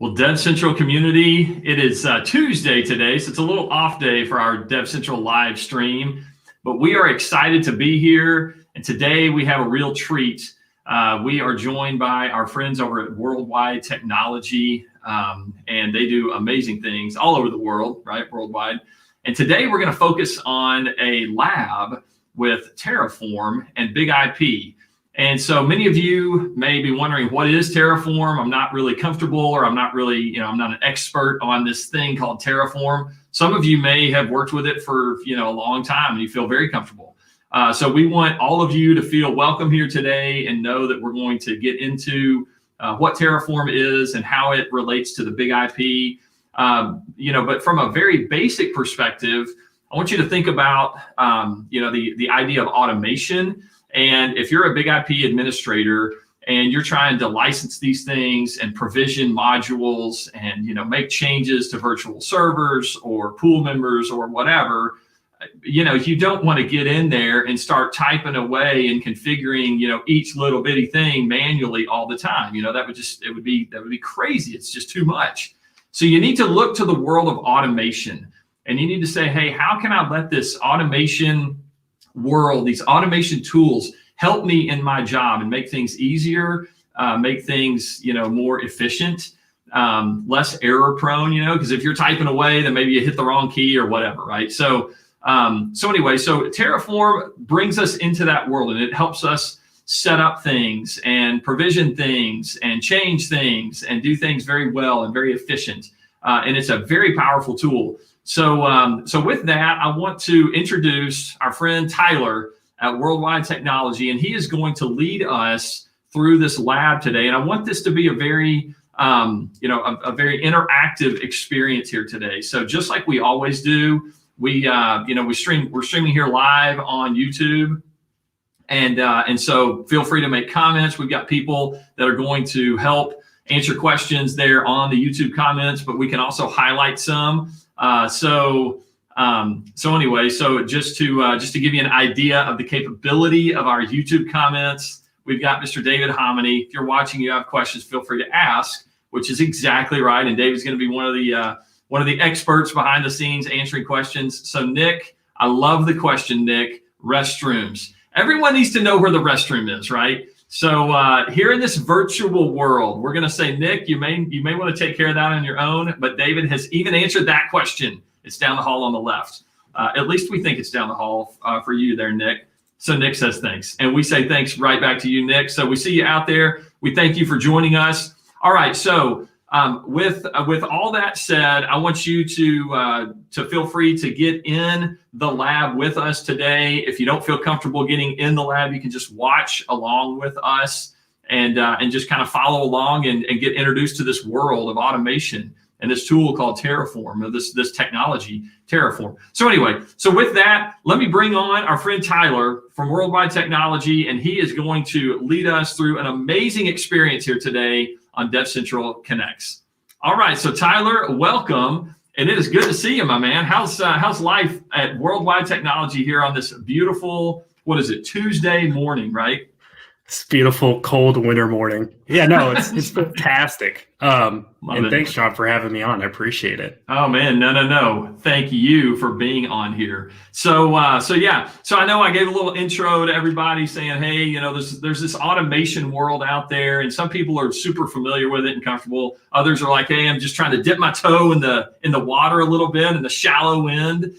Well, DevCentral community, it is Tuesday today, so it's a little off day for our DevCentral live stream, but we are excited to be here. And today we have a real treat. We are joined by our friends over at Worldwide Technology, and they do amazing things all over the world, right? Worldwide. And today we're going to focus on a lab with Terraform and Big IP. And so many of you may be wondering, what is Terraform? I'm not really comfortable, or I'm not really, I'm not an expert on this thing called Terraform. Some of you may have worked with it for, a long time and you feel very comfortable. So we want all of you to feel welcome here today and know that we're going to get into what Terraform is and how it relates to the Big IP. But from a very basic perspective, I want you to think about, the idea of automation. And if you're a Big IP administrator and you're trying to license these things and provision modules and, make changes to virtual servers or pool members or whatever, you don't want to get in there and start typing away and configuring, each little bitty thing manually all the time. It would be crazy. It's just too much. So you need to look to the world of automation, and you need to say, hey, how can I let this automation world, these automation tools, help me in my job and make things easier, make things, more efficient, less error prone, because if you're typing away, then maybe you hit the wrong key or whatever, right? So Terraform brings us into that world, and it helps us set up things and provision things and change things and do things very well and very efficient. And it's a very powerful tool. So with that, I want to introduce our friend Tyler at Worldwide Technology, and he is going to lead us through this lab today. And I want this to be a very, a very interactive experience here today. So just like we always do, we're streaming here live on YouTube, and so feel free to make comments. We've got people that are going to help answer questions there on the YouTube comments, but we can also highlight some. So just to give you an idea of the capability of our YouTube comments, we've got Mr. David Hominy. If you're watching, you have questions, feel free to ask, which is exactly right. And David's going to be one of the experts behind the scenes answering questions. So Nick, I love the question, Nick. Restrooms. Everyone needs to know where the restroom is, right? So here in this virtual world, we're going to say, Nick, you may want to take care of that on your own, but David has even answered that question. It's down the hall on the left. At least we think it's down the hall for you there, Nick. So Nick says thanks. And we say thanks right back to you, Nick. So we see you out there. We thank you for joining us. All right. So with all that said, I want you to feel free to get in the lab with us today. If you don't feel comfortable getting in the lab, you can just watch along with us and just kind of follow along and get introduced to this world of automation and this tool called Terraform, or this technology, Terraform. So anyway, so with that, let me bring on our friend Tyler from Worldwide Technology, and he is going to lead us through an amazing experience here today on DevCentral Connects. All right, so Tyler, welcome, and it is good to see you, my man. How's life at Worldwide Technology here on this beautiful, Tuesday morning, right? It's beautiful, cold winter morning. Yeah, no, it's fantastic. And thanks, John, for having me on. I appreciate it. Oh man, no. Thank you for being on here. So I know I gave a little intro to everybody saying, hey, there's this automation world out there, and some people are super familiar with it and comfortable. Others are like, hey, I'm just trying to dip my toe in the water a little bit in the shallow end.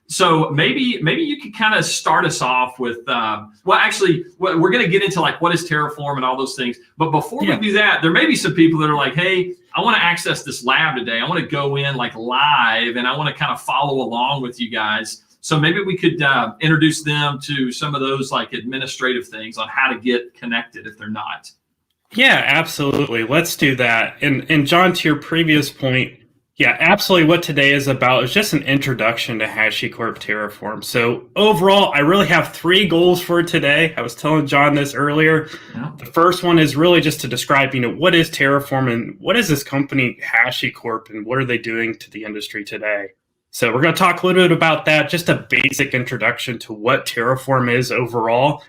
So maybe you could kind of start us off with, we're going to get into like what is Terraform and all those things. But before we do that, there may be some people that are like, hey, I want to access this lab today. I want to go in like live, and I want to kind of follow along with you guys. So maybe we could introduce them to some of those like administrative things on how to get connected if they're not. Yeah, absolutely. Let's do that. And John, to your previous point, yeah, absolutely. What today is about is just an introduction to HashiCorp Terraform. So overall, I really have 3 goals for today. I was telling John this earlier. Yeah. The first one is really just to describe, what is Terraform and what is this company HashiCorp and what are they doing to the industry today? So we're going to talk a little bit about that, just a basic introduction to what Terraform is overall.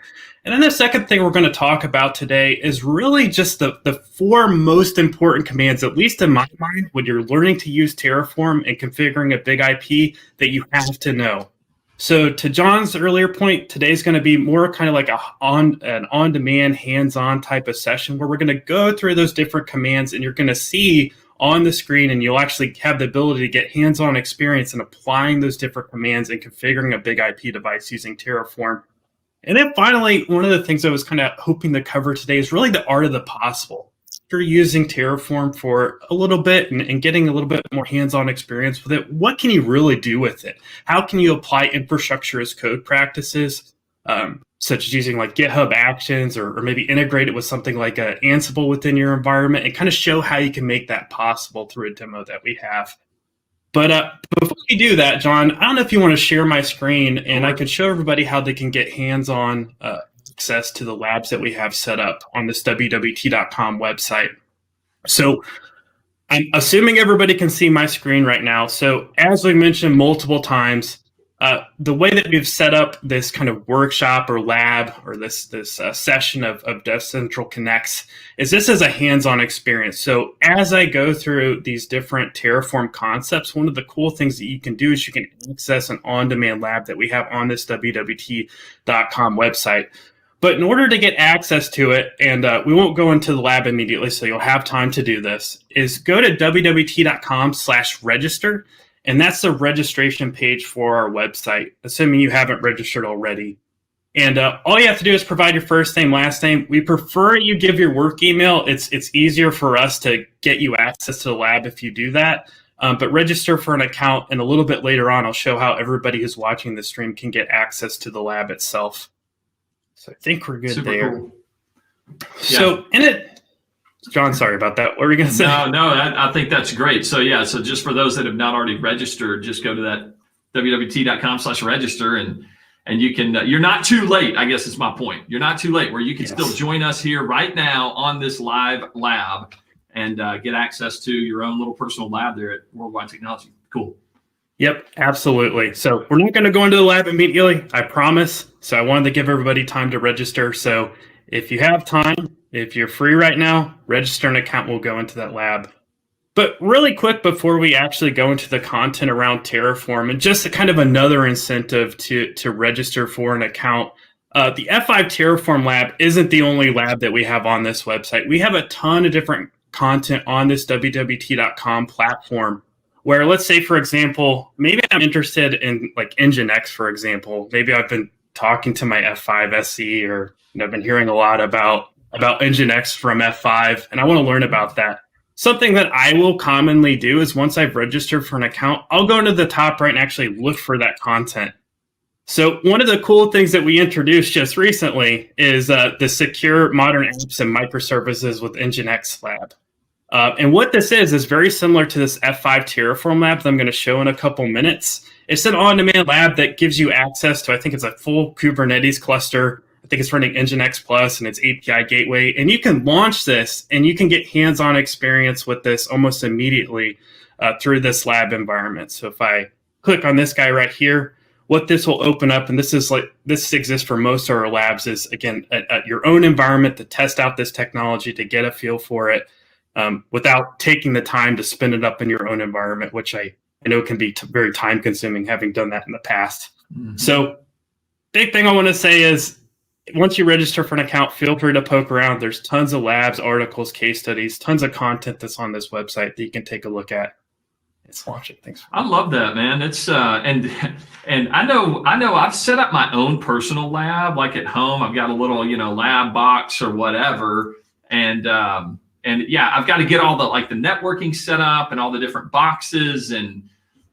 And then the second thing we're going to talk about today is really just the 4 most important commands, at least in my mind, when you're learning to use Terraform and configuring a big IP that you have to know. So to John's earlier point, today's going to be more kind of like an on-demand, hands-on type of session where we're going to go through those different commands and you're going to see on the screen, and you'll actually have the ability to get hands-on experience in applying those different commands and configuring a big IP device using Terraform. And then finally, one of the things I was kind of hoping to cover today is really the art of the possible. After using Terraform for a little bit and getting a little bit more hands-on experience with it, what can you really do with it? How can you apply infrastructure as code practices, such as using like GitHub Actions or maybe integrate it with something like Ansible within your environment and kind of show how you can make that possible through a demo that we have. But before we do that, John, I don't know if you want to share my screen and I can show everybody how they can get hands-on access to the labs that we have set up on this wwt.com website. So I'm assuming everybody can see my screen right now. So as we mentioned multiple times, the way that we've set up this kind of workshop or lab or this session of DevCentral Connects is this is a hands-on experience. So as I go through these different Terraform concepts, one of the cool things that you can do is you can access an on-demand lab that we have on this wwt.com website. But in order to get access to it, and we won't go into the lab immediately, so you'll have time to do this, is go to wwt.com/register. And that's the registration page for our website, assuming you haven't registered already. And all you have to do is provide your first name, last name. We prefer you give your work email. It's easier for us to get you access to the lab if you do that. But register for an account, and a little bit later on, I'll show how everybody who's watching the stream can get access to the lab itself. So I think we're good. Super there. Cool. So in it. John, sorry about that. What were you going to say? No, I think that's great. So yeah, so just for those that have not already registered, just go to that wwt.com/register and you can, you're not too late, I guess is my point. You're not too late where you can still join us here right now on this live lab and get access to your own little personal lab there at Worldwide Technology. Cool. Yep, absolutely. So we're not going to go into the lab immediately, I promise. So I wanted to give everybody time to register. So if you have time, if you're free right now, register an account, we'll go into that lab. But really quick before we actually go into the content around Terraform and just kind of another incentive to register for an account, the F5 Terraform Lab isn't the only lab that we have on this website. We have a ton of different content on this wwt.com platform where, let's say, for example, maybe I'm interested in like Nginx, for example. Maybe I've been talking to my F5 SE or I've been hearing a lot about Nginx from F5, and I want to learn about that. Something that I will commonly do is once I've registered for an account, I'll go into the top right and actually look for that content. So one of the cool things that we introduced just recently is the Secure Modern Apps and Microservices with Nginx Lab. And what this is very similar to this F5 Terraform Lab that I'm going to show in a couple minutes. It's an on-demand lab that gives you access to, I think it's a full Kubernetes cluster. I think it's running Nginx Plus and its API gateway. And you can launch this and you can get hands-on experience with this almost immediately through this lab environment. So if I click on this guy right here, what this will open up, and this exists for most of our labs, is again, at your own environment to test out this technology, to get a feel for it without taking the time to spin it up in your own environment, which I know can be very time consuming, having done that in the past. Mm-hmm. So big thing I want to say is, once you register for an account, feel free to poke around. There's tons of labs, articles, case studies, tons of content that's on this website that you can take a look at. It's launching. Thanks. I love that, man. It's and I know I've set up my own personal lab, like at home. I've got a little, lab box or whatever. And yeah, I've got to get all the networking set up and all the different boxes, and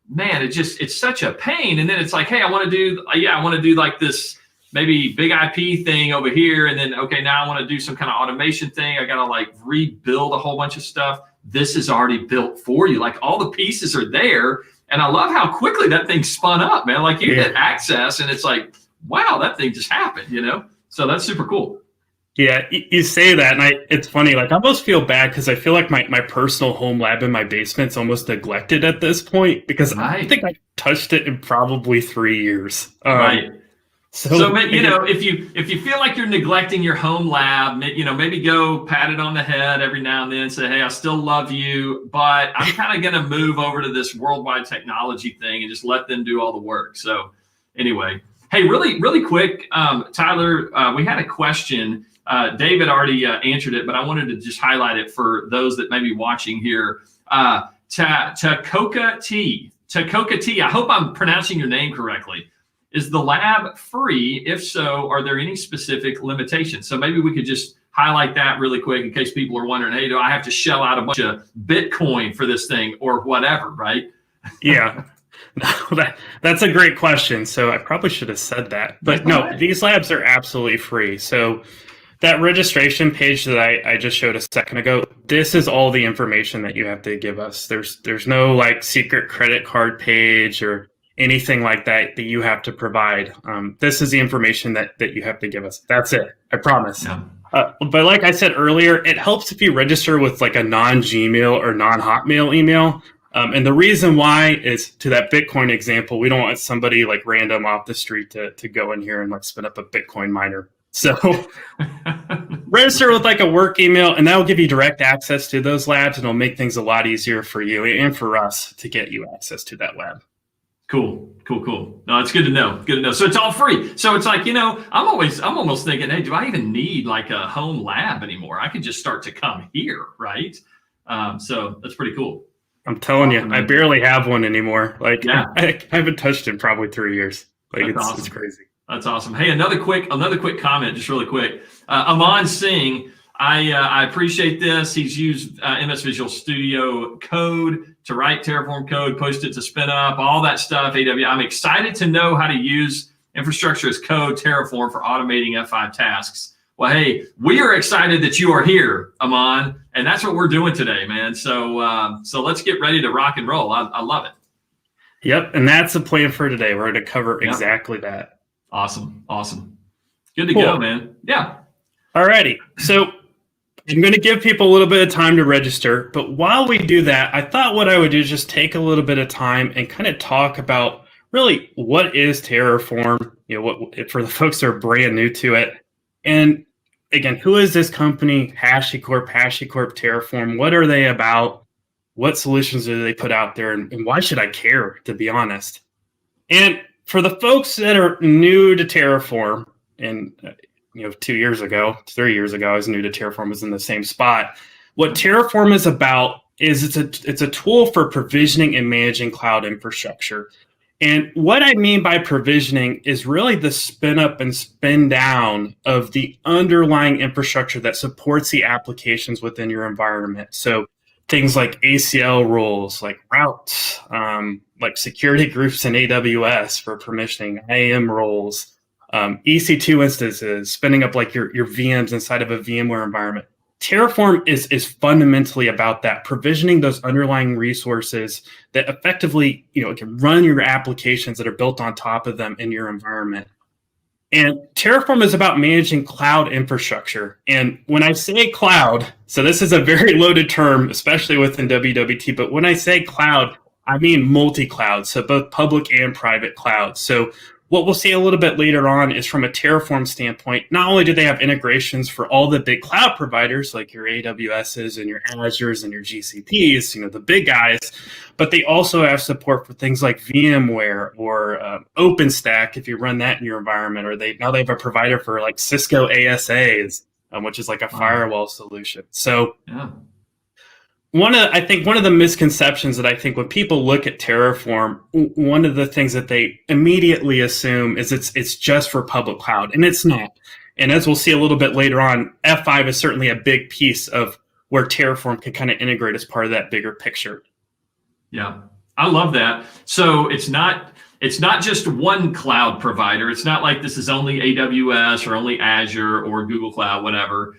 man, it's such a pain. And then it's like, hey, I want to do like this maybe big IP thing over here. And then, okay, now I want to do some kind of automation thing. I got to rebuild a whole bunch of stuff. This is already built for you. All the pieces are there. And I love how quickly that thing spun up, man. You get access and it's like, wow, that thing just happened, So that's super cool. Yeah, you say that, and it's funny. Like, I almost feel bad because I feel like my personal home lab in my basement's almost neglected at this point because I don't Right. think I touched it in probably 3 years. Right. So, So again, if you feel like you're neglecting your home lab, maybe go pat it on the head every now and then, say, "Hey, I still love you, but I'm kind of going to move over to this worldwide technology thing and just let them do all the work." So, anyway, hey, really quick, Tyler, we had a question. David already answered it, but I wanted to just highlight it for those that may be watching here. Takoka T. I hope I'm pronouncing your name correctly. Is the lab free? If so, are there any specific limitations? So maybe we could just highlight that really quick in case people are wondering, hey, do I have to shell out a bunch of Bitcoin for this thing or whatever, right? yeah, that's a great question. So I probably should have said that. But no, these labs are absolutely free. So that registration page that I just showed a second ago, this is all the information that you have to give us. There's no like secret credit card page or anything like that you have to provide. This is the information that you have to give us. That's it. I promise. Yeah. But like I said earlier, it helps if you register with like a non-Gmail or non-Hotmail email. And the reason why is, to that Bitcoin example, we don't want somebody like random off the street to go in here and like spin up a Bitcoin miner. So register with like a work email, and that will give you direct access to those labs, and it'll make things a lot easier for you and for us to get you access to that lab. Cool. No, it's good to know. So it's all free. So it's like, I'm almost thinking, hey, do I even need like a home lab anymore? I could just start to come here, right? So that's pretty cool. I'm telling you, I barely have one anymore. Like, yeah. I haven't touched it in probably 3 years. Like, it's crazy. That's awesome. Hey, another quick comment, just really quick. Aman Singh, I appreciate this. He's used MS Visual Studio Code to write Terraform code, post it to spin up, all that stuff. I'm excited to know how to use infrastructure as code Terraform for automating F5 tasks. Well, hey, we are excited that you are here, Aman, and that's what we're doing today, man. So let's get ready to rock and roll. I love it. Yep, and that's the plan for today. We're going to cover exactly that. Awesome. Good to go, man. Yeah. Alrighty. So I'm going to give people a little bit of time to register, but while we do that, I thought what I would do is just take a little bit of time and kind of talk about really what is Terraform, what for the folks that are brand new to it. And again, who is this company, HashiCorp, Terraform? What are they about? What solutions do they put out there? And why should I care, to be honest? And for the folks that are new to Terraform, and 3 years ago, I was new to Terraform, was in the same spot. What Terraform is about is it's a tool for provisioning and managing cloud infrastructure. And what I mean by provisioning is really the spin up and spin down of the underlying infrastructure that supports the applications within your environment. So things like ACL rules, like routes, like security groups in AWS for permissioning, IAM roles, EC2 instances, spinning up like your VMs inside of a VMware environment. Terraform is fundamentally about that, provisioning those underlying resources that effectively, can run your applications that are built on top of them in your environment. And Terraform is about managing cloud infrastructure. And when I say cloud, so this is a very loaded term, especially within WWT, but when I say cloud, I mean multi-cloud, so both public and private cloud. So what we'll see a little bit later on is from a Terraform standpoint, not only do they have integrations for all the big cloud providers like your AWSs and your Azures and your GCPs, the big guys, but they also have support for things like VMware or OpenStack if you run that in your environment, or they have a provider for like Cisco ASAs, which is like a firewall solution. So yeah. One of the misconceptions that I think when people look at Terraform, one of the things that they immediately assume is it's just for public cloud, and it's not. And as we'll see a little bit later on, F5 is certainly a big piece of where Terraform can kind of integrate as part of that bigger picture. Yeah, I love that. So it's not just one cloud provider. It's not like this is only AWS or only Azure or Google Cloud, whatever.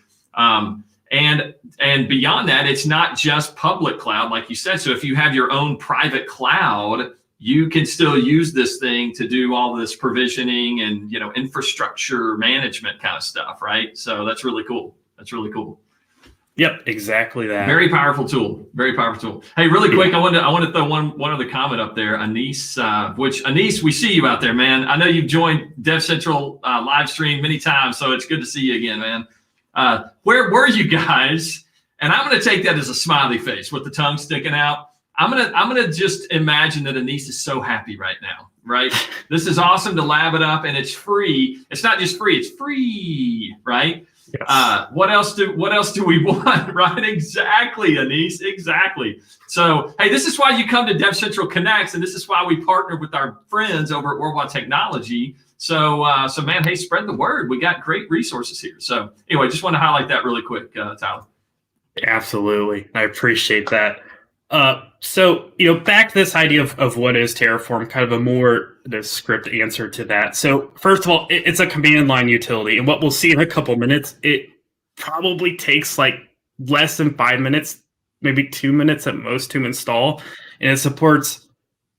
And beyond that, it's not just public cloud, like you said. So if you have your own private cloud, you can still use this thing to do all this provisioning and, infrastructure management kind of stuff, right? So that's really cool. That's really cool. Yep, exactly that. Very powerful tool. Very powerful tool. Hey, really quick, I want to throw one other comment up there. Anise, Anise, we see you out there, man. I know you've joined DevCentral live stream many times, so it's good to see you again, man. Where were you guys? And I'm going to take that as a smiley face with the tongue sticking out. I'm gonna just imagine that Anise is so happy right now, right? This is awesome to lab it up, and it's free. It's not just free; it's free, right? Yes. What else do we want, right? Exactly, Anise, exactly. So, hey, this is why you come to DevCentral Connects, and this is why we partner with our friends over at Worldwide Technology. So, man, hey, spread the word. We got great resources here. So, anyway, just want to highlight that really quick, Tyler. Absolutely, I appreciate that. So, back to this idea of what is Terraform, kind of a more script answer to that. So first of all, it's a command line utility. And what we'll see in a couple minutes, it probably takes like less than 5 minutes, maybe 2 minutes at most to install. And it supports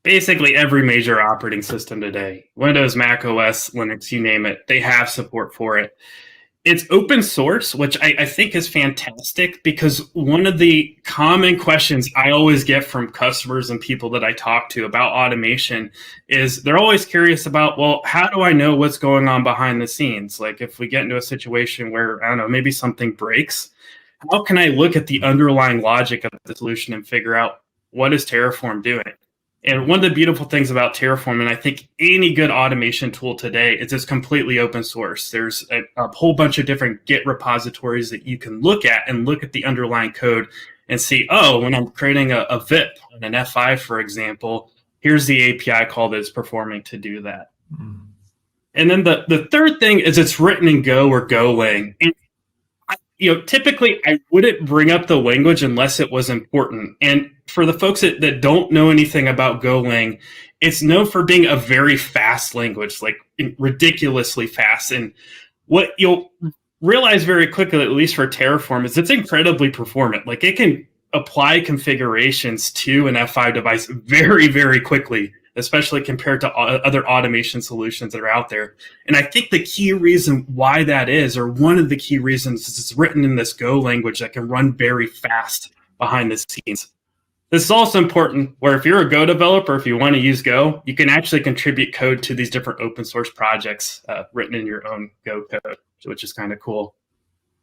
basically every major operating system today. Windows, Mac OS, Linux, you name it, they have support for it. It's open source, which I think is fantastic, because one of the common questions I always get from customers and people that I talk to about automation is they're always curious about, well, how do I know what's going on behind the scenes? Like if we get into a situation where, I don't know, maybe something breaks, how can I look at the underlying logic of the solution and figure out what is Terraform doing? And one of the beautiful things about Terraform, and I think any good automation tool today, is it's completely open source. There's a whole bunch of different Git repositories that you can look at and look at the underlying code and see, oh, when I'm creating a VIP on an F5, for example, here's the API call that's performing to do that. Mm. And then the third thing is it's written in Go or Golang. And typically I wouldn't bring up the language unless it was important. And for the folks that don't know anything about Golang, it's known for being a very fast language, like ridiculously fast. And what you'll realize very quickly, at least for Terraform, is it's incredibly performant. Like it can apply configurations to an F5 device very, very quickly, especially compared to other automation solutions that are out there. And I think the key reason why that is, or one of the key reasons, is it's written in this Go language that can run very fast behind the scenes. This is also important where if you're a Go developer, if you want to use Go, you can actually contribute code to these different open source projects written in your own Go code, which is kind of cool.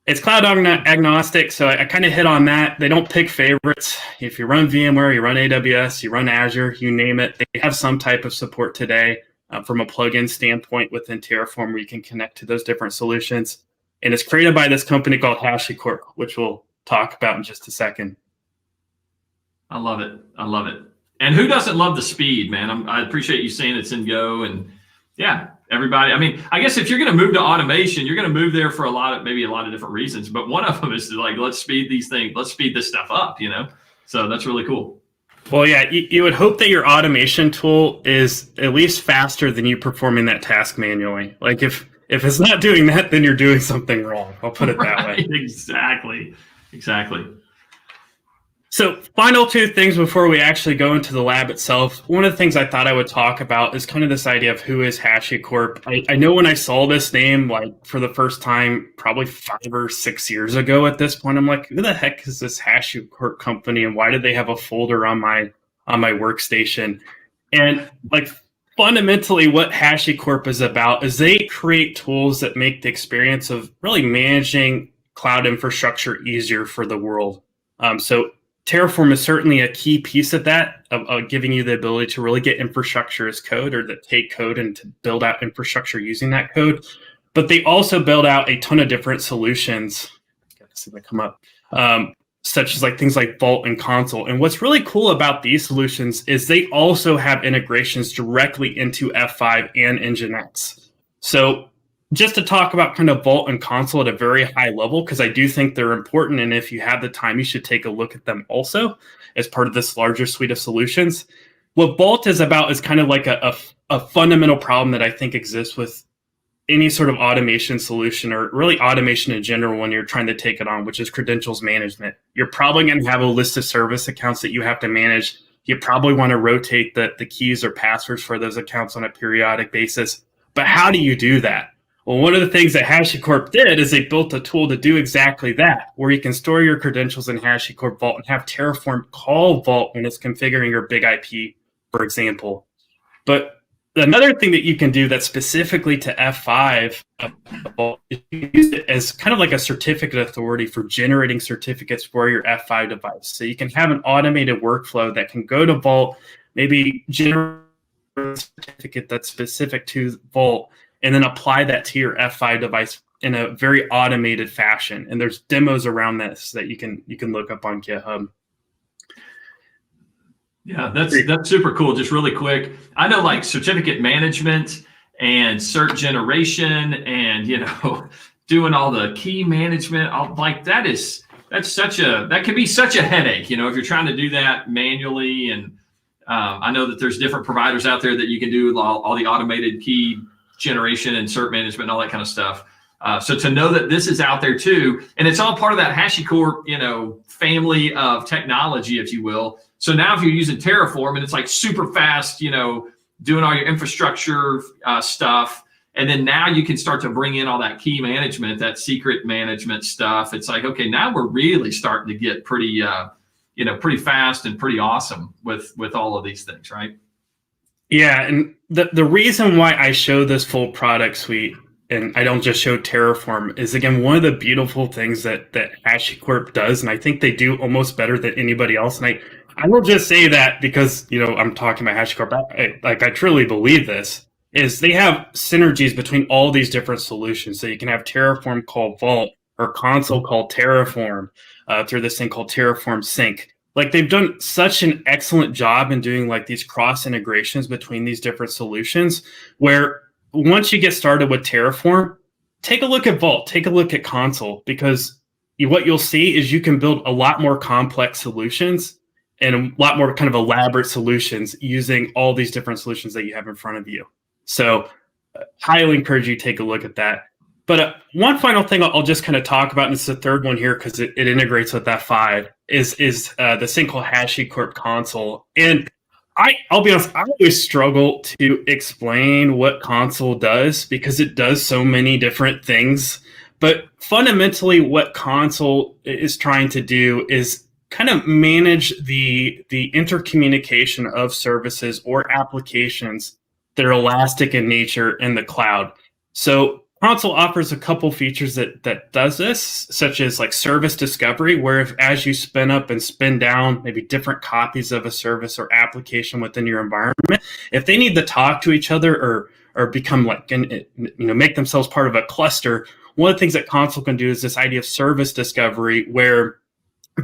It's cloud agnostic, so I kind of hit on that. They don't pick favorites. If you run VMware, you run AWS, you run Azure, you name it, they have some type of support today from a plugin standpoint within Terraform where you can connect to those different solutions. And it's created by this company called HashiCorp, which we'll talk about in just a second. I love it. I love it. And who doesn't love the speed, man? I appreciate you saying it's in Go. And yeah, everybody. I mean, I guess if you're going to move to automation, you're going to move there for maybe a lot of different reasons. But one of them is to let's speed this stuff up, So that's really cool. Well, yeah, you would hope that your automation tool is at least faster than you performing that task manually. Like if it's not doing that, then you're doing something wrong. I'll put it that way. Exactly. So final two things before we actually go into the lab itself. One of the things I thought I would talk about is kind of this idea of who is HashiCorp. I know when I saw this name, like for the first time, probably 5 or 6 years ago at this point, I'm like, who the heck is this HashiCorp company? And why did they have a folder on my workstation? And like fundamentally what HashiCorp is about is they create tools that make the experience of really managing cloud infrastructure easier for the world. So Terraform is certainly a key piece of that, of giving you the ability to really get infrastructure as code or to take code and to build out infrastructure using that code. But they also build out a ton of different solutions. Gotta see them come up. Such as like things like Vault and Console. And what's really cool about these solutions is they also have integrations directly into F5 and Nginx. So just to talk about kind of Vault and Console at a very high level, because I do think they're important. And if you have the time, you should take a look at them also as part of this larger suite of solutions. What Vault is about is kind of like a fundamental problem that I think exists with any sort of automation solution or really automation in general when you're trying to take it on, which is credentials management. You're probably going to have a list of service accounts that you have to manage You probably want to rotate the keys or passwords for those accounts on a periodic basis. But how do you do that? Well, one of the things that HashiCorp did is they built a tool to do exactly that, where you can store your credentials in HashiCorp Vault and have Terraform call Vault when it's configuring your big IP, for example. But another thing that you can do that's specifically to F5 is use it as kind of like a certificate authority for generating certificates for your F5 device. So you can have an automated workflow that can go to Vault, maybe generate a certificate that's specific to Vault, and then apply that to your F5 device in a very automated fashion. And there's demos around this that you can look up on GitHub. Yeah, that's super cool. Just really quick, I know like certificate management and cert generation and doing all the key management, like that can be such a headache, if you're trying to do that manually. And I know that there's different providers out there that you can do all the automated key generation and cert management and all that kind of stuff. So to know that this is out there too, and it's all part of that HashiCorp, family of technology, if you will. So now if you're using Terraform and it's like super fast, doing all your infrastructure stuff, and then now you can start to bring in all that key management, that secret management stuff. It's like, okay, now we're really starting to get pretty, pretty fast and pretty awesome with all of these things, right? Yeah, and the reason why I show this full product suite and I don't just show Terraform is, again, one of the beautiful things that HashiCorp does, and I think they do almost better than anybody else. And I will just say that because, I'm talking about HashiCorp, I truly believe this, is they have synergies between all these different solutions. So you can have Terraform call Vault or Console call Terraform through this thing called Terraform Sync. Like, they've done such an excellent job in doing like these cross integrations between these different solutions, where once you get started with Terraform, take a look at Vault, take a look at Console, because what you'll see is you can build a lot more complex solutions and a lot more kind of elaborate solutions using all these different solutions that you have in front of you. So highly encourage you to take a look at that. But one final thing I'll just kind of talk about, and it's the third one here because it integrates with F5, is this thing called HashiCorp Console. And I'll be honest, I always struggle to explain what Console does because it does so many different things. But fundamentally, what Console is trying to do is kind of manage the intercommunication of services or applications that are elastic in nature in the cloud. So Console offers a couple features that does this, such as like service discovery, where as you spin up and spin down maybe different copies of a service or application within your environment, if they need to talk to each other or become like, make themselves part of a cluster, one of the things that Console can do is this idea of service discovery, where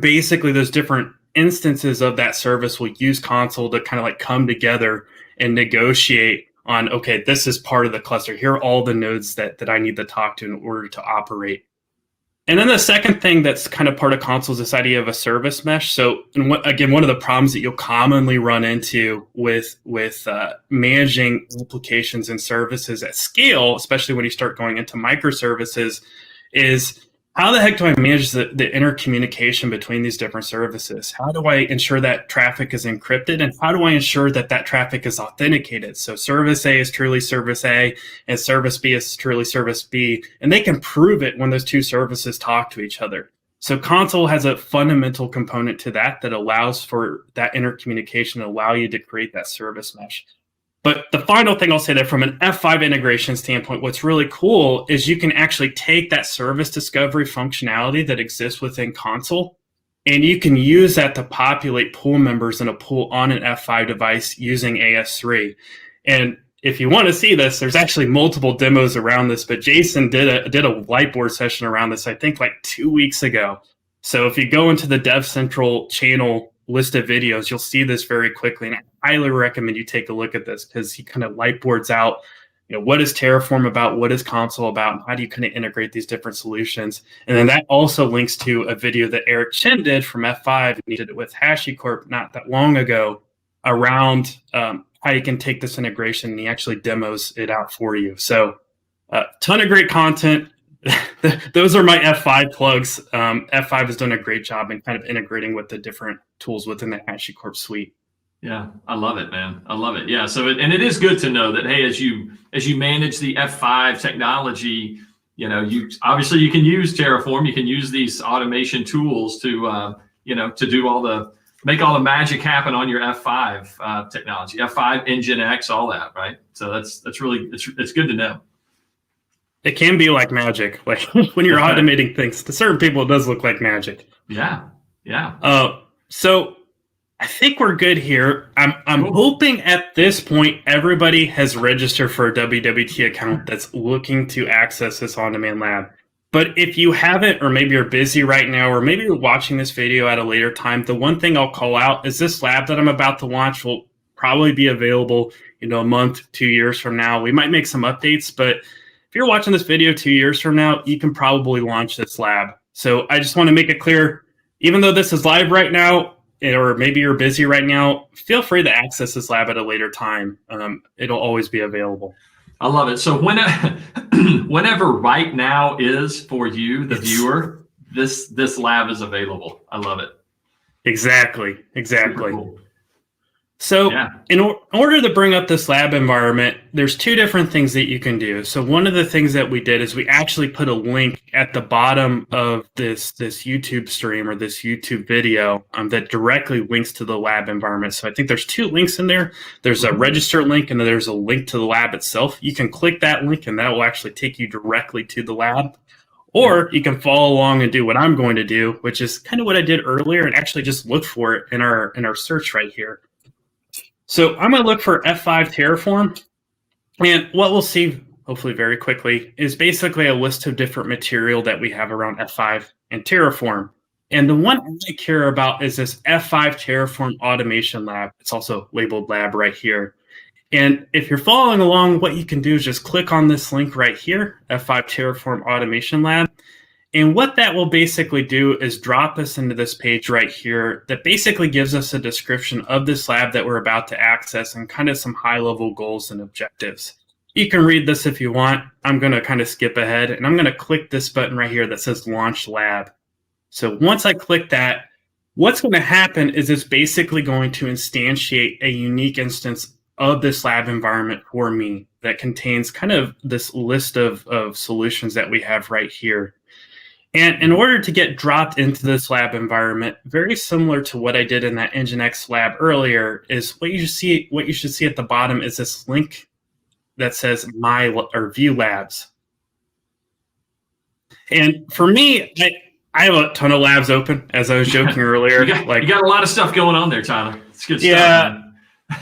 basically those different instances of that service will use Console to kind of like come together and negotiate on, okay, this is part of the cluster. Here are all the nodes that I need to talk to in order to operate. And then the second thing that's kind of part of Console is this idea of a service mesh. So, again, one of the problems that you'll commonly run into with managing applications and services at scale, especially when you start going into microservices, is how the heck do I manage the intercommunication between these different services? How do I ensure that traffic is encrypted? And how do I ensure that traffic is authenticated? So service A is truly service A, and service B is truly service B. And they can prove it when those two services talk to each other. So Console has a fundamental component to that allows for that intercommunication and allow you to create that service mesh. But the final thing I'll say that from an F5 integration standpoint, what's really cool is you can actually take that service discovery functionality that exists within Console, and you can use that to populate pool members in a pool on an F5 device using AS3. And if you want to see this, there's actually multiple demos around this, but Jason did a whiteboard session around this, I think like 2 weeks ago. So if you go into the DevCentral channel list of videos, you'll see this very quickly. And I highly recommend you take a look at this because he kind of whiteboards out, what is Terraform about? What is Console about? And how do you kind of integrate these different solutions? And then that also links to a video that Eric Chen did from F5. And he did it with HashiCorp not that long ago around how you can take this integration, and he actually demos it out for you. So a ton of great content. Those are my F5 plugs. F5 has done a great job in kind of integrating with the different tools within the HashiCorp suite. Yeah, I love it, man. I love it. Yeah. So, and it is good to know that, hey, as you manage the F5 technology, you obviously you can use Terraform, you can use these automation tools to, to do make all the magic happen on your F5 technology, F5, Nginx, all that, right? So that's really, it's good to know. It can be like magic. Like when you're automating things, to certain people, it does look like magic. Yeah. So I think we're good here. I'm Cool. hoping at this point everybody has registered for a WWT account that's looking to access this on-demand lab. But if you haven't, or maybe you're busy right now, or maybe you're watching this video at a later time, the one thing I'll call out is this lab that I'm about to launch will probably be available, a month, 2 years from now. We might make some updates, but if you're watching this video 2 years from now, you can probably launch this lab. So I just want to make it clear, even though this is live right now, or maybe you're busy right now, feel free to access this lab at a later time. It'll always be available. I love it. So whenever right now is for you, the viewer, this lab is available. I love it. Exactly. Cool. So in order to bring up this lab environment, there's two different things that you can do. So one of the things that we did is we actually put a link at the bottom of this YouTube stream or this YouTube video that directly links to the lab environment. So I think there's two links in there. There's a register link and then there's a link to the lab itself. You can click that link and that will actually take you directly to the lab. Or you can follow along and do what I'm going to do, which is kind of what I did earlier and actually just look for it in our search right here. So I'm going to look for F5 Terraform, and what we'll see, hopefully very quickly, is basically a list of different material that we have around F5 and Terraform. And the one I care about is this F5 Terraform Automation Lab. It's also labeled lab right here. And if you're following along, what you can do is just click on this link right here, F5 Terraform Automation Lab. And what that will basically do is drop us into this page right here that basically gives us a description of this lab that we're about to access and kind of some high-level goals and objectives. You can read this if you want. I'm going to kind of skip ahead, and I'm going to click this button right here that says Launch Lab. So once I click that, what's going to happen is it's basically going to instantiate a unique instance of this lab environment for me that contains kind of this list of solutions that we have right here. And in order to get dropped into this lab environment, very similar to what I did in that Nginx lab earlier, is what you should see at the bottom is this link that says View Labs. And for me, I have a ton of labs open, as I was joking earlier. You got a lot of stuff going on there, Tyler. It's good stuff. Man.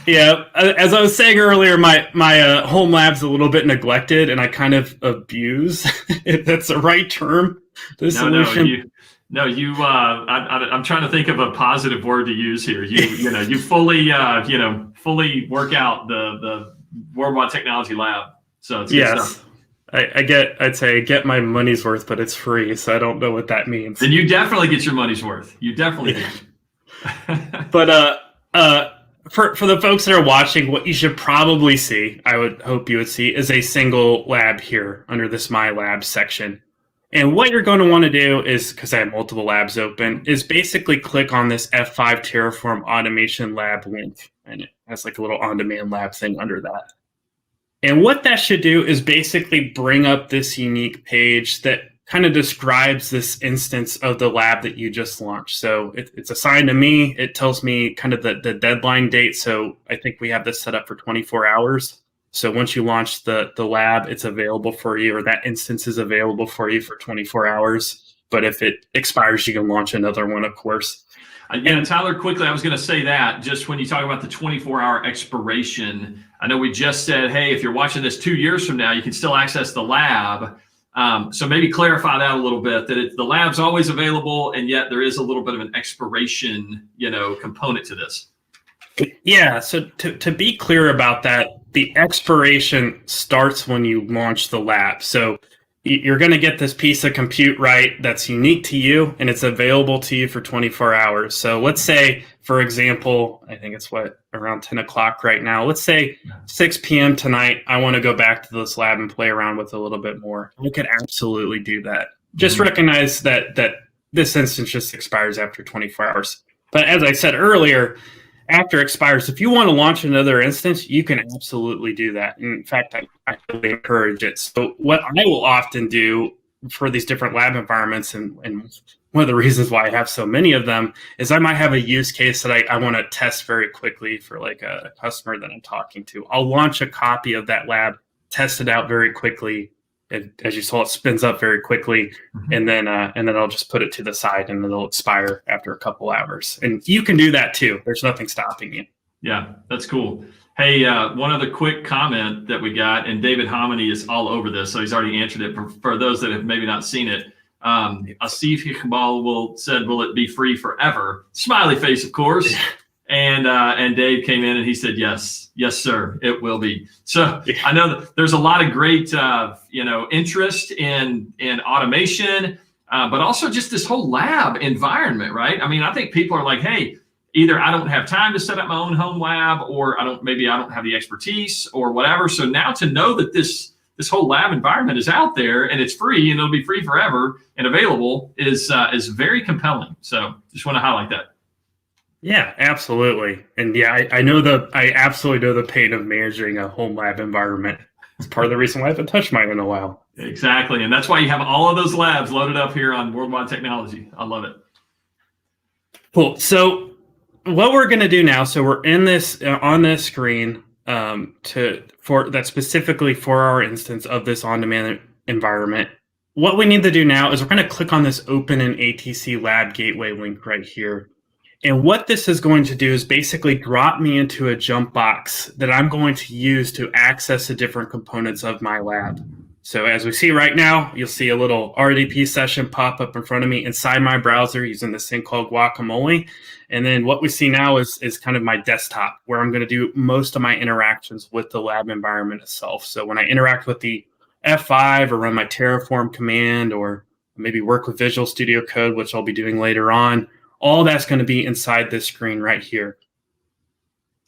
Yeah, as I was saying earlier, my home lab's a little bit neglected, and I kind of abuse, if that's the right term, the solution. I'm trying to think of a positive word to use here. You fully work out the Worldwide Technology Lab. So it's good stuff. I'd say I get my money's worth, but it's free, so I don't know what that means. Then you definitely get your money's worth. You definitely do. But for the folks that are watching, what you should probably see, I would hope you would see, is a single lab here under this My Labs section. And what you're going to want to do is, because I have multiple labs open, is basically click on this F5 Terraform Automation Lab link. And it has like a little on-demand lab thing under that. And what that should do is basically bring up this unique page that kind of describes this instance of the lab that you just launched. So it's assigned to me. It tells me kind of the deadline date. So I think we have this set up for 24 hours. So once you launch the lab, it's available for you, or that instance is available for you for 24 hours. But if it expires, you can launch another one, of course. And Tyler, quickly, I was going to say that just when you talk about the 24-hour expiration, I know we just said, hey, if you're watching this 2 years from now, you can still access the lab. So maybe clarify that a little bit, that the lab's always available, and yet there is a little bit of an expiration, component to this. Yeah. So to be clear about that, the expiration starts when you launch the lab. So you're going to get this piece of compute right that's unique to you, and it's available to you for 24 hours. So let's say, for example, I think it's around 10 o'clock right now. Let's say 6 p.m. tonight, I want to go back to this lab and play around with it a little bit more. We could absolutely do that. Just recognize that this instance just expires after 24 hours. But as I said earlier, after it expires, if you want to launch another instance, you can absolutely do that. In fact, I really encourage it. So what I will often do for these different lab environments, and one of the reasons why I have so many of them, is I might have a use case that I want to test very quickly for like a customer that I'm talking to. I'll launch a copy of that lab, test it out very quickly. And as you saw, it spins up very quickly, and then I'll just put it to the side, and it'll expire after a couple hours. And you can do that too. There's nothing stopping you. Yeah, that's cool. Hey, one other quick comment that we got, and David Hominy is all over this, so he's already answered it. For those that have maybe not seen it, Asif Iqbal said, "Will it be free forever?" Smiley face, of course. And Dave came in and he said, yes, sir, it will be. So I know that there's a lot of great, interest in automation, but also just this whole lab environment, right? I mean, I think people are like, hey, either I don't have time to set up my own home lab, or I don't have the expertise or whatever. So now to know that this whole lab environment is out there and it's free and it'll be free forever and available is very compelling. So just want to highlight that. Yeah, absolutely. And yeah, I absolutely know the pain of managing a home lab environment. It's part of the reason why I haven't touched mine in a while. Exactly. And that's why you have all of those labs loaded up here on Worldwide Technology. I love it. Cool. So what we're going to do now, so we're in this on this screen that's specifically for our instance of this on-demand environment. What we need to do now is we're going to click on this Open an ATC Lab Gateway link right here. And what this is going to do is basically drop me into a jump box that I'm going to use to access the different components of my lab. So as we see right now, you'll see a little RDP session pop up in front of me inside my browser using this thing called Guacamole. And then what we see now is kind of my desktop, where I'm going to do most of my interactions with the lab environment itself. So when I interact with the F5 or run my Terraform command, or maybe work with Visual Studio Code, which I'll be doing later on, all that's going to be inside this screen right here.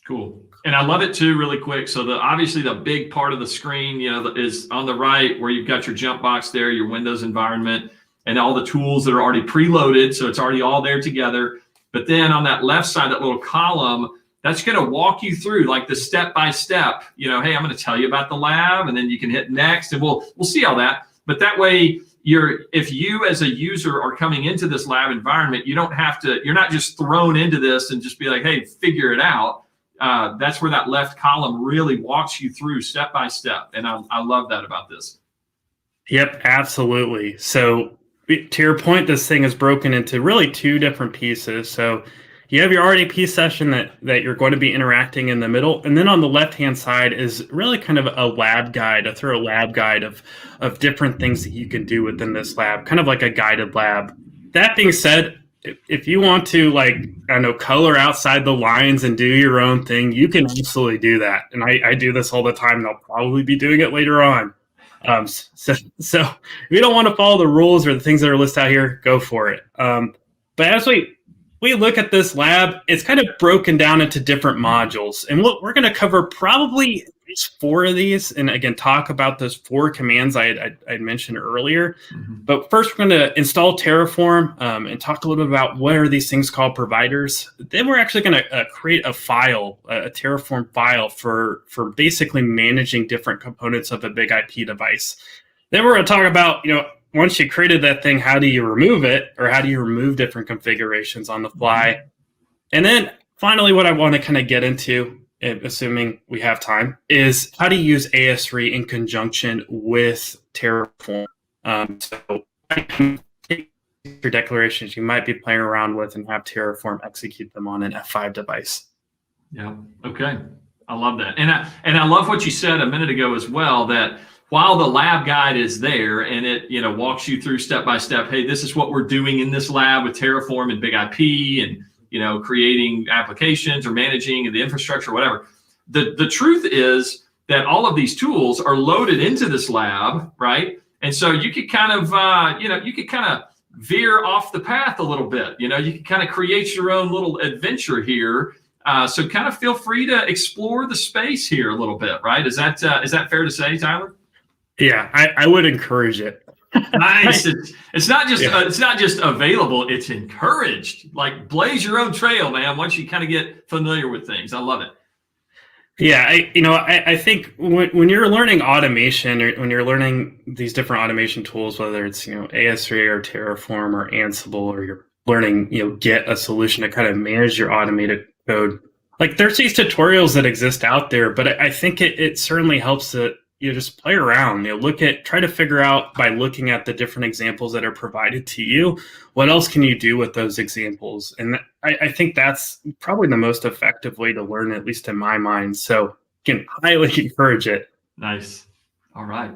Cool. And I love it too, really quick. So obviously the big part of the screen, is on the right, where you've got your jump box there, your Windows environment, and all the tools that are already preloaded. So it's already all there together. But then on that left side, that little column, that's going to walk you through like the step-by-step, hey, I'm going to tell you about the lab, and then you can hit next, and we'll see all that. But that way, if you as a user are coming into this lab environment, you're not just thrown into this and just be like, hey, figure it out. That's where that left column really walks you through step by step. And I love that about this. Yep, absolutely. So to your point, this thing is broken into really two different pieces. So you have your RDP session that you're going to be interacting in the middle. And then on the left-hand side is really kind of a lab guide, a thorough lab guide of different things that you can do within this lab, kind of like a guided lab. That being said, if you want to, color outside the lines and do your own thing, you can absolutely do that. And I do this all the time, and I'll probably be doing it later on. So if you don't want to follow the rules or the things that are listed out here, go for it. But as we look at this lab, it's kind of broken down into different modules. And what we're going to cover probably at least 4 of these, and again, talk about those 4 commands I mentioned earlier. Mm-hmm. But first, we're going to install Terraform and talk a little bit about what are these things called providers. Then we're actually going to create a file, a Terraform file for basically managing different components of a big IP device. Then we're going to talk about, once you created that thing, how do you remove it, or how do you remove different configurations on the fly? And then finally, what I want to kind of get into, assuming we have time, is how to use AS3 in conjunction with Terraform. So your declarations you might be playing around with and have Terraform execute them on an F5 device. Yeah. Okay. I love that. And I love what you said a minute ago as well, that while the lab guide is there and it, walks you through step by step, hey, this is what we're doing in this lab with Terraform and Big IP and, creating applications or managing the infrastructure, whatever. The truth is that all of these tools are loaded into this lab, right? And so you could kind of, veer off the path a little bit. You could kind of create your own little adventure here. So kind of feel free to explore the space here a little bit, right? Is that fair to say, Tyler? Yeah, I would encourage it. Nice. It's not just it's not just available, it's encouraged. Like blaze your own trail, man, once you kind of get familiar with things. I love it. Yeah, I think when you're learning automation, or when you're learning these different automation tools, whether it's AS3 or Terraform or Ansible, or you're learning Git, a solution to kind of manage your automated code, like there's these tutorials that exist out there, but I think it certainly helps to just play around, try to figure out, by looking at the different examples that are provided to you, what else can you do with those examples? And I think that's probably the most effective way to learn, at least in my mind. So can highly encourage it. Nice. All right.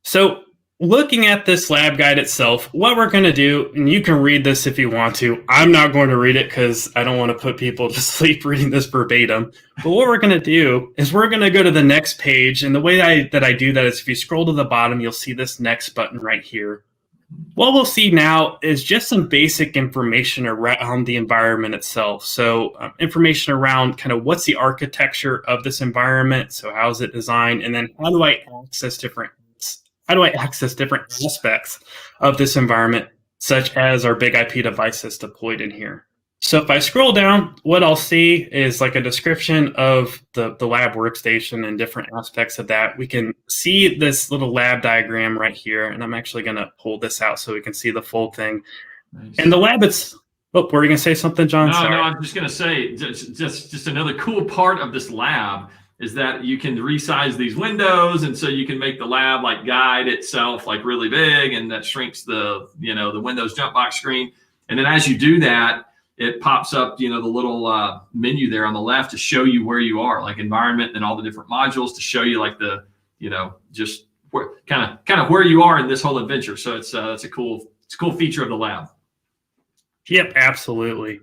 So looking at this lab guide itself, what we're going to do, and you can read this if you want to. I'm not going to read it because I don't want to put people to sleep reading this verbatim. But what we're going to do is we're going to go to the next page. And the way that I do that is if you scroll to the bottom, you'll see this next button right here. What we'll see now is just some basic information around the environment itself. So information around kind of what's the architecture of this environment. So how is it designed? And then how do I access different aspects of this environment, such as our big IP devices deployed in here. So if I scroll down, what I'll see is like a description of the lab workstation and different aspects of that. We can see this little lab diagram right here, and I'm actually going to pull this out so we can see the full thing. Nice. And the lab, were you going to say something, John? No, I'm just going to say just another cool part of this lab is that you can resize these windows, and so you can make the lab like guide itself like really big, and that shrinks the the Windows jump box screen. And then as you do that, it pops up the little menu there on the left to show you where you are, like environment and all the different modules, to show you like the just where, kind of where you are in this whole adventure. So it's a cool feature of the lab. Yep, absolutely.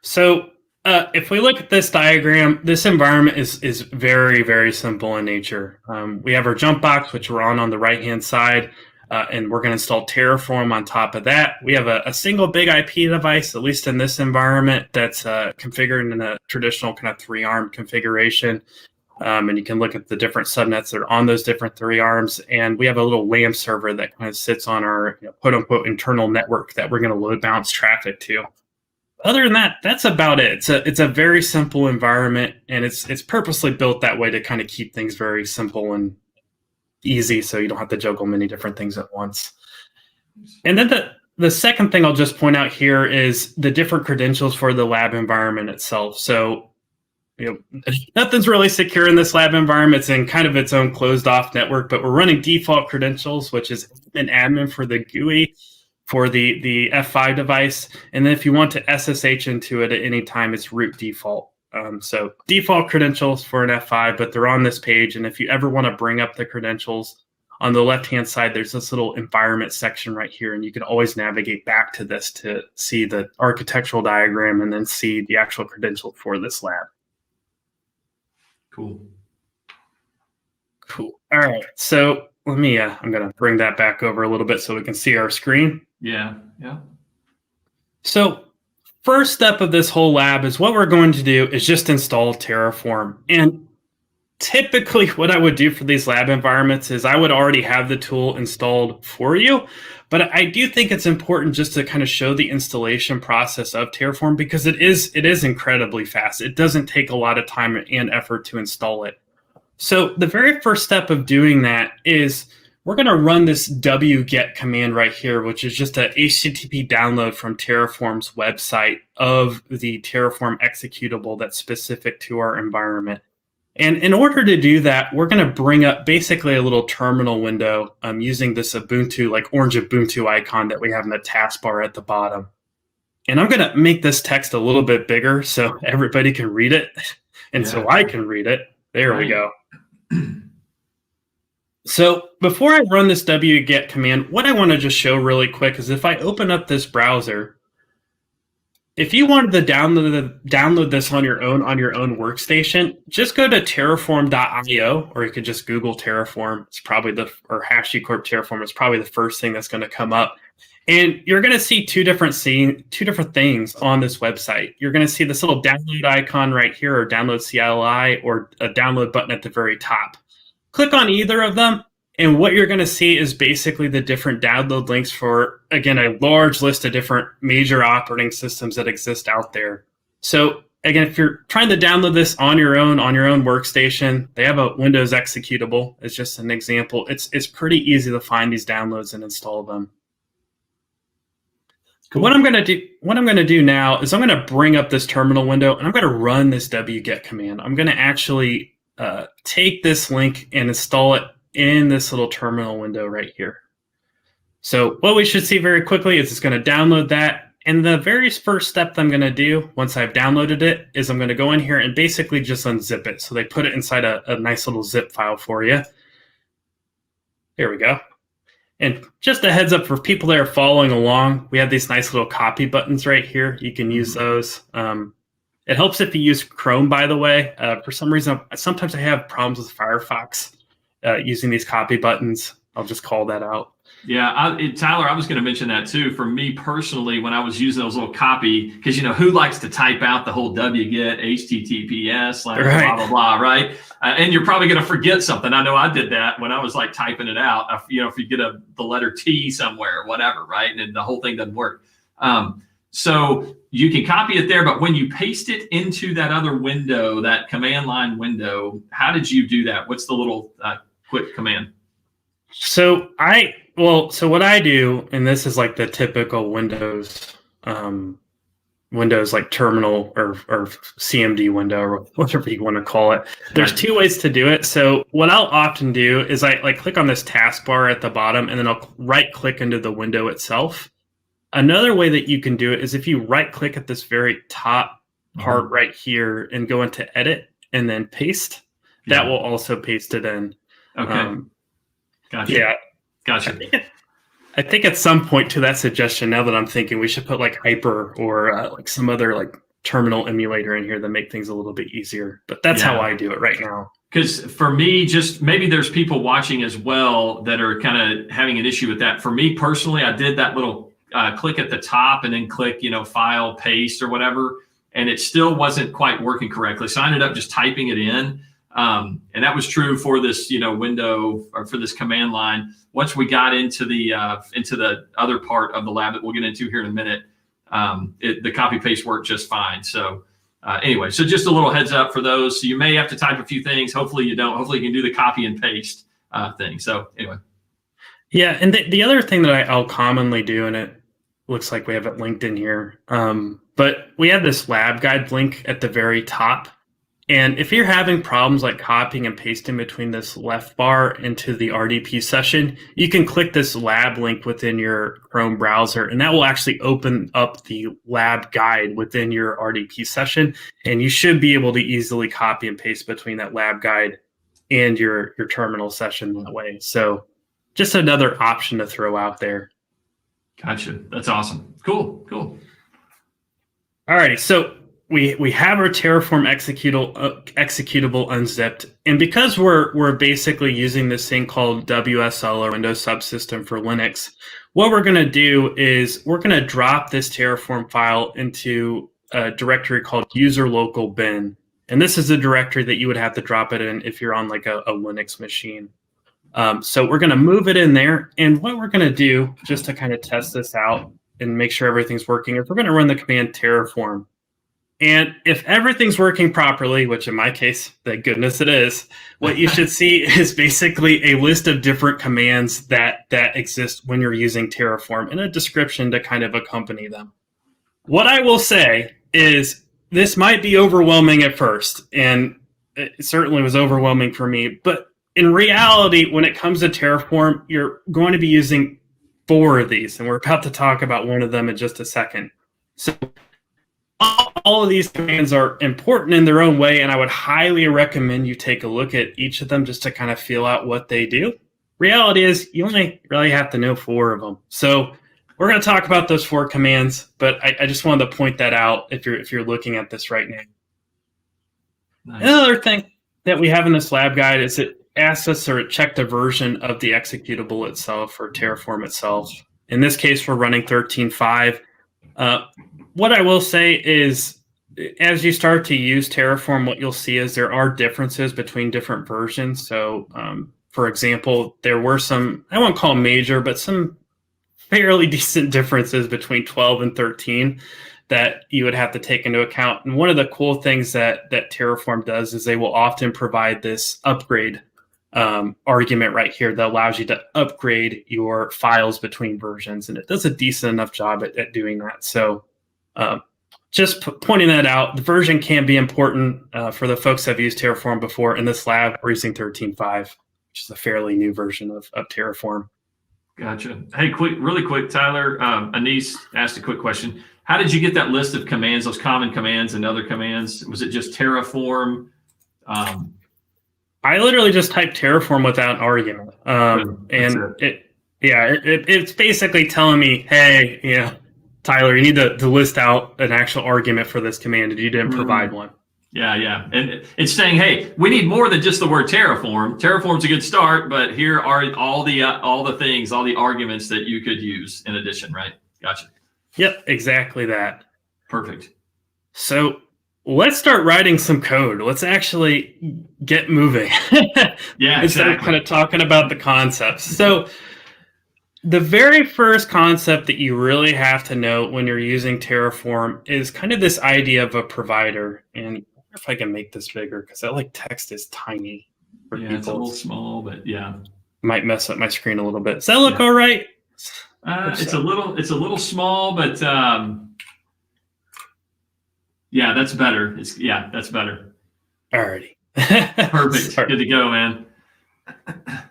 So if we look at this diagram, this environment is very, very simple in nature. We have our jump box, which we're on the right-hand side, and we're going to install Terraform on top of that. We have a single big IP device, at least in this environment, that's configured in a traditional kind of 3-arm configuration. And you can look at the different subnets that are on those different 3 arms. And we have a little LAMP server that kind of sits on our quote-unquote internal network that we're going to load balance traffic to. Other than that, that's about it. It's a very simple environment, and it's purposely built that way to kind of keep things very simple and easy, so you don't have to juggle many different things at once. And then the second thing I'll just point out here is the different credentials for the lab environment itself. So nothing's really secure in this lab environment. It's in kind of its own closed off network, but we're running default credentials, which is an admin for the GUI for the F5 device. And then if you want to SSH into it at any time, it's root default. So default credentials for an F5, but they're on this page. And if you ever want to bring up the credentials, on the left-hand side, there's this little environment section right here. And you can always navigate back to this to see the architectural diagram and then see the actual credential for this lab. Cool. All right. So let me, I'm going to bring that back over a little bit so we can see our screen. Yeah. So first step of this whole lab is what we're going to do is just install Terraform. And typically what I would do for these lab environments is I would already have the tool installed for you. But I do think it's important just to kind of show the installation process of Terraform, because it is incredibly fast. It doesn't take a lot of time and effort to install it. So the very first step of doing that is we're going to run this wget command right here, which is just a HTTP download from Terraform's website of the Terraform executable that's specific to our environment. And in order to do that, we're going to bring up basically a little terminal window using this Ubuntu, like orange Ubuntu icon that we have in the taskbar at the bottom. And I'm going to make this text a little bit bigger so everybody can read it. And so I can read it. There we go. So before I run this wget command, what I want to just show really quick is if I open up this browser, if you wanted to download this on your own workstation, just go to terraform.io, or you could just Google Terraform. It's probably or HashiCorp Terraform is probably the first thing that's going to come up. And you're going to see two different things on this website. You're going to see this little download icon right here, or download CLI, or a download button at the very top. Click on either of them, And what you're going to see is basically the different download links for, again, a large list of different major operating systems that exist out there. So again, if you're trying to download this on your own workstation, they have a Windows executable. It's just an example. It's pretty easy to find these downloads and install them. Cool. What I'm going to do now is I'm going to bring up this terminal window and I'm going to run this wget command. I'm going to actually take this link and install it in this little terminal window right here. So what we should see very quickly is it's going to download that. And the very first step that I'm going to do once I've downloaded it is I'm going to go in here and basically just unzip it. So they put it inside a nice little zip file for you. There we go. And just a heads up for people that are following along, we have these nice little copy buttons right here. You can use those. It helps if you use Chrome, by the way. For some reason, sometimes I have problems with Firefox using these copy buttons. I'll just call that out. Yeah, Tyler, I was going to mention that too. For me personally, when I was using those little copy, because who likes to type out the whole wget HTTPS blah blah blah, right? And you're probably going to forget something. I know I did that when I was like typing it out. If you get the letter T somewhere, whatever, right, and the whole thing doesn't work. So you can copy it there, but when you paste it into that other window, that command line window, how did you do that? What's the little quick command? So what I do, and this is like the typical Windows like terminal or CMD window or whatever you want to call it. There's two ways to do it. So what I'll often do is I click on this taskbar at the bottom and then I'll right click into the window itself. Another way that you can do it is if you right click at this very top part right here and go into edit and then paste, that will also paste it in. Okay. Gotcha. Yeah. Gotcha. I think at some point to that suggestion, now that I'm thinking, we should put like Hyper or like some other like terminal emulator in here that make things a little bit easier. But that's how I do it right now. Because for me, just maybe there's people watching as well that are kind of having an issue with that. For me personally, I did that little click at the top and then click, file, paste or whatever. And it still wasn't quite working correctly. So I ended up just typing it in. And that was true for this, window or for this command line. Once we got into the other part of the lab that we'll get into here in a minute, the copy paste worked just fine. So anyway, so just a little heads up for those. So you may have to type a few things. Hopefully you don't. Hopefully you can do the copy and paste thing. So anyway. Yeah, and the other thing that I'll commonly do, and it looks like we have it linked in here, but we have this lab guide link at the very top. And if you're having problems like copying and pasting between this left bar into the RDP session, you can click this lab link within your Chrome browser, and that will actually open up the lab guide within your RDP session. And you should be able to easily copy and paste between that lab guide and your terminal session that way. So just another option to throw out there. Gotcha. That's awesome. Cool. All righty. So we have our Terraform executable unzipped. And because we're basically using this thing called WSL or Windows Subsystem for Linux, what we're going to do is we're going to drop this Terraform file into a directory called user local bin. And this is a directory that you would have to drop it in if you're on like a Linux machine. So we're going to move it in there. And what we're going to do, just to kind of test this out and make sure everything's working, is we're going to run the command Terraform. And if everything's working properly, which in my case, thank goodness it is, what you should see is basically a list of different commands that exist when you're using Terraform and a description to kind of accompany them. What I will say is this might be overwhelming at first, and it certainly was overwhelming for me, but in reality, when it comes to Terraform, you're going to be using 4 of these, and we're about to talk about one of them in just a second. So all of these commands are important in their own way, and I would highly recommend you take a look at each of them just to kind of feel out what they do. Reality is you only really have to know 4 of them. So we're going to talk about those 4 commands, but I just wanted to point that out if you're looking at this right now. Nice. Another thing that we have in this lab guide is it asks us to check the version of the executable itself or Terraform itself. In this case, we're running 13.5. What I will say is, as you start to use Terraform, what you'll see is there are differences between different versions. So For example, there were some, I won't call major, but some fairly decent differences between 12 and 13 that you would have to take into account. And one of the cool things that Terraform does is they will often provide this upgrade argument right here that allows you to upgrade your files between versions. And it does a decent enough job at doing that. So just pointing that out, the version can be important for the folks that have used Terraform before. In this lab, we're using 13.5, which is a fairly new version of Terraform. Gotcha. Hey, really quick, Tyler. Anise asked a quick question. How did you get that list of commands, those common commands and other commands? Was it just Terraform? I literally just typed Terraform without an argument. And it's basically telling me, hey, Tyler, you need to list out an actual argument for this command, and you didn't provide one. Yeah. And it's saying, hey, we need more than just the word Terraform. Terraform's a good start, but here are all the things, all the arguments that you could use in addition, right? Gotcha. Yep, exactly that. Perfect. So let's start writing some code. Let's actually get moving. Yeah, instead of kind of talking about the concepts. So the very first concept that you really have to know when you're using Terraform is kind of this idea of a provider. And I wonder if I can make this bigger, because that text is tiny for people. It's a little small, but yeah. Might mess up my screen a little bit. Does that look all right? It's a little small, but that's better. That's better. Alrighty. Perfect. Good to go, man.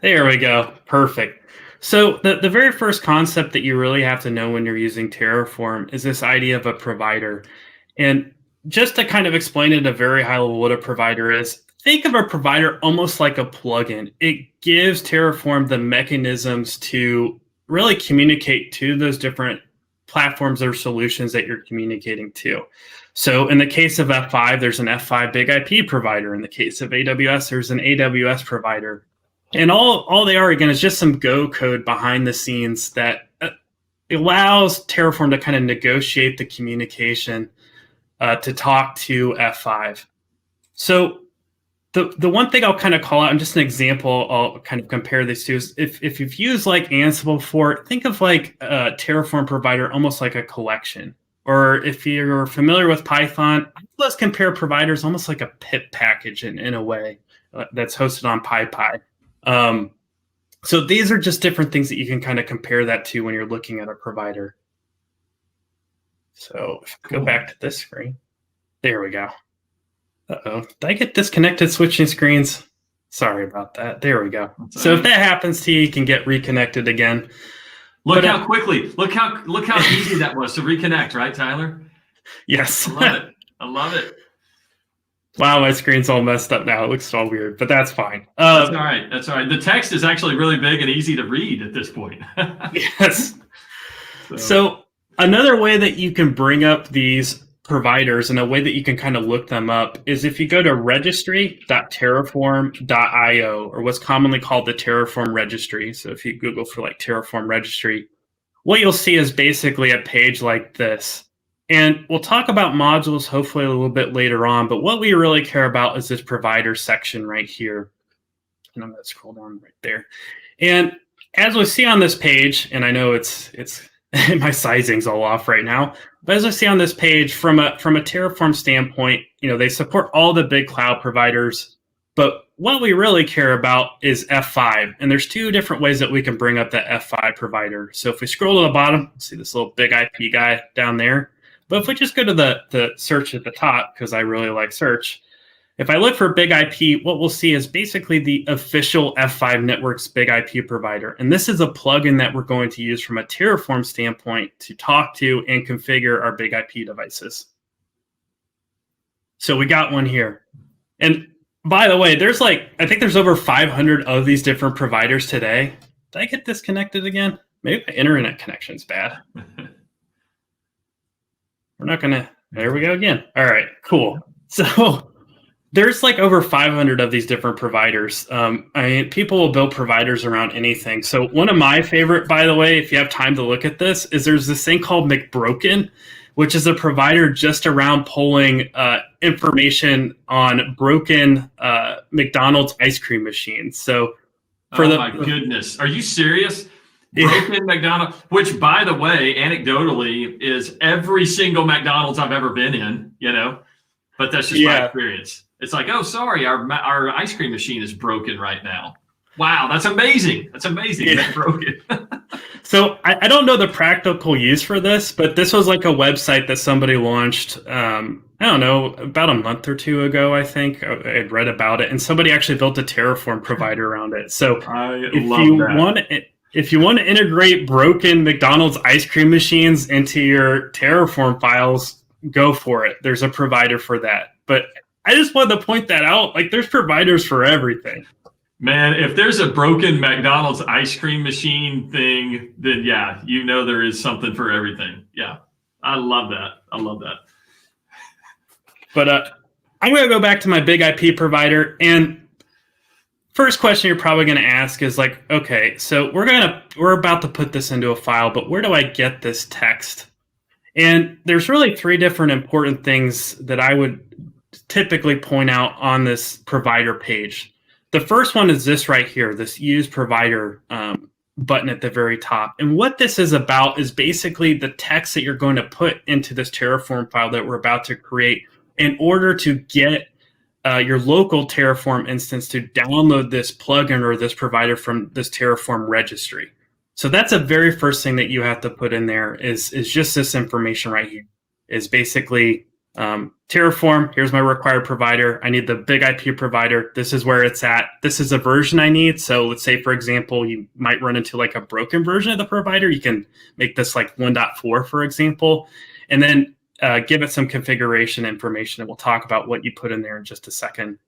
There we go. Perfect. So the very first concept that you really have to know when you're using Terraform is this idea of a provider. And just to kind of explain at a very high level what a provider is, think of a provider almost like a plugin. It gives Terraform the mechanisms to really communicate to those different platforms or solutions that you're communicating to. So in the case of F5, there's an F5 big IP provider. In the case of AWS, there's an AWS provider. And all they are, again, is just some Go code behind the scenes that allows Terraform to kind of negotiate the communication to talk to F5. So the one thing I'll kind of call out, and just an example I'll kind of compare this to, is if you've used Ansible before, think of a Terraform provider almost like a collection. Or if you're familiar with Python, let's compare providers almost like a pip package in a way that's hosted on PyPy. So these are just different things that you can kind of compare that to when you're looking at a provider. So if I go back to this screen, there we go. Uh-oh, did I get disconnected switching screens? Sorry about that. There we go. So if that happens to you, you can get reconnected again. Look how easy that was to reconnect, right, Tyler? Yes. I love it. Wow, my screen's all messed up now. It looks all weird, but that's fine. That's all right. The text is actually really big and easy to read at this point. Yes. So another way that you can bring up these providers and a way that you can kind of look them up is if you go to registry.terraform.io, or what's commonly called the Terraform registry. So if you Google for Terraform registry, what you'll see is basically a page like this. And we'll talk about modules hopefully a little bit later on, but what we really care about is this provider section right here. And I'm going to scroll down right there. And as we see on this page, and I know it's my sizing's all off right now, but as I see on this page, from a Terraform standpoint, they support all the big cloud providers, but what we really care about is F5. And there's two different ways that we can bring up that F5 provider. So if we scroll to the bottom, see this little big IP guy down there. But if we just go to the search at the top, because I really like search, if I look for big IP, what we'll see is basically the official F5 Networks big IP provider. And this is a plugin that we're going to use from a Terraform standpoint to talk to and configure our big IP devices. So we got one here. And by the way, there's I think there's over 500 of these different providers today. Did I get disconnected again? Maybe my internet connection's bad. We're not going to, there we go again. All right, cool. So there's over 500 of these different providers. People will build providers around anything. So one of my favorite, by the way, if you have time to look at this, is there's this thing called McBroken, which is a provider just around pulling information on broken McDonald's ice cream machines. So Oh my goodness. Are you serious? Broken McDonald's, which by the way, anecdotally is every single McDonald's I've ever been in, but that's just my experience. It's like, oh, sorry, our ice cream machine is broken right now. Wow, that's amazing. That's amazing. Yeah. That's broken. So I don't know the practical use for this, but this was like a website that somebody launched, I don't know, about a month or two ago, I think. I had read about it, and somebody actually built a Terraform provider around it. So if you want to integrate broken McDonald's ice cream machines into your Terraform files, go for it. There's a provider for that. But I just wanted to point that out. Like, there's providers for everything. Man, if there's a broken McDonald's ice cream machine thing, then yeah, there is something for everything. Yeah, I love that. But I'm going to go back to my big IP provider. And first question you're probably going to ask is like, okay, so we're about to put this into a file, but where do I get this text? And there's really three different important things that I would typically point out on this provider page. The first one is this right here, this use provider button at the very top. And what this is about is basically the text that you're going to put into this Terraform file that we're about to create in order to get your local Terraform instance to download this plugin or this provider from this Terraform registry. So that's the very first thing that you have to put in there is just this information right here. Is basically Terraform, here's my required provider. I need the big IP provider. This is where it's at. This is a version I need. So let's say, for example, you might run into like a broken version of the provider. You can make this like 1.4, for example, and then give it some configuration information. And we'll talk about what you put in there in just a second.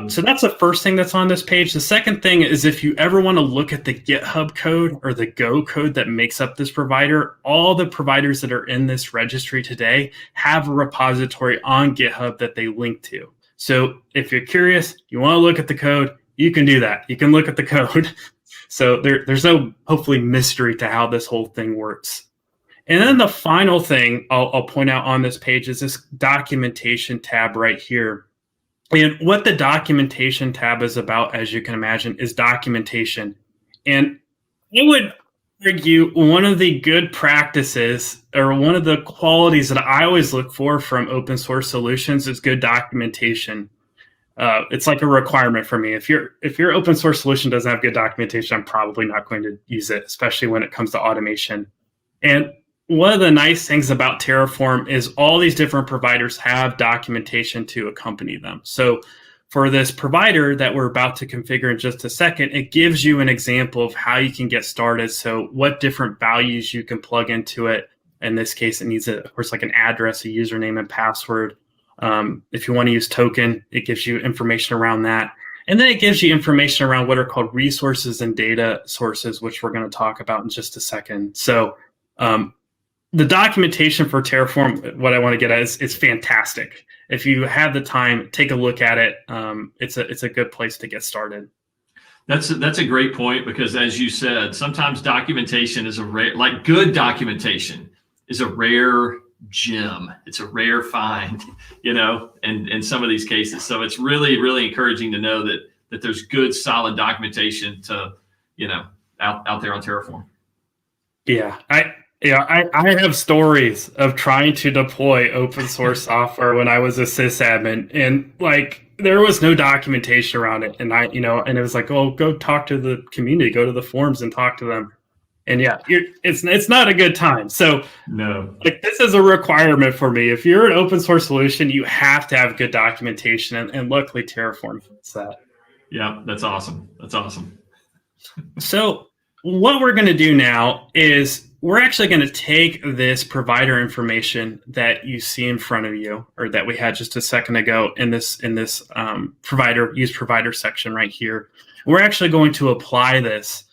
So that's the first thing that's on this page. The second thing is if you ever want to look at the GitHub code or the Go code that makes up this provider, all the providers that are in this registry today have a repository on GitHub that they link to. So if you're curious, you want to look at the code, you can do that. You can look at the code. So there's no, hopefully, mystery to how this whole thing works. And then the final thing I'll point out on this page is this documentation tab right here. And what the documentation tab is about, as you can imagine, is documentation. And I would argue one of the good practices or one of the qualities that I always look for from open source solutions is good documentation. It's like a requirement for me. If your open source solution doesn't have good documentation, I'm probably not going to use it, especially when it comes to automation. And one of the nice things about Terraform is all these different providers have documentation to accompany them. So for this provider that we're about to configure in just a second, it gives you an example of how you can get started. So what different values you can plug into it. In this case, it needs, of course, like an address, a username, and password. If you want to use token, it gives you information around that. And then it gives you information around what are called resources and data sources, which we're going to talk about in just a second. So the documentation for Terraform, what I want to get at is fantastic. If you have the time, take a look at it. It's a good place to get started. That's a great point, because as you said, sometimes documentation is good documentation is a rare gem. It's a rare find, in some of these cases. So it's really, really encouraging to know that there's good, solid documentation to, out there on Terraform. Yeah, I have stories of trying to deploy open source software when I was a sysadmin, and there was no documentation around it. And and it was like, oh, go talk to the community, go to the forums and talk to them. And it's not a good time. So no, this is a requirement for me. If you're an open source solution, you have to have good documentation, and luckily Terraform fits that. Yeah, that's awesome. That's awesome. So what we're going to do now is we're actually going to take this provider information that you see in front of you, or that we had just a second ago in this use provider section right here. We're actually going to apply this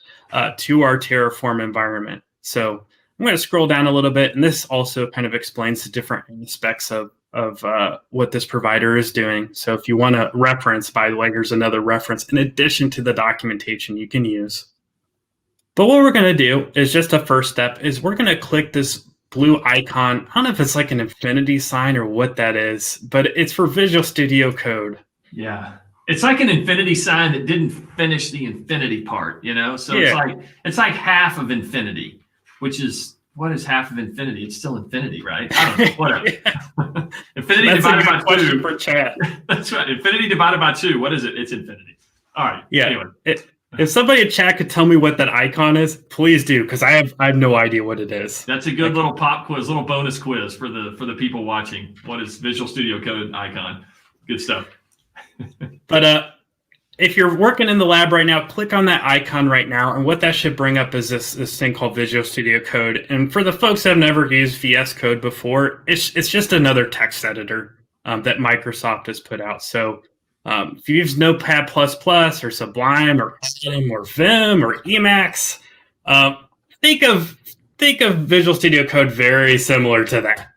to our Terraform environment. So I'm going to scroll down a little bit, and this also kind of explains the different aspects of what this provider is doing. So if you want to reference, by the way, here's another reference in addition to the documentation you can use. But what we're going to do is just a first step is we're going to click this blue icon. I don't know if it's like an infinity sign or what that is, but it's for Visual Studio Code. Yeah. It's like an infinity sign that didn't finish the infinity part, you know? So Yeah. it's like half of infinity, which is, what is half of infinity? It's still infinity, right? I don't know, whatever. Infinity That's divided a good by question 2. for chat. That's right. Infinity divided by 2. What is it? It's infinity. All right. Yeah. Anyway. If somebody in chat could tell me what that icon is, please do, because I have no idea what it is. That's a good little pop quiz, little bonus quiz for the people watching. What is Visual Studio Code icon? Good stuff. But if you're working in the lab right now, click on that icon right now, and what that should bring up is this thing called Visual Studio Code. And for the folks that have never used VS Code before, it's just another text editor that Microsoft has put out. So if you use Notepad++ or Sublime or Atom or Vim or Emacs, think of Visual Studio Code very similar to that.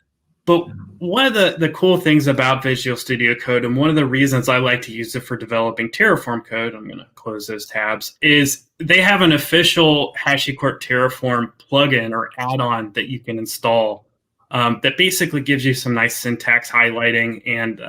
But one of the cool things about Visual Studio Code, and one of the reasons I like to use it for developing Terraform code, I'm going to close those tabs, is they have an official HashiCorp Terraform plugin or add-on that you can install that basically gives you some nice syntax highlighting and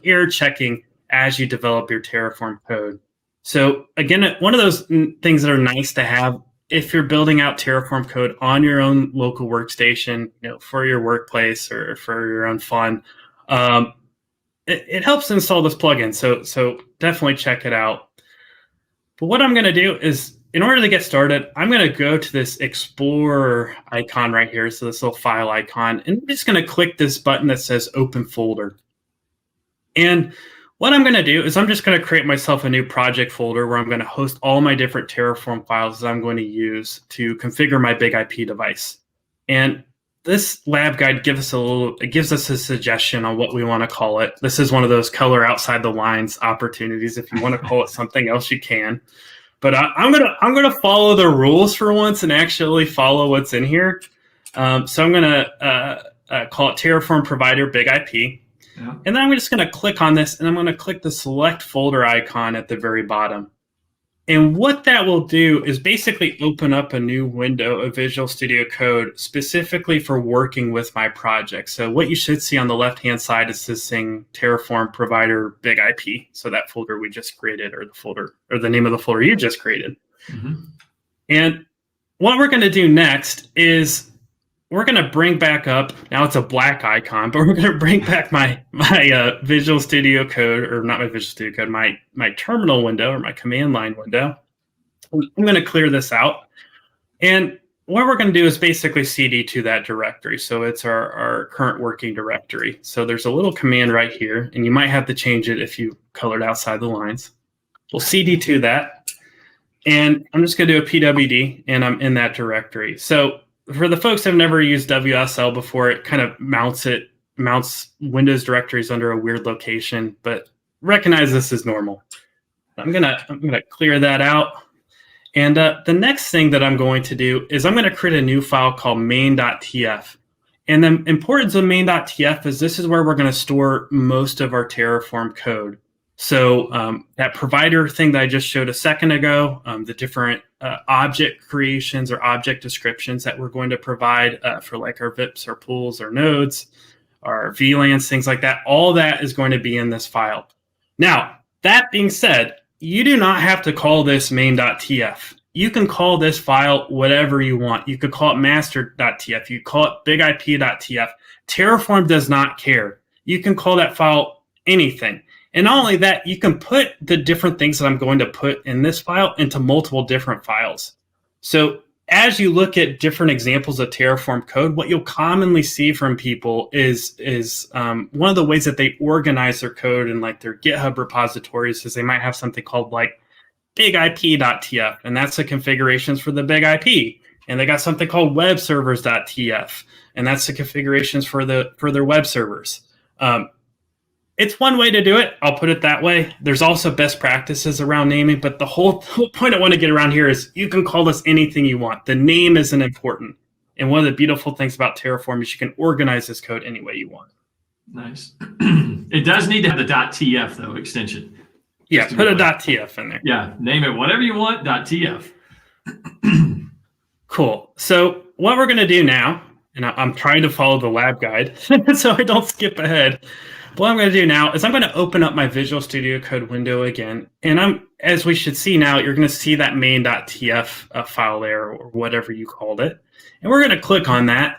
error checking as you develop your Terraform code. So again, one of those things that are nice to have if you're building out Terraform code on your own local workstation, for your workplace or for your own fun, it helps install this plugin. So definitely check it out. But what I'm going to do is, in order to get started, I'm going to go to this Explorer icon right here, so this little file icon, and I'm just going to click this button that says Open Folder. And what I'm going to do is I'm just going to create myself a new project folder where I'm going to host all my different Terraform files that I'm going to use to configure my big IP device. And this lab guide gives us a suggestion on what we want to call it. This is one of those color outside the lines opportunities. If you want to call it something else, you can. But I'm gonna follow the rules for once and actually follow what's in here. So I'm gonna call it Terraform Provider Big IP. Yeah. And then I'm just going to click on this, and I'm going to click the select folder icon at the very bottom. And what that will do is basically open up a new window of Visual Studio Code specifically for working with my project. So what you should see on the left-hand side is this thing, Terraform Provider Big IP. So that folder we just created, or the name of the folder you just created. Mm-hmm. And what we're going to do next is we're going to bring back up, now it's a black icon, but we're going to bring back my Visual Studio Code, or not my Visual Studio Code, my terminal window or my command line window. I'm going to clear this out. And what we're going to do is basically CD to that directory. So it's our current working directory. So there's a little command right here, and you might have to change it if you colored outside the lines. We'll CD to that. And I'm just going to do a PWD, and I'm in that directory. So for the folks that have never used WSL before, it kind of mounts Windows directories under a weird location, but recognize this is normal. I'm gonna clear that out. And the next thing that I'm going to do is I'm going to create a new file called main.tf. And the importance of main.tf is this is where we're going to store most of our Terraform code. So that provider thing that I just showed a second ago, the different object creations or object descriptions that we're going to provide for like our VIPs or pools or nodes, our VLANs, things like that, all that is going to be in this file. Now, that being said, you do not have to call this main.tf. You can call this file whatever you want. You could call it master.tf. You call it bigip.tf. Terraform does not care. You can call that file anything. And not only that, you can put the different things that I'm going to put in this file into multiple different files. So as you look at different examples of Terraform code, what you'll commonly see from people is one of the ways that they organize their code in like their GitHub repositories is they might have something called like bigip.tf, and that's the configurations for the big IP. And they got something called webservers.tf, and that's the configurations for their web servers. It's one way to do it. I'll put it that way. There's also best practices around naming, but the whole point I want to get around here is you can call this anything you want. The name isn't important. And one of the beautiful things about Terraform is you can organize this code any way you want. Nice. It does need to have the .tf, though, extension. Yeah, put a .tf in there. Yeah, name it whatever you want, .tf. Cool. So what we're going to do now, and I'm trying to follow the lab guide so I don't skip ahead. what I'm going to do now is I'm going to open up my Visual Studio Code window again. And as we should see now, you're going to see that main.tf file there, or whatever you called it. And we're going to click on that.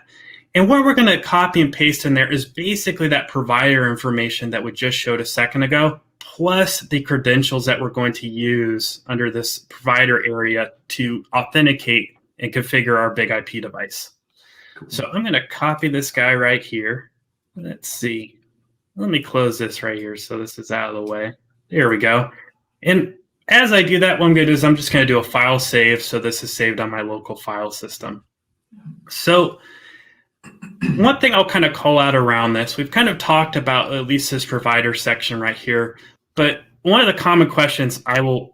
And what we're going to copy and paste in there is basically that provider information that we just showed a second ago, plus the credentials that we're going to use under this provider area to authenticate and configure our big IP device. Cool. So I'm going to copy this guy right here. Let's see. Let me close this right here so this is out of the way. There we go. And as I do that, what I'm going to do is I'm just going to do a file save. So this is saved on my local file system. So one thing I'll kind of call out around this, we've kind of talked about at least this provider section right here, but one of the common questions I will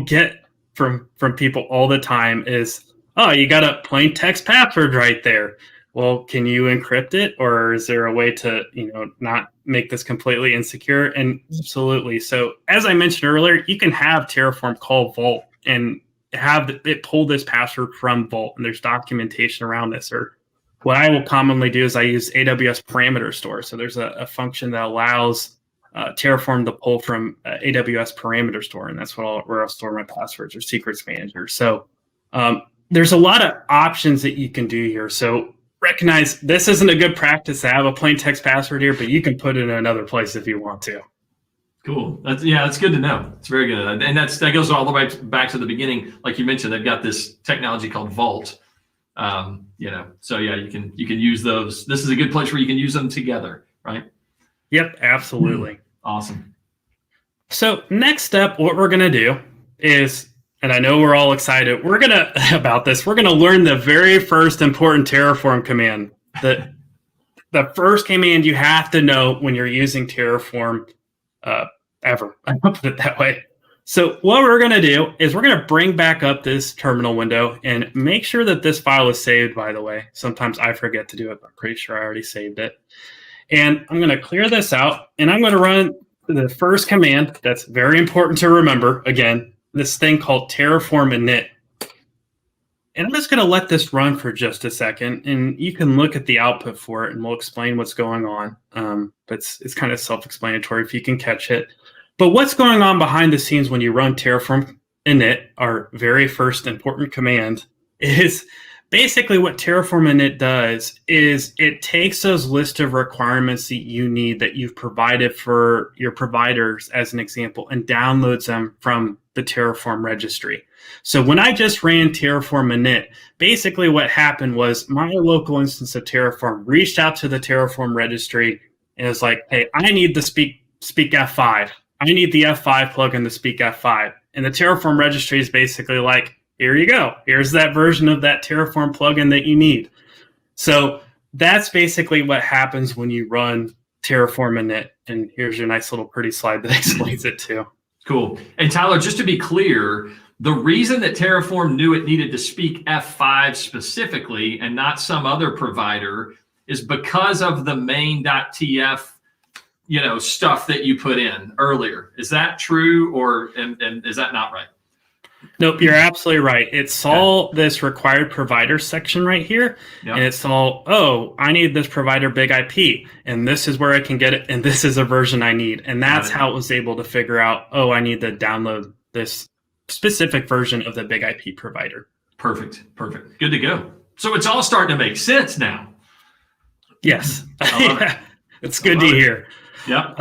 get from people all the time is, oh, you got a plain text password right there. Well, can you encrypt it, or is there a way to, not make this completely insecure? And absolutely. So as I mentioned earlier, you can have Terraform call Vault and have it pull this password from Vault, and there's documentation around this. Or what I will commonly do is I use AWS parameter store. So there's a function that allows Terraform to pull from AWS parameter store, and that's where I'll store my passwords or secrets manager. So there's a lot of options that you can do here. So recognize this isn't a good practice to have a plain text password here, but you can put it in another place if you want to. Cool. That's good to know. It's very good. And that goes all the way back to the beginning. Like you mentioned, they've got this technology called Vault. So yeah, you can use those. This is a good place where you can use them together, right? Yep, absolutely. Awesome. So next up, what we're going to do is, and I know we're all excited, we're going to learn the very first important Terraform command. The first command you have to know when you're using Terraform ever. I'll put it that way. So what we're going to do is we're going to bring back up this terminal window and make sure that this file is saved, by the way. Sometimes I forget to do it, but I'm pretty sure I already saved it. And I'm going to clear this out, and I'm going to run the first command that's very important to remember. Again, this thing called Terraform init. And I'm just going to let this run for just a second, and you can look at the output for it, and we'll explain what's going on. But it's kind of self-explanatory if you can catch it. But what's going on behind the scenes when you run Terraform init, our very first important command, is basically what Terraform init does is it takes those list of requirements that you need that you've provided for your providers, as an example, and downloads them from the Terraform registry. So when I just ran Terraform init, basically what happened was my local instance of Terraform reached out to the Terraform registry and was like, hey, I need the Speak F5. I need the F5 plugin to Speak F5. And the Terraform registry is basically like, here you go. Here's that version of that Terraform plugin that you need. So that's basically what happens when you run Terraform init. And here's your nice little pretty slide that explains it too. Cool. And Tyler, just to be clear, the reason that Terraform knew it needed to speak F5 specifically and not some other provider is because of the main.tf stuff that you put in earlier. Is that true, or and is that not right? Nope, you're absolutely right. It saw this required provider section right here, and it saw, oh, I need this provider big IP, and this is where I can get it, and this is a version I need. And that's how it was able to figure out, oh, I need to download this specific version of the big IP provider. Perfect. Good to go. So it's all starting to make sense now. Yes. It's good to hear. Yeah.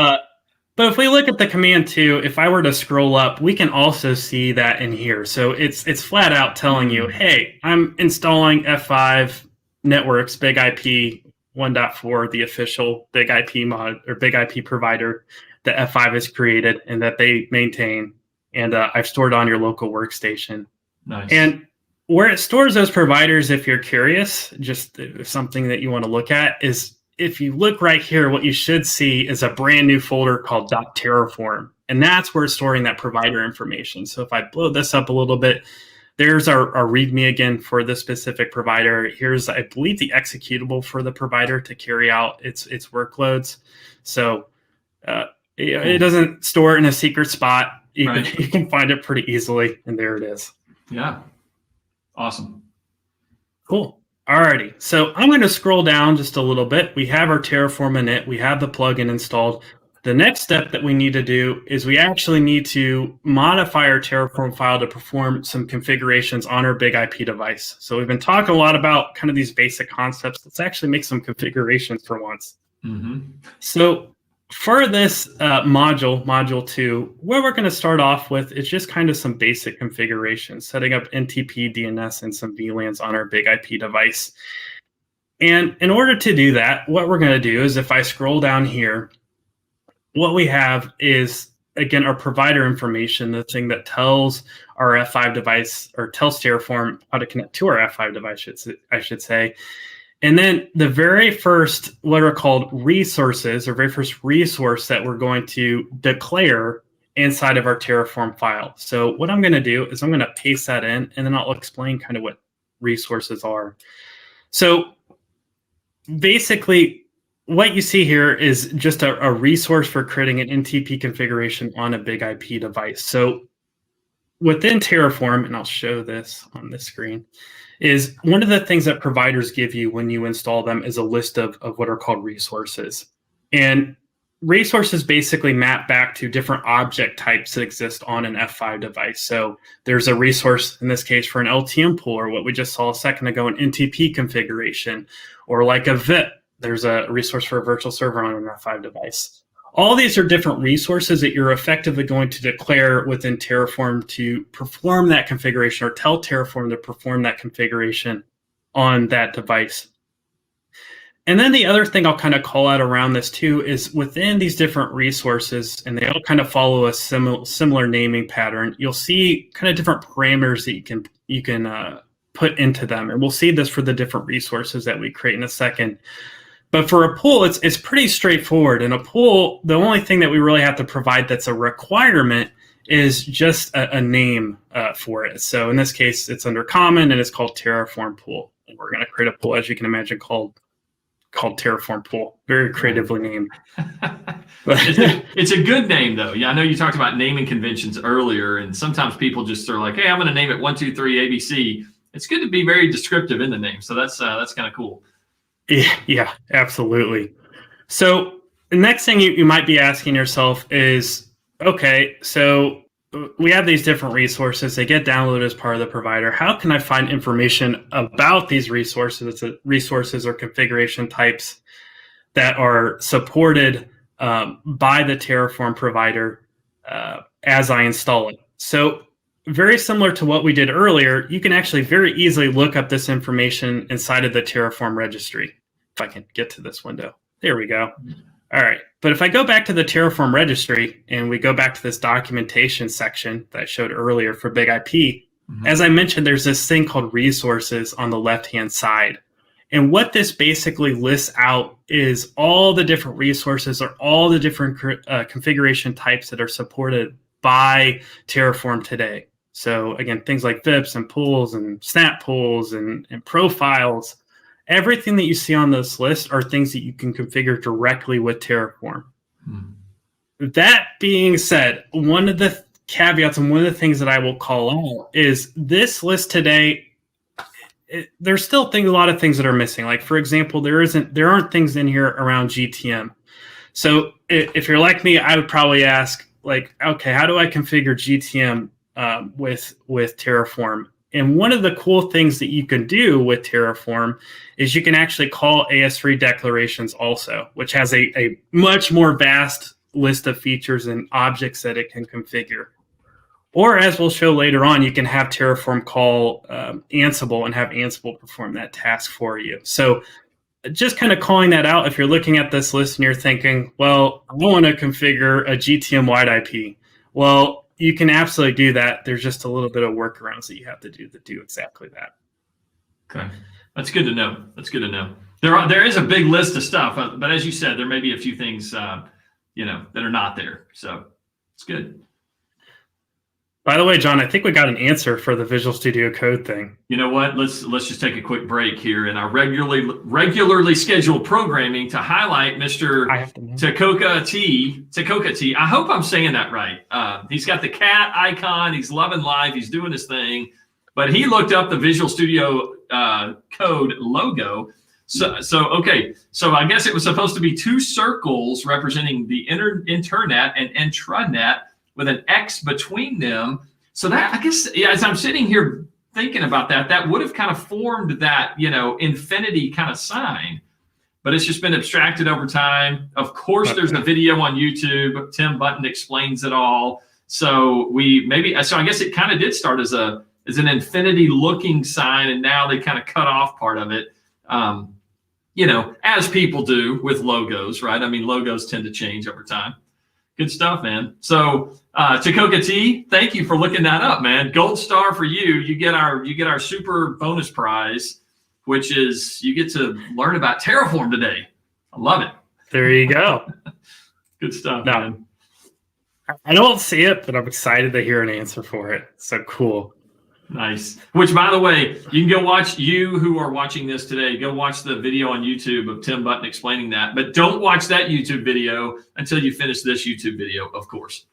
But if we look at the command too, if I were to scroll up, we can also see that in here. So it's flat out telling you, hey, I'm installing F5 Networks Big IP 1.4, the official Big IP mod or Big IP provider that F5 has created and that they maintain. And I've stored on your local workstation. Nice. And where it stores those providers, if you're curious, just something that you want to look at is, if you look right here, what you should see is a brand new folder called .terraform. And that's where it's storing that provider information. So if I blow this up a little bit, there's our README again for this specific provider. Here's, I believe, the executable for the provider to carry out its workloads. So it doesn't store it in a secret spot. You can find it pretty easily, and there it is. Yeah. Awesome. Cool. Alrighty, so I'm going to scroll down just a little bit. We have our Terraform init. We have the plugin installed. The next step that we need to do is we actually need to modify our Terraform file to perform some configurations on our big IP device. So we've been talking a lot about kind of these basic concepts. Let's actually make some configurations for once. So for this module 2, what we're going to start off with is just kind of some basic configurations, setting up NTP, DNS, and some VLANs on our big IP device. And in order to do that, what we're going to do is if I scroll down here, what we have is, again, our provider information, the thing that tells our F5 device or tells Terraform how to connect to our F5 device, I should say. And then the very first, what are called resources, or very first resource that we're going to declare inside of our Terraform file. So what I'm going to do is I'm going to paste that in, and then I'll explain kind of what resources are. So basically, what you see here is just a resource for creating an NTP configuration on a big IP device. So within Terraform, and I'll show this on this screen, is one of the things that providers give you when you install them is a list of what are called resources. And resources basically map back to different object types that exist on an F5 device. So there's a resource, in this case, for an LTM pool, or what we just saw a second ago, an NTP configuration, or like a VIP. There's a resource for a virtual server on an F5 device. All these are different resources that you're effectively going to declare within Terraform to perform that configuration, or tell Terraform to perform that configuration on that device. And then the other thing I'll kind of call out around this too is within these different resources, and they all kind of follow a similar naming pattern, you'll see kind of different parameters that you can put into them. And we'll see this for the different resources that we create in a second. But for a pool, it's pretty straightforward. In a pool, the only thing that we really have to provide that's a requirement is just a name for it. So in this case, it's under common, and it's called Terraform Pool. And we're going to create a pool, as you can imagine, called Terraform Pool. Very creatively named. It's a good name, though. Yeah, I know you talked about naming conventions earlier, and sometimes people just are like, "Hey, I'm going to name it 1, 2, 3 ABC." It's good to be very descriptive in the name, so that's kind of cool. Yeah, absolutely. So the next thing you might be asking yourself is, okay, so we have these different resources. They get downloaded as part of the provider. How can I find information about these resources or configuration types that are supported by the Terraform provider as I install it? So very similar to what we did earlier, you can actually very easily look up this information inside of the Terraform registry. If I can get to this window. There we go. All right. But if I go back to the Terraform registry and we go back to this documentation section that I showed earlier for Big IP, as I mentioned, there's this thing called resources on the left-hand side. And what this basically lists out is all the different resources or all the different configuration types that are supported by Terraform today. So again, things like VIPs and pools and snap pools and profiles, everything that you see on this list are things that you can configure directly with Terraform. That being said, one of the caveats and one of the things that I will call out is this list today, there's still a lot of things that are missing. Like, for example, there aren't things in here around GTM. So if you're like me, I would probably ask, like, okay, how do I configure GTM with Terraform? And one of the cool things that you can do with Terraform is you can actually call AS3 declarations also, which has a much more vast list of features and objects that it can configure. Or as we'll show later on, you can have Terraform call Ansible and have Ansible perform that task for you. So just kind of calling that out, if you're looking at this list and you're thinking, well, I want to configure a GTM wide IP. Well, you can absolutely do that. There's just a little bit of workarounds that you have to do exactly that. Okay. That's good to know. There is a big list of stuff, but as you said, there may be a few things, that are not there. So it's good. By the way, John, I think we got an answer for the Visual Studio Code thing. You know what? Let's just take a quick break here in our regularly scheduled programming to highlight Mr. Takoka T. I hope I'm saying that right. He's got the cat icon. He's loving life. He's doing his thing. But he looked up the Visual Studio Code logo So okay. So I guess it was supposed to be two circles representing the internet and intranet with an X between them. So that, I guess, yeah, as I'm sitting here thinking about that, that would have kind of formed that, infinity kind of sign. But it's just been abstracted over time. Of course, there's a video on YouTube. Tim Button explains it all. So so I guess it kind of did start as an infinity looking sign, and now they kind of cut off part of it. As people do with logos, right? I mean, logos tend to change over time. Good stuff, man. So Takoka T, thank you for looking that up, man. Gold star for you. You get our super bonus prize, which is you get to learn about Terraform today. I love it. There you go. Good stuff, man. I don't see it, but I'm excited to hear an answer for it. So cool. Nice. Which, by the way, you can go watch, you who are watching this today, go watch the video on YouTube of Tim Button explaining that. But don't watch that YouTube video until you finish this YouTube video, of course.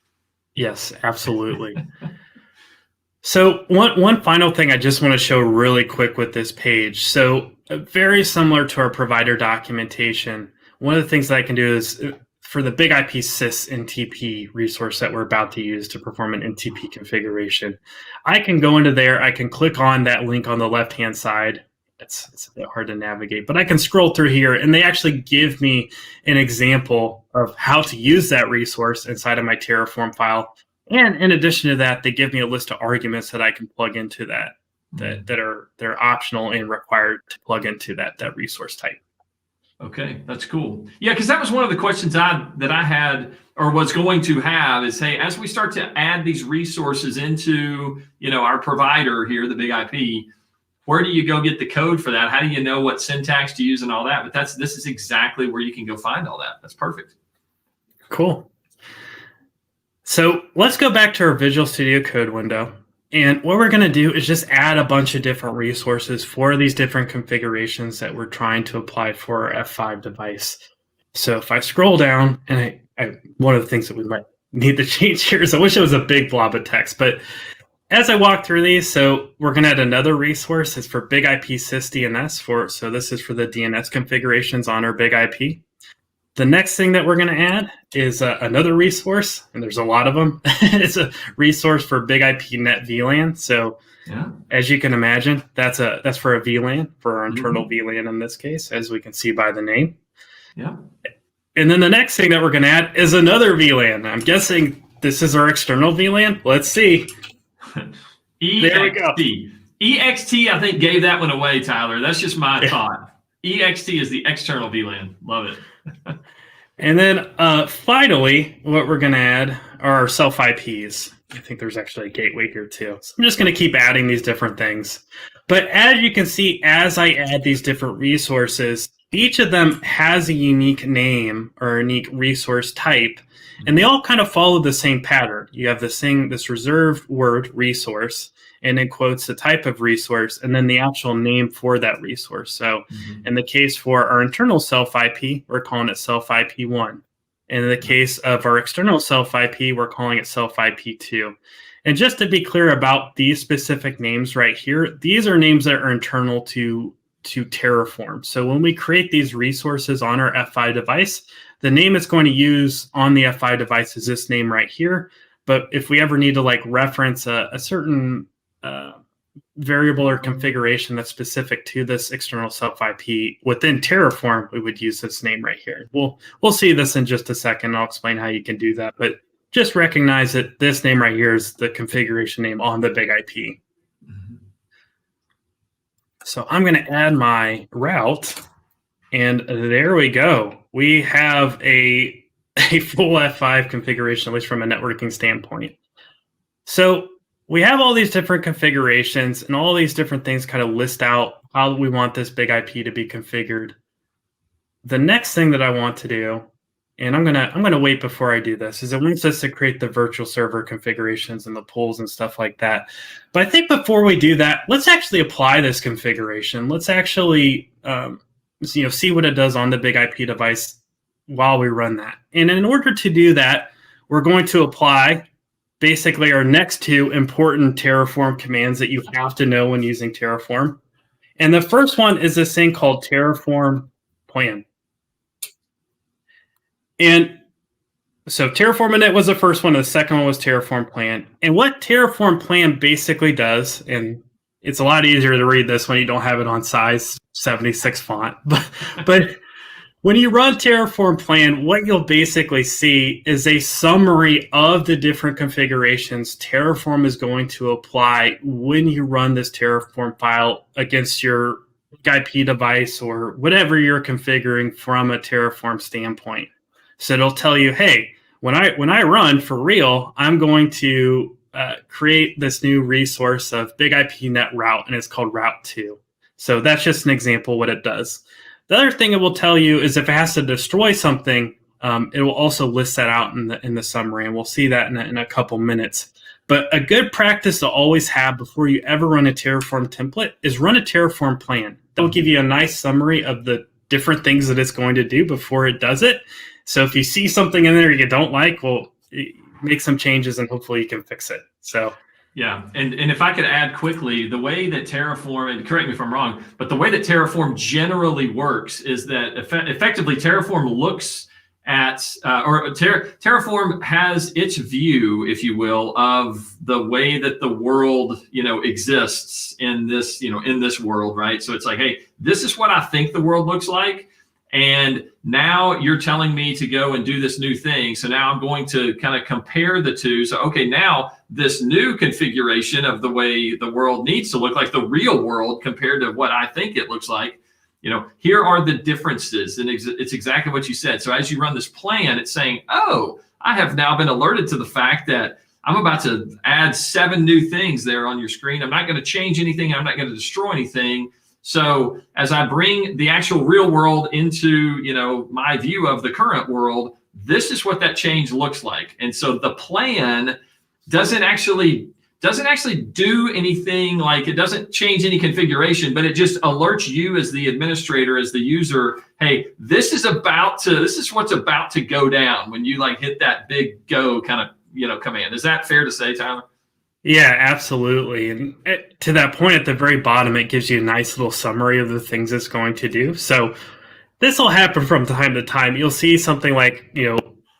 Yes, absolutely. So one final thing I just want to show really quick with this page. So very similar to our provider documentation, one of the things that I can do is for the big IP sys NTP resource that we're about to use to perform an NTP configuration, I can go into there. I can click on that link on the left-hand side. It's a bit hard to navigate, but I can scroll through here and they actually give me an example of how to use that resource inside of my Terraform file. And in addition to that, they give me a list of arguments that I can plug into they're optional and required to plug into that resource type. Okay, that's cool. Yeah, because that was one of the questions that I had or was going to have is, hey, as we start to add these resources into our provider here, the big IP, where do you go get the code for that? How do you know what syntax to use and all that? But this is exactly where you can go find all that. That's perfect. Cool. So let's go back to our Visual Studio Code window. And what we're going to do is just add a bunch of different resources for these different configurations that we're trying to apply for our F5 device. So if I scroll down, and one of the things that we might need to change here is I wish it was a big blob of text, but as I walk through these, so we're going to add another resource. It's for Big IP Sys DNS. So this is for the DNS configurations on our Big IP. The next thing that we're going to add is another resource, and there's a lot of them. It's a resource for Big IP Net VLAN. So as you can imagine, that's for a VLAN, for our internal VLAN in this case, as we can see by the name. Yeah. And then the next thing that we're going to add is another VLAN. I'm guessing this is our external VLAN. Let's see. EXT. There we go. EXT, I think, gave that one away, Tyler. That's just my thought. EXT is the external VLAN. Love it. And then finally, what we're going to add are our self IPs. I think there's actually a gateway here too. So I'm just going to keep adding these different things. But as you can see, as I add these different resources, each of them has a unique name or a unique resource type, and they all kind of follow the same pattern. You have this reserved word resource, and in quotes the type of resource, and then the actual name for that resource. So in the case for our internal self IP, we're calling it self IP1. In the case of our external self IP, we're calling it self IP2. And just to be clear about these specific names right here, these are names that are internal to Terraform. So when we create these resources on our F5 device, the name it's going to use on the F5 device is this name right here. But if we ever need to reference a certain variable or configuration that's specific to this external self IP within Terraform, we would use this name right here. We'll see this in just a second. I'll explain how you can do that, but just recognize that this name right here is the configuration name on the big IP. So I'm going to add my route, and there we go. We have a full F5 configuration, at least from a networking standpoint. So we have all these different configurations, and all these different things kind of list out how we want this big IP to be configured. The next thing that I want to do, and I'm gonna wait before I do this, is it wants us to create the virtual server configurations and the pools and stuff like that. But I think before we do that, let's actually apply this configuration. Let's actually see what it does on the big IP device while we run that. And in order to do that, we're going to apply basically our next two important Terraform commands that you have to know when using Terraform. And the first one is this thing called Terraform Plan. And so Terraform Init was the first one. The second one was Terraform Plan. And what Terraform Plan basically does, and it's a lot easier to read this when you don't have it on size 76 font, but when you run Terraform Plan, what you'll basically see is a summary of the different configurations Terraform is going to apply when you run this Terraform file against your IP device or whatever you're configuring from a Terraform standpoint. So it'll tell you, hey, when I run for real, I'm going to create this new resource of big IP net route, and it's called Route 2. So that's just an example of what it does. The other thing it will tell you is if it has to destroy something, it will also list that out in the summary, and we'll see that in a couple minutes. But a good practice to always have before you ever run a Terraform template is run a Terraform plan. That will give you a nice summary of the different things that it's going to do before it does it. So if you see something in there you don't like, well, make some changes and hopefully you can fix it. So. Yeah, and if I could add quickly, the way that Terraform, and correct me if I'm wrong, but the way that Terraform generally works is that effectively Terraform looks at, Terraform has its view, if you will, of the way that the world, exists in this, in this world, right? So it's like, hey, this is what I think the world looks like. And now you're telling me to go and do this new thing. So now I'm going to kind of compare the two. So, okay, now this new configuration of the way the world needs to look like the real world compared to what I think it looks like, here are the differences. And it's exactly what you said. So as you run this plan, it's saying, oh, I have now been alerted to the fact that I'm about to add 7 new things there on your screen. I'm not going to change anything. I'm not going to destroy anything. So as I bring the actual real world into, my view of the current world, this is what that change looks like. And so the plan doesn't actually do anything, like it doesn't change any configuration, but it just alerts you as the administrator, as the user, hey, this is what's about to go down when you hit that big go kind of, command. Is that fair to say, Tyler? Yeah, absolutely. And to that point, at the very bottom, it gives you a nice little summary of the things it's going to do. So this will happen from time to time. You'll see something like,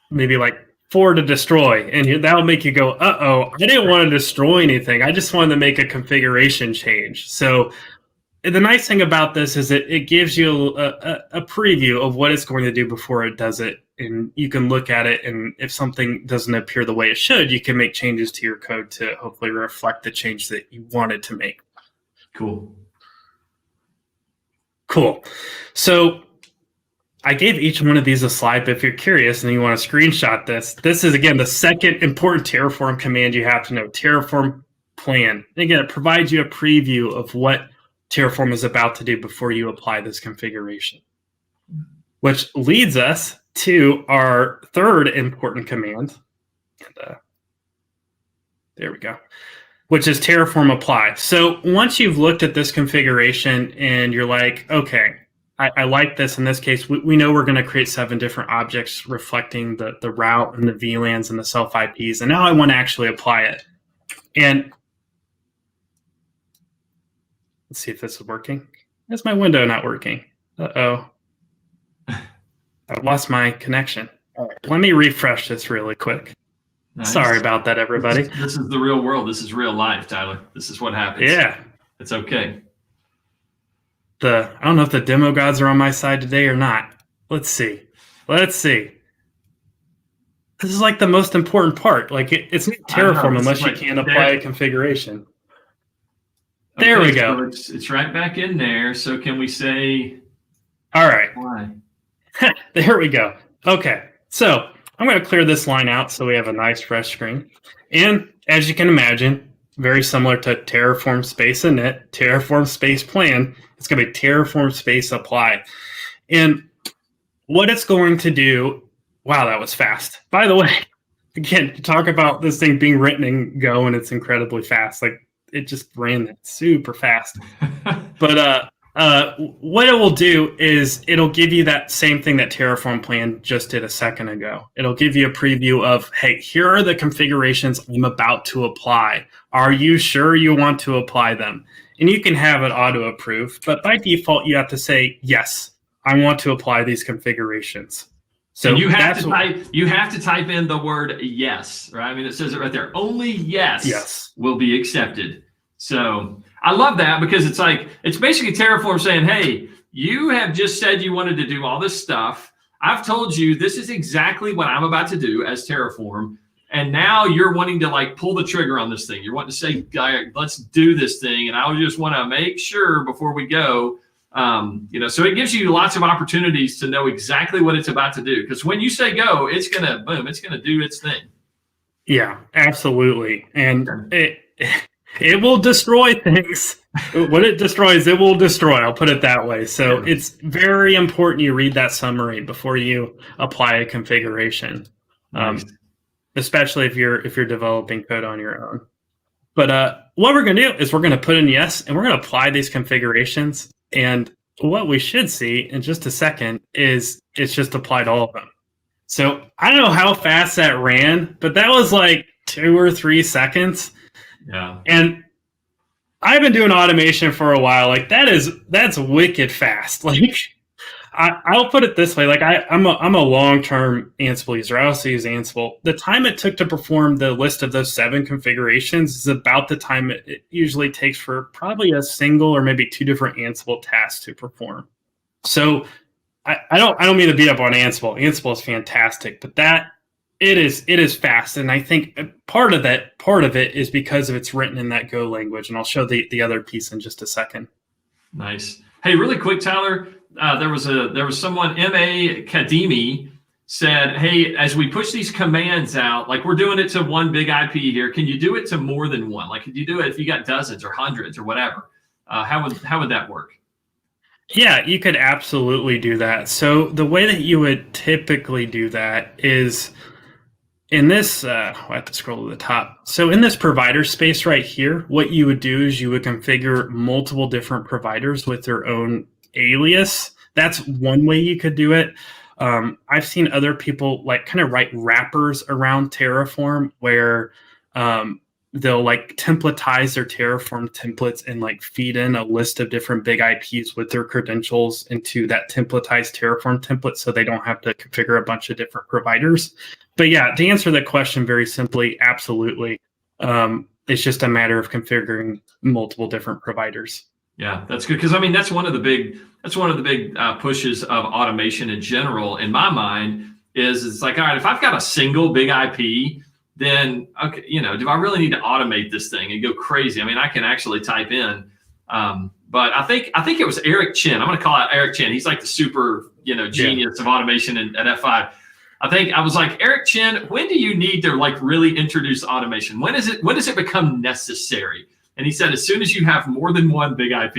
maybe like 4 to destroy, and that'll make you go, uh-oh, I didn't want to destroy anything. I just wanted to make a configuration change. So the nice thing about this is it gives you a preview of what it's going to do before it does it. And you can look at it, and if something doesn't appear the way it should, you can make changes to your code to hopefully reflect the change that you wanted to make. Cool. So I gave each one of these a slide, but if you're curious and you want to screenshot this is, again, the second important Terraform command you have to know, Terraform Plan. And again, it provides you a preview of what Terraform is about to do before you apply this configuration, which leads us to our third important command. And, there we go, which is Terraform Apply. So once you've looked at this configuration and you're like, okay, I like this. In this case, we know we're going to create 7 different objects reflecting the route and the VLANs and the self IPs. And now I want to actually apply it. And let's see if this is working. Is my window not working? Uh-oh. I lost my connection. All right, let me refresh this really quick. Nice. Sorry about that, everybody. This is the real world. This is real life, Tyler. This is what happens. Yeah. It's okay. I don't know if the demo gods are on my side today or not. Let's see. This is like the most important part. It's not Terraform unless you can't apply a configuration. Okay, there we go. So it's right back in there. So can we say... All right. Why? There we go. Okay, so I'm going to clear this line out so we have a nice fresh screen. And as you can imagine, very similar to Terraform space init, Terraform space plan, it's going to be Terraform space apply. And what it's going to do, wow, that was fast. By the way, again, talk about this thing being written in Go and it's incredibly fast. It just ran super fast. But What it will do is it'll give you that same thing that Terraform Plan just did a second ago. It'll give you a preview of, hey, here are the configurations I'm about to apply. Are you sure you want to apply them? And you can have it auto approve, but by default, you have to say, yes, I want to apply these configurations. So and you have to type in the word yes, right? I mean, it says it right there. Only yes will be accepted. So I love that because it's basically Terraform saying, hey, you have just said you wanted to do all this stuff. I've told you this is exactly what I'm about to do as Terraform. And now you're wanting to pull the trigger on this thing. You're wanting to say, let's do this thing. And I just want to make sure before we go, so it gives you lots of opportunities to know exactly what it's about to do. Because when you say go, it's going to do its thing. Yeah, absolutely. And it will destroy things. When it destroys, it will destroy. I'll put it that way. So it's very important you read that summary before you apply a configuration, especially if you're developing code on your own. But what we're going to do is we're going to put in yes, and we're going to apply these configurations. And what we should see in just a second is it's just applied all of them. So I don't know how fast that ran, but that was 2 or 3 seconds. Yeah. And I've been doing automation for a while. That's wicked fast. I'll put it this way. I'm a long-term Ansible user. I also use Ansible. The time it took to perform the list of those 7 configurations is about the time it usually takes for probably a single or maybe 2 different Ansible tasks to perform. So I don't mean to beat up on Ansible. Ansible is fantastic, but it is fast, and I think part of it is because of it's written in that Go language, and I'll show the other piece in just a second. Nice. Hey, really quick, Tyler. There was someone, M.A. Kadimi, said, hey, as we push these commands out, we're doing it to one big IP here. Can you do it to more than one? Could you do it if you got dozens or hundreds or whatever? How would that work? Yeah, you could absolutely do that. So the way that you would typically do that is in this, I have to scroll to the top. So in this provider space right here, what you would do is you would configure multiple different providers with their own alias. That's one way you could do it. I've seen other people kind of write wrappers around Terraform where they'll templatize their Terraform templates and feed in a list of different big IPs with their credentials into that templatized Terraform template so they don't have to configure a bunch of different providers. But yeah, to answer that question very simply, absolutely. It's just a matter of configuring multiple different providers. Yeah, that's good because that's one of the big pushes of automation in general. In my mind, it's all right, if I've got a single big IP, then okay, do I really need to automate this thing and go crazy? I can actually type in, but I think it was Eric Chen. I'm going to call out Eric Chen. He's the super genius of automation at F5. I was Eric Chen, when do you need to really introduce automation? When does it become necessary? And he said, as soon as you have more than one big IP,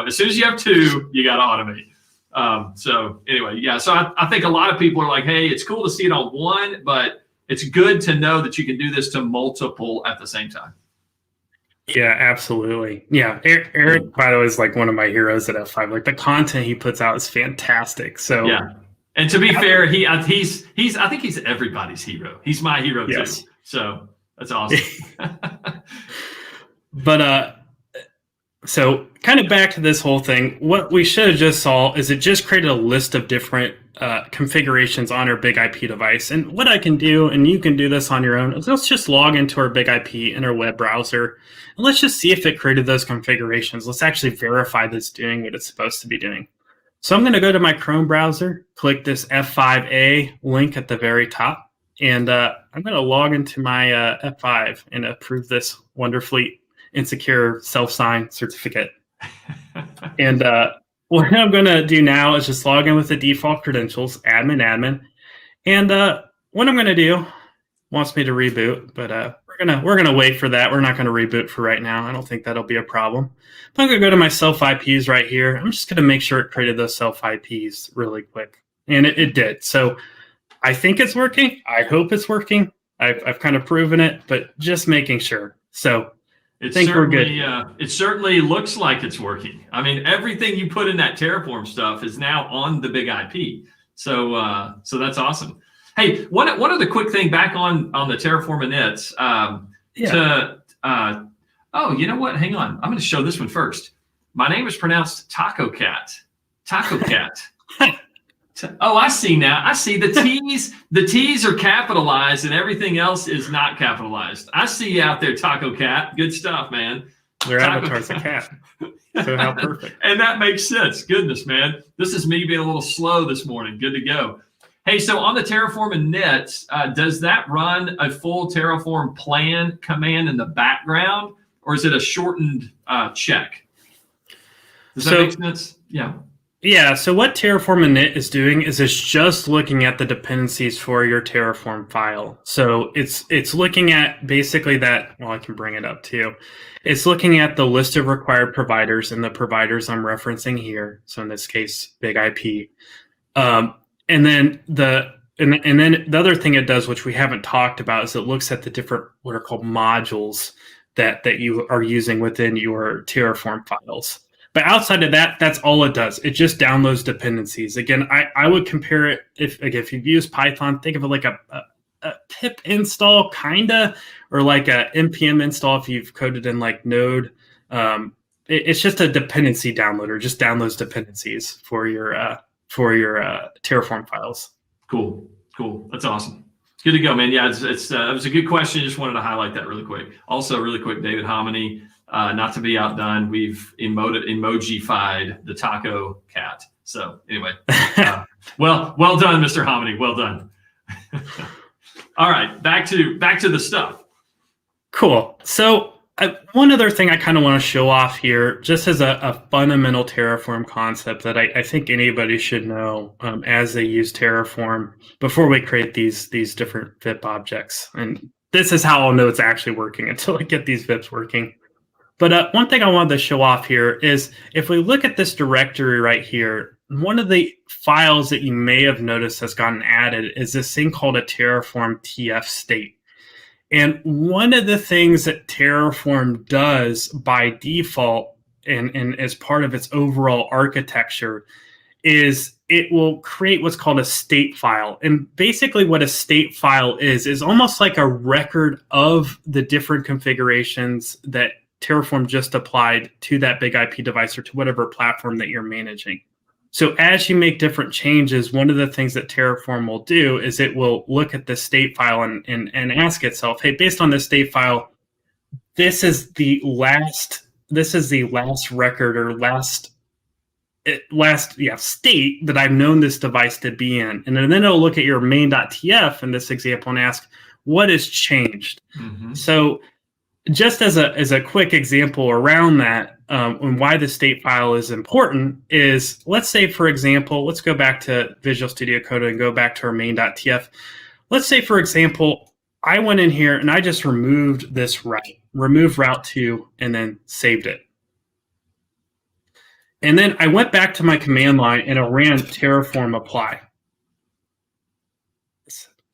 as soon as you have 2, you got to automate. So anyway, yeah. So I think a lot of people are hey, it's cool to see it on one, but it's good to know that you can do this to multiple at the same time. Yeah, absolutely. Yeah, Eric, by the way, is one of my heroes at F5. The content he puts out is fantastic. So yeah. And to be fair, he's I think he's everybody's hero. He's my hero too. So that's awesome. But so kind of back to this whole thing, what we should have just saw is it just created a list of different configurations on our big IP device. And what I can do, and you can do this on your own, is let's just log into our big IP in our web browser, and let's just see if it created those configurations. Let's actually verify that it's doing what it's supposed to be doing. So I'm going to go to my Chrome browser, click this F5A link at the very top, and I'm going to log into my F5 and approve this wonderfully insecure self-sign certificate. And what I'm going to do now is just log in with the default credentials, admin. And what I'm going to do wants me to reboot, but we're gonna wait for that. We're not going to reboot for right now. I don't think that'll be a problem. But I'm going to go to my self IPs right here. I'm just going to make sure it created those self IPs really quick, and it did. So I think it's working. I hope it's working. I've kind of proven it, but just making sure. So It certainly looks like it's working. I mean, everything you put in that Terraform stuff is now on the big IP. So that's awesome. Hey, one other quick thing back on the Terraform inits. Oh, you know what? Hang on. I'm going to show this one first. My name is pronounced Taco Cat. Taco Cat. Oh, I see now. I see the T's. The T's are capitalized and everything else is not capitalized. I see you out there, Taco Cat. Good stuff, man. Their avatar's a cat. So how perfect. And that makes sense. Goodness, man. This is me being a little slow this morning. Good to go. Hey, so on the Terraform init, does that run a full Terraform plan command in the background, or is it a shortened check? Does that make sense? Yeah. Yeah, so what Terraform init is doing is it's just looking at the dependencies for your Terraform file. So it's looking at basically that, well, I can bring it up too. It's looking at the list of required providers and the providers I'm referencing here. So in this case, big IP. And then the other thing it does, which we haven't talked about, is it looks at the different what are called modules that you are using within your Terraform files. But outside of that, that's all it does. It just downloads dependencies. Again, I would compare it, if you've used Python, think of it like a pip install, kinda, or like a npm install if you've coded in like Node. It's just a dependency downloader. Just downloads dependencies for your Terraform files. Cool. That's awesome. It's good to go, man. Yeah, it was a good question. Just wanted to highlight that really quick. Also, really quick, David Hominy. Not to be outdone, we've emojified the Taco Cat. So anyway, well done, Mr. Hominy. Well done. All right, back to the stuff. Cool. So one other thing I kind of want to show off here, just as a fundamental Terraform concept that I think anybody should know as they use Terraform before we create these different VIP objects. And this is how I'll know it's actually working until I get these VIPs working. But one thing I wanted to show off here is if we look at this directory right here, one of the files that you may have noticed has gotten added is this thing called a Terraform TF state. And one of the things that Terraform does by default and as part of its overall architecture is it will create what's called a state file. And basically what a state file is almost like a record of the different configurations that Terraform just applied to that big IP device or to whatever platform that you're managing. So as you make different changes, one of the things that Terraform will do is it will look at the state file and ask itself, hey, based on this state file, this is the last record or last state that I've known this device to be in. And then it'll look at your main.tf in this example and ask, what has changed? Mm-hmm. So just as a quick example around that, and why the state file is important is, let's say, for example, let's go back to Visual Studio Code and go back to our main.tf. Let's say, for example, I went in here and I just removed this route, removed route 2, and then saved it. And then I went back to my command line and I ran Terraform apply.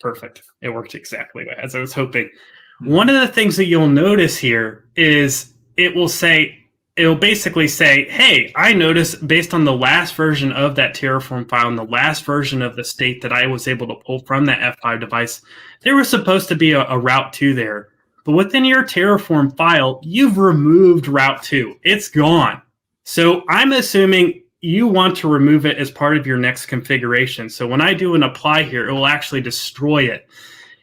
Perfect. It worked exactly as I was hoping. One of the things that you'll notice here is it will basically say, hey, I noticed based on the last version of that Terraform file and the last version of the state that I was able to pull from that F5 device, there was supposed to be a route 2 there. But within your Terraform file, you've removed route 2. It's gone. So I'm assuming you want to remove it as part of your next configuration. So when I do an apply here, it will actually destroy it.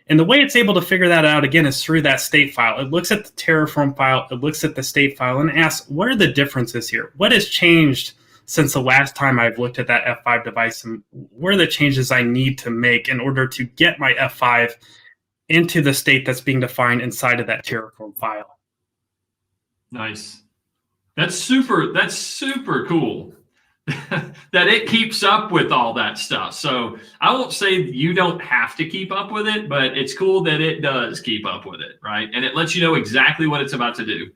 And the way it's able to figure that out, again, is through that state file. It looks at the Terraform file, it looks at the state file, and asks, what are the differences here? What has changed since the last time I've looked at that F5 device? And what are the changes I need to make in order to get my F5 into the state that's being defined inside of that Terraform file? Nice. That's super cool. That it keeps up with all that stuff. So I won't say you don't have to keep up with it, but it's cool that it does keep up with it, right? And it lets you know exactly what it's about to do.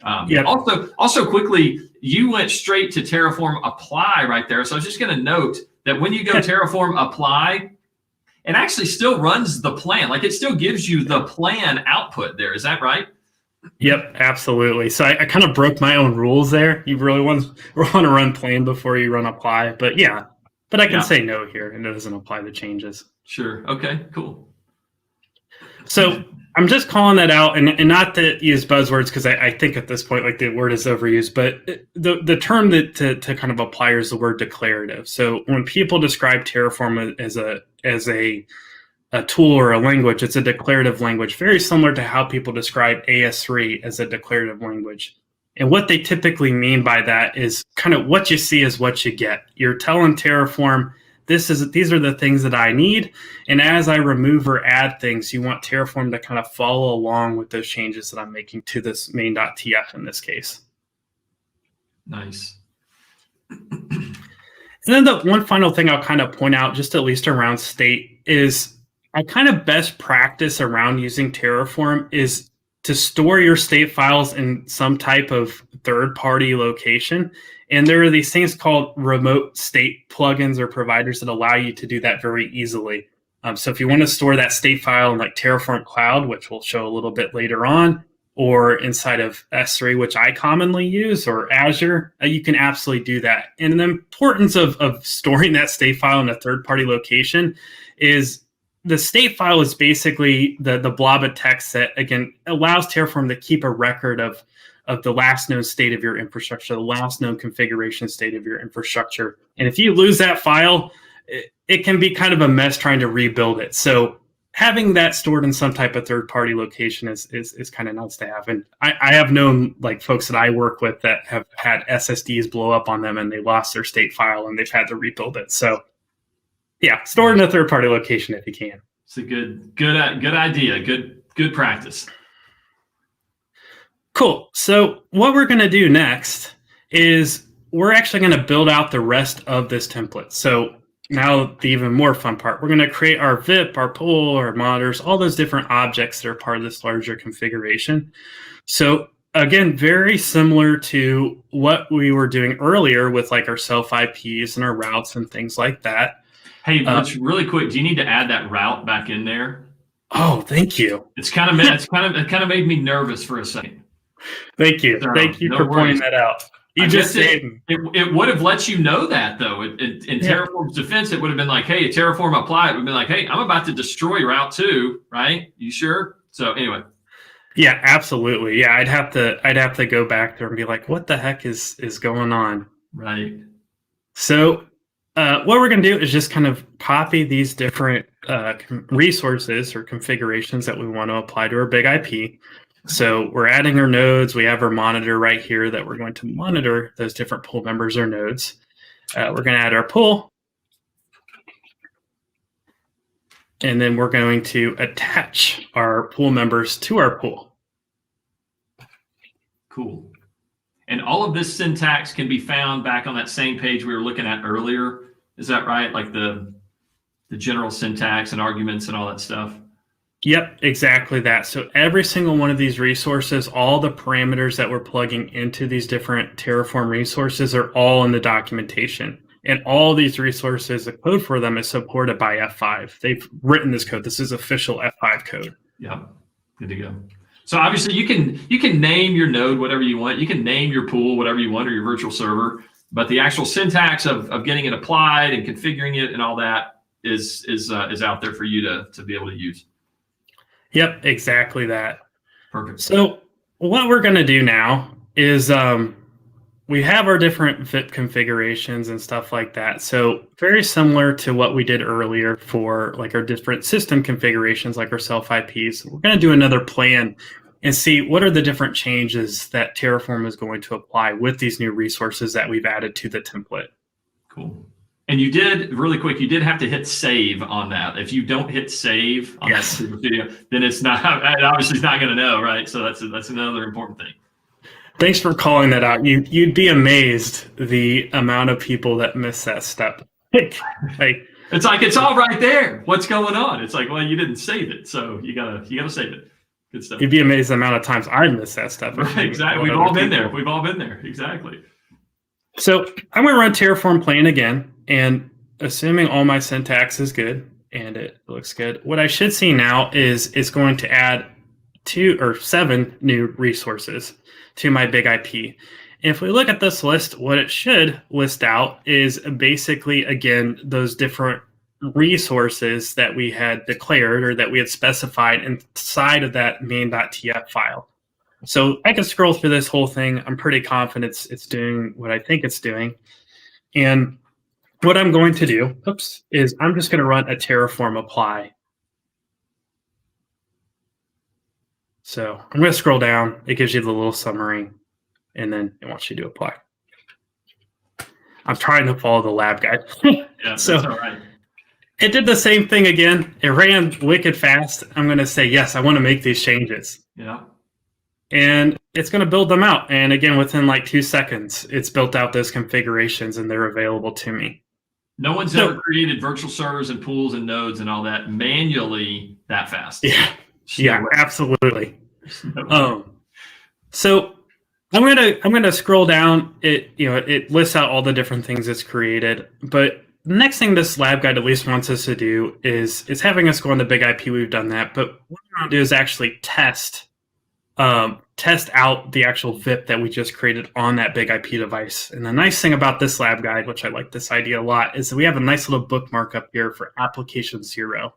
Also quickly, you went straight to Terraform apply right there. So I was just going to note that when you go Terraform apply, it actually still runs the plan. Like it still gives you the plan output there. Is that right? Yep, absolutely. So I kind of broke my own rules there. You really want to run plain before you run apply, but yeah. But I can Yeah, say no here, and it doesn't apply the changes. sure. Okay, cool. So I'm just calling that out, and not to use buzzwords because I think at this point like the word is overused, but the term that to kind of apply is the word declarative. So when people describe Terraform as a tool or a language, it's a declarative language, very similar to how people describe AS3 as a declarative language. And what they typically mean by that is kind of what you see is what you get. You're telling Terraform, these are the things that I need. And as I remove or add things, you want Terraform to kind of follow along with those changes that I'm making to this main.tf in this case. Nice. And then the one final thing I'll kind of point out, just at least around state, is I kind of best practice around using Terraform is to store your state files in some type of third-party location. And there are these things called remote state plugins or providers that allow you to do that very easily. So if you want to store that state file in like Terraform Cloud, which we'll show a little bit later on, or inside of S3, which I commonly use, or Azure, you can absolutely do that. And the importance of storing that state file in a third-party location is the state file is basically the blob of text that, again, allows Terraform to keep a record of the last known state of your infrastructure, the last known configuration state of your infrastructure. And if you lose that file, it can be kind of a mess trying to rebuild it. So having that stored in some type of third-party location is kind of nice to have. And I have known like folks that I work with that have had SSDs blow up on them and they lost their state file and they've had to rebuild it. So yeah, store in a third-party location if you can. It's a good idea. Good practice. Cool. So what we're going to do next is we're actually going to build out the rest of this template. So now the even more fun part, we're going to create our VIP, our pool, our monitors, all those different objects that are part of this larger configuration. So again, very similar to what we were doing earlier with like our self IPs and our routes and things like that. Hey, Rich, really quick, do you need to add that route back in there? Oh, thank you. It kind of made me nervous for a second. Thank you. So, thank you for pointing that out. You just saved me. It would have let you know that though. In Terraform's defense, it would have been like, hey, Terraform apply. It would have been like, hey, I'm about to destroy Route 2, right? You sure? So anyway. Yeah, absolutely. Yeah, I'd have to go back there and be like, what the heck is going on? Right. So what we're going to do is just kind of copy these different resources or configurations that we want to apply to our big IP. So we're adding our nodes. We have our monitor right here that we're going to monitor those different pool members or nodes. We're going to add our pool. And then we're going to attach our pool members to our pool. Cool. And all of this syntax can be found back on that same page we were looking at earlier. Is that right? Like the general syntax and arguments and all that stuff? Yep, exactly that. So every single one of these resources, all the parameters that we're plugging into these different Terraform resources are all in the documentation. And all these resources, the code for them is supported by F5. They've written this code. This is official F5 code. Yep, good to go. So obviously you can name your node whatever you want. You can name your pool whatever you want or your virtual server. But the actual syntax of getting it applied and configuring it and all that is out there for you to be able to use. Yep, exactly that. Perfect. So what we're going to do now is we have our different VIP configurations and stuff like that. So very similar to what we did earlier for like our different system configurations, like our self IPs. We're going to do another plan and see what are the different changes that Terraform is going to apply with these new resources that we've added to the template. Cool. And you did, really quick, you did have to hit save on that. If you don't hit save on that video, then it obviously is not going to know, right? So that's another important thing. Thanks for calling that out. You'd be amazed the amount of people that miss that step. Like it's like it's all right there. What's going on? It's like, well, you didn't save it, so you gotta save it. Good stuff. You'd be amazed the amount of times I miss that step. Right, exactly. We've all been there. We've all been there. Exactly. So I'm going to run Terraform plan again, and assuming all my syntax is good and it looks good, what I should see now is it's going to add 7 new resources to my big IP. If we look at this list, what it should list out is basically, again, those different resources that we had declared or that we had specified inside of that main.tf file. So I can scroll through this whole thing. I'm pretty confident it's doing what I think it's doing. And what I'm going to do, is I'm just going to run a Terraform apply. So I'm going to scroll down. It gives you the little summary, and then it wants you to apply. I'm trying to follow the lab guide. Yeah, so that's all right. It did the same thing again. It ran wicked fast. I'm going to say, yes, I want to make these changes. Yeah. And it's going to build them out. And again, within like 2 seconds, it's built out those configurations and they're available to me. No one's ever created virtual servers and pools and nodes and all that manually that fast. Yeah. Yeah, absolutely. No. So I'm gonna scroll down. It lists out all the different things it's created. But the next thing this lab guide at least wants us to do is it's having us go on the big IP. We've done that, but what we want to do is actually test out the actual VIP that we just created on that big IP device. And the nice thing about this lab guide, which I like this idea a lot, is that we have a nice little bookmark up here for application 0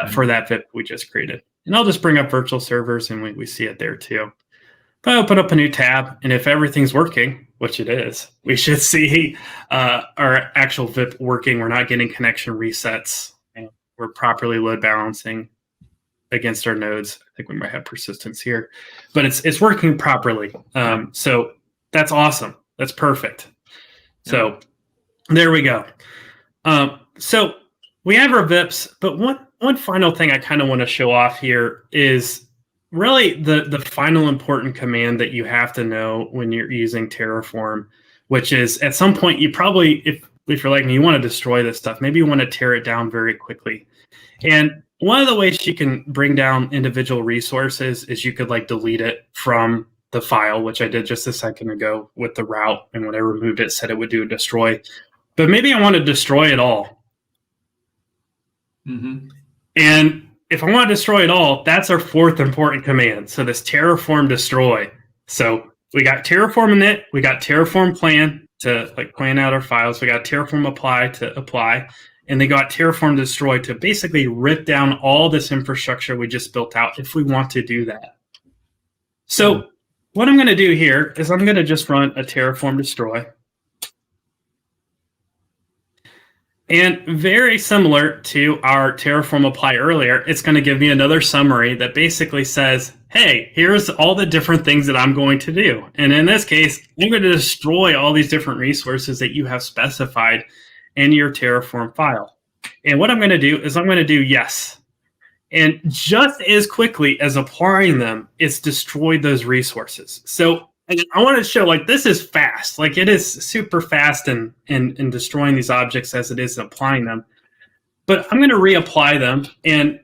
for that VIP we just created. And I'll just bring up virtual servers and we see it there too. If I open up a new tab, and if everything's working, which it is, we should see our actual VIP working. We're not getting connection resets. And we're properly load balancing against our nodes. I think we might have persistence here, but it's working properly. So that's awesome. That's perfect. So there we go. So we have our VIPs, but one final thing I kind of want to show off here is really the final important command that you have to know when you're using Terraform, which is at some point you probably, if you're like me, you want to destroy this stuff. Maybe you want to tear it down very quickly. And one of the ways you can bring down individual resources is you could like delete it from the file, which I did just a second ago with the route, and when I removed it, said it would do a destroy. But maybe I want to destroy it all. Mm-hmm. And if I want to destroy it all, that's our fourth important command. So this Terraform destroy. So we got Terraform init, we got Terraform plan to like plan out our files, we got Terraform apply to apply, and they got Terraform destroy to basically rip down all this infrastructure we just built out if we want to do that. So what I'm going to do here is I'm going to just run a Terraform destroy. And very similar to our Terraform apply earlier, it's going to give me another summary that basically says, hey, here's all the different things that I'm going to do. And in this case, I'm going to destroy all these different resources that you have specified in your Terraform file. And what I'm going to do is I'm going to do yes. And just as quickly as applying them, it's destroyed those resources. So I want to show like this is fast, like it is super fast in destroying these objects as it is in applying them. But I'm going to reapply them, and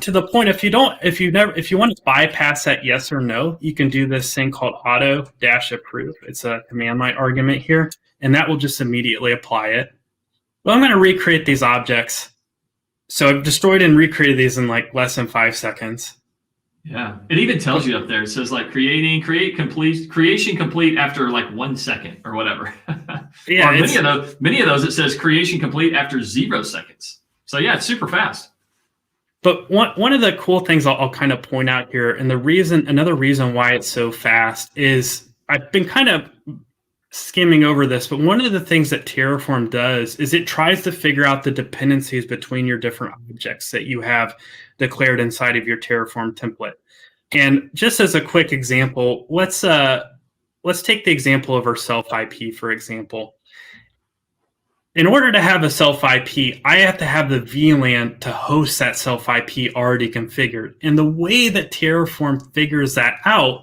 to the point, if you want to bypass that yes or no, you can do this thing called auto-approve. It's a command line argument here, and that will just immediately apply it. Well, I'm going to recreate these objects. So I've destroyed and recreated these in like less than 5 seconds. Yeah, it even tells you up there. It says like creation complete after like 1 second or whatever. Yeah, many of those it says creation complete after 0 seconds. So yeah, it's super fast. But one of the cool things I'll kind of point out here, and another reason why it's so fast is I've been kind of skimming over this, but one of the things that Terraform does is it tries to figure out the dependencies between your different objects that you have declared inside of your Terraform template. And just as a quick example, let's take the example of our self IP, for example. In order to have a self IP, I have to have the VLAN to host that self IP already configured. And the way that Terraform figures that out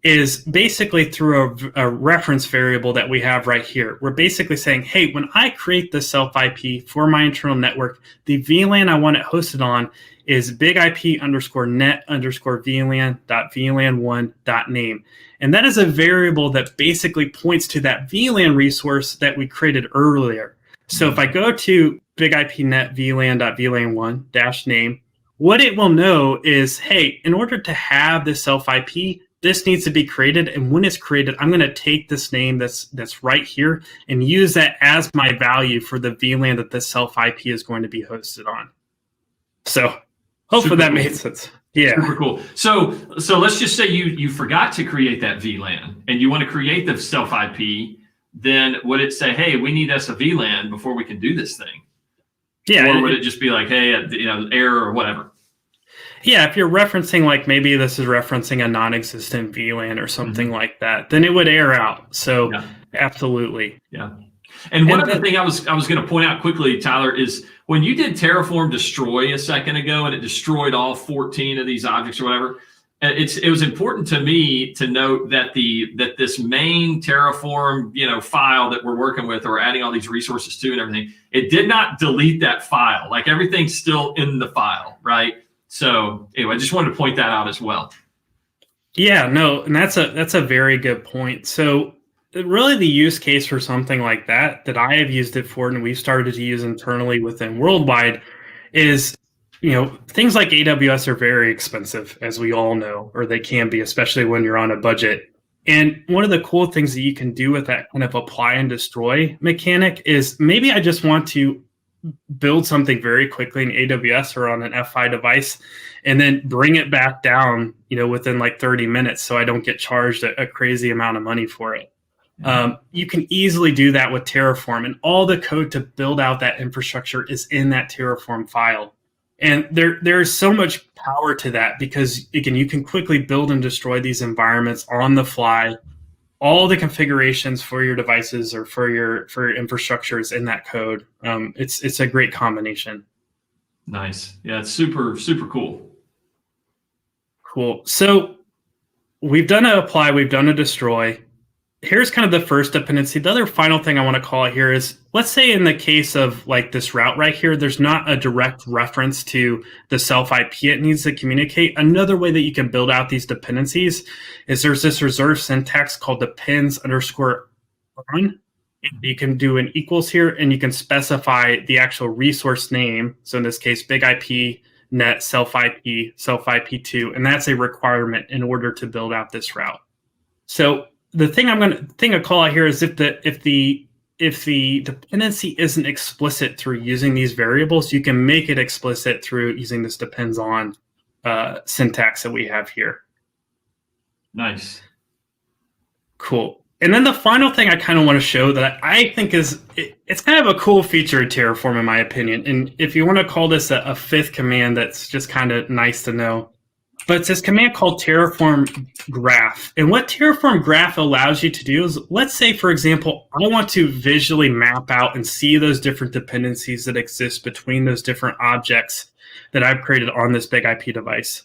is basically through a reference variable that we have right here. We're basically saying, hey, when I create the self IP for my internal network, the VLAN I want it hosted on is bigip_net_VLAN.VLAN1.name. And that is a variable that basically points to that VLAN resource that we created earlier. So if I go to bigipnet VLAN.VLAN1-name, what it will know is, hey, in order to have this self IP, this needs to be created. And when it's created, I'm going to take this name that's right here and use that as my value for the VLAN that this self IP is going to be hosted on. So hopefully that made sense. Yeah. Super cool. So let's just say you forgot to create that VLAN and you want to create the self IP. Then would it say, hey, we need us a VLAN before we can do this thing? Yeah. Or would it just be like, hey, error or whatever? Yeah, if you're referencing, like maybe this is referencing a non-existent VLAN or something like that, then it would error out. So absolutely. Yeah. And one other thing I was going to point out quickly, Tyler, is when you did Terraform destroy a second ago and it destroyed all 14 of these objects or whatever, it was important to me to note that this main Terraform file that we're working with or adding all these resources to and everything, it did not delete that file. Like everything's still in the file, right? So anyway, I just wanted to point that out as well. Yeah, no, and that's a very good point. So really the use case for something like that I have used it for and we've started to use internally within Worldwide is, things like AWS are very expensive, as we all know, or they can be, especially when you're on a budget. And one of the cool things that you can do with that kind of apply and destroy mechanic is maybe I just want to build something very quickly in AWS or on an F5 device and then bring it back down, within like 30 minutes so I don't get charged a crazy amount of money for it. You can easily do that with Terraform, and all the code to build out that infrastructure is in that Terraform file. And there's so much power to that because, again, you can quickly build and destroy these environments on the fly. All the configurations for your devices or for your infrastructure is in that code. It's a great combination. Nice. Yeah, it's super, super cool. Cool. So we've done an apply, we've done a destroy. Here's kind of the first dependency. The other final thing I want to call it here is, let's say in the case of like this route right here, there's not a direct reference to the self IP it needs to communicate. Another way that you can build out these dependencies is there's this reserved syntax called depends_on. You can do an equals here and you can specify the actual resource name. So in this case, big IP, net, self IP2, and that's a requirement in order to build out this route. So the thing I call out here is if the dependency isn't explicit through using these variables, you can make it explicit through using this depends on syntax that we have here. Nice. Cool. And then the final thing I kind of want to show that I think it's kind of a cool feature of Terraform in my opinion. And if you want to call this a fifth command, that's just kind of nice to know. But it's this command called Terraform Graph. And what Terraform Graph allows you to do is, let's say, for example, I want to visually map out and see those different dependencies that exist between those different objects that I've created on this big IP device.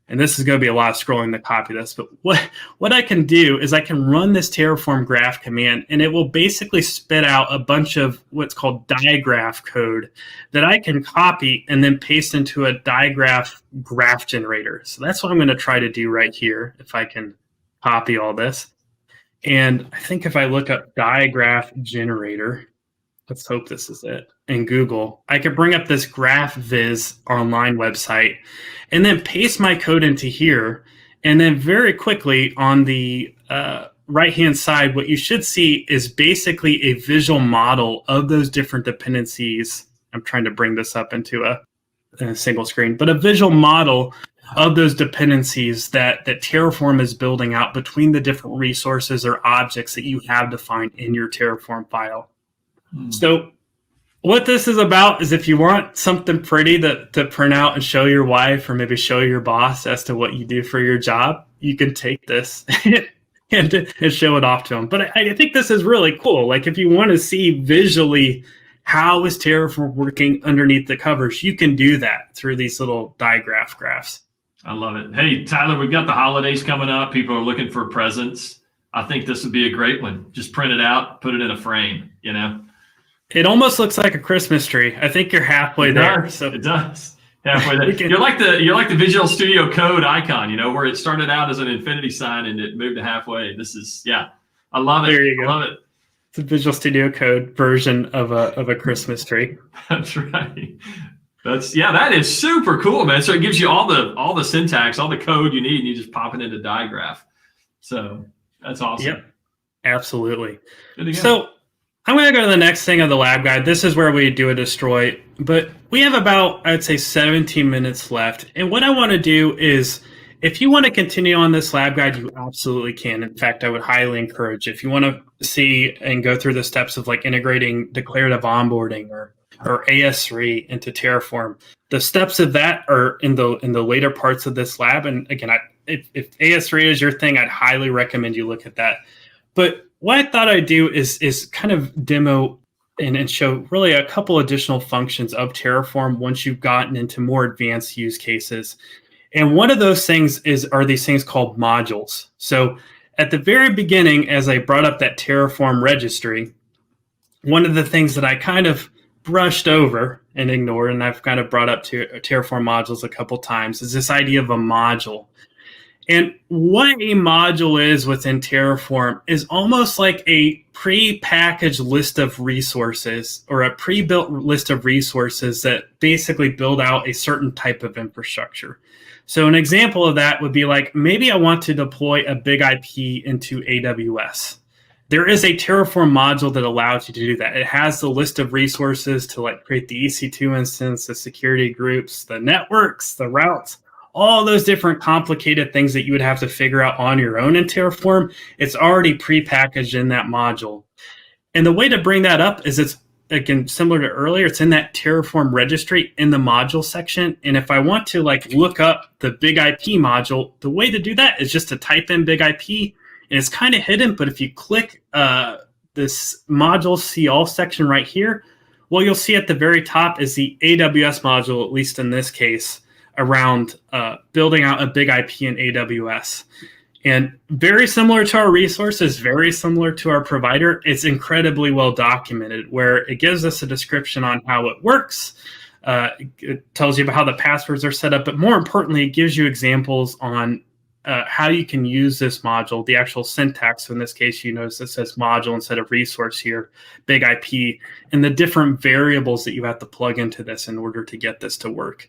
And this is going to be a lot of scrolling to copy this. But what I can do is I can run this Terraform Graph command, and it will basically spit out a bunch of what's called digraph code that I can copy and then paste into a digraph graph generator. So that's what I'm going to try to do right here, if I can copy all this. And I think if I look up digraph generator, let's hope this is it, in Google, I could bring up this graph viz online website and then paste my code into here. And then very quickly on the right-hand side, what you should see is basically a visual model of those different dependencies. I'm trying to bring this up into a single screen, but a visual model of those dependencies that Terraform is building out between the different resources or objects that you have defined in your Terraform file. So what this is about is, if you want something pretty to print out and show your wife or maybe show your boss as to what you do for your job, you can take this and show it off to them. But I think this is really cool. Like, if you want to see visually how is Terraform working underneath the covers, you can do that through these little digraph graphs. I love it. Hey, Tyler, we've got the holidays coming up. People are looking for presents. I think this would be a great one. Just print it out, put it in a frame, It almost looks like a Christmas tree. I think you're halfway there. So it does. Halfway there. You're like the Visual Studio Code icon, where it started out as an infinity sign and it moved to halfway. This is, I love it. There you go. I love it. It's a Visual Studio Code version of a Christmas tree. That's right. That is super cool, man. So it gives you all the syntax, all the code you need, and you just pop it into digraph. So that's awesome. Yep, absolutely. Good to go. So I'm going to go to the next thing on the lab guide. This is where we do a destroy, but we have about, I'd say, 17 minutes left. And what I want to do is, if you want to continue on this lab guide, you absolutely can. In fact, I would highly encourage, if you want to see and go through the steps of like integrating declarative onboarding or AS3 into Terraform, the steps of that are in the later parts of this lab. And again, if AS3 is your thing, I'd highly recommend you look at that. But what I thought I'd do is kind of demo and show really a couple additional functions of Terraform once you've gotten into more advanced use cases. And one of those things are these things called modules. So at the very beginning, as I brought up that Terraform registry, one of the things that I kind of brushed over and ignored, and I've kind of brought up to Terraform modules a couple times, is this idea of a module. And what a module is within Terraform is almost like a pre-packaged list of resources or a pre-built list of resources that basically build out a certain type of infrastructure. So an example of that would be like, maybe I want to deploy a big IP into AWS. There is a Terraform module that allows you to do that. It has the list of resources to like create the EC2 instance, the security groups, the networks, the routes, all those different complicated things that you would have to figure out on your own in Terraform. It's already pre-packaged in that module. And the way to bring that up is it's, again, similar to earlier, it's in that Terraform registry in the module section. And if I want to like look up the big IP module, the way to do that is just to type in big IP. And it's kind of hidden, but if you click this module see all section right here, what you'll see at the very top is the AWS module, at least in this case, around building out a big IP in AWS. And very similar to our resources, very similar to our provider, it's incredibly well documented, where it gives us a description on how it works. It tells you about how the passwords are set up, but more importantly, it gives you examples on how you can use this module, the actual syntax. So in this case, you notice it says module instead of resource here, big IP, and the different variables that you have to plug into this in order to get this to work.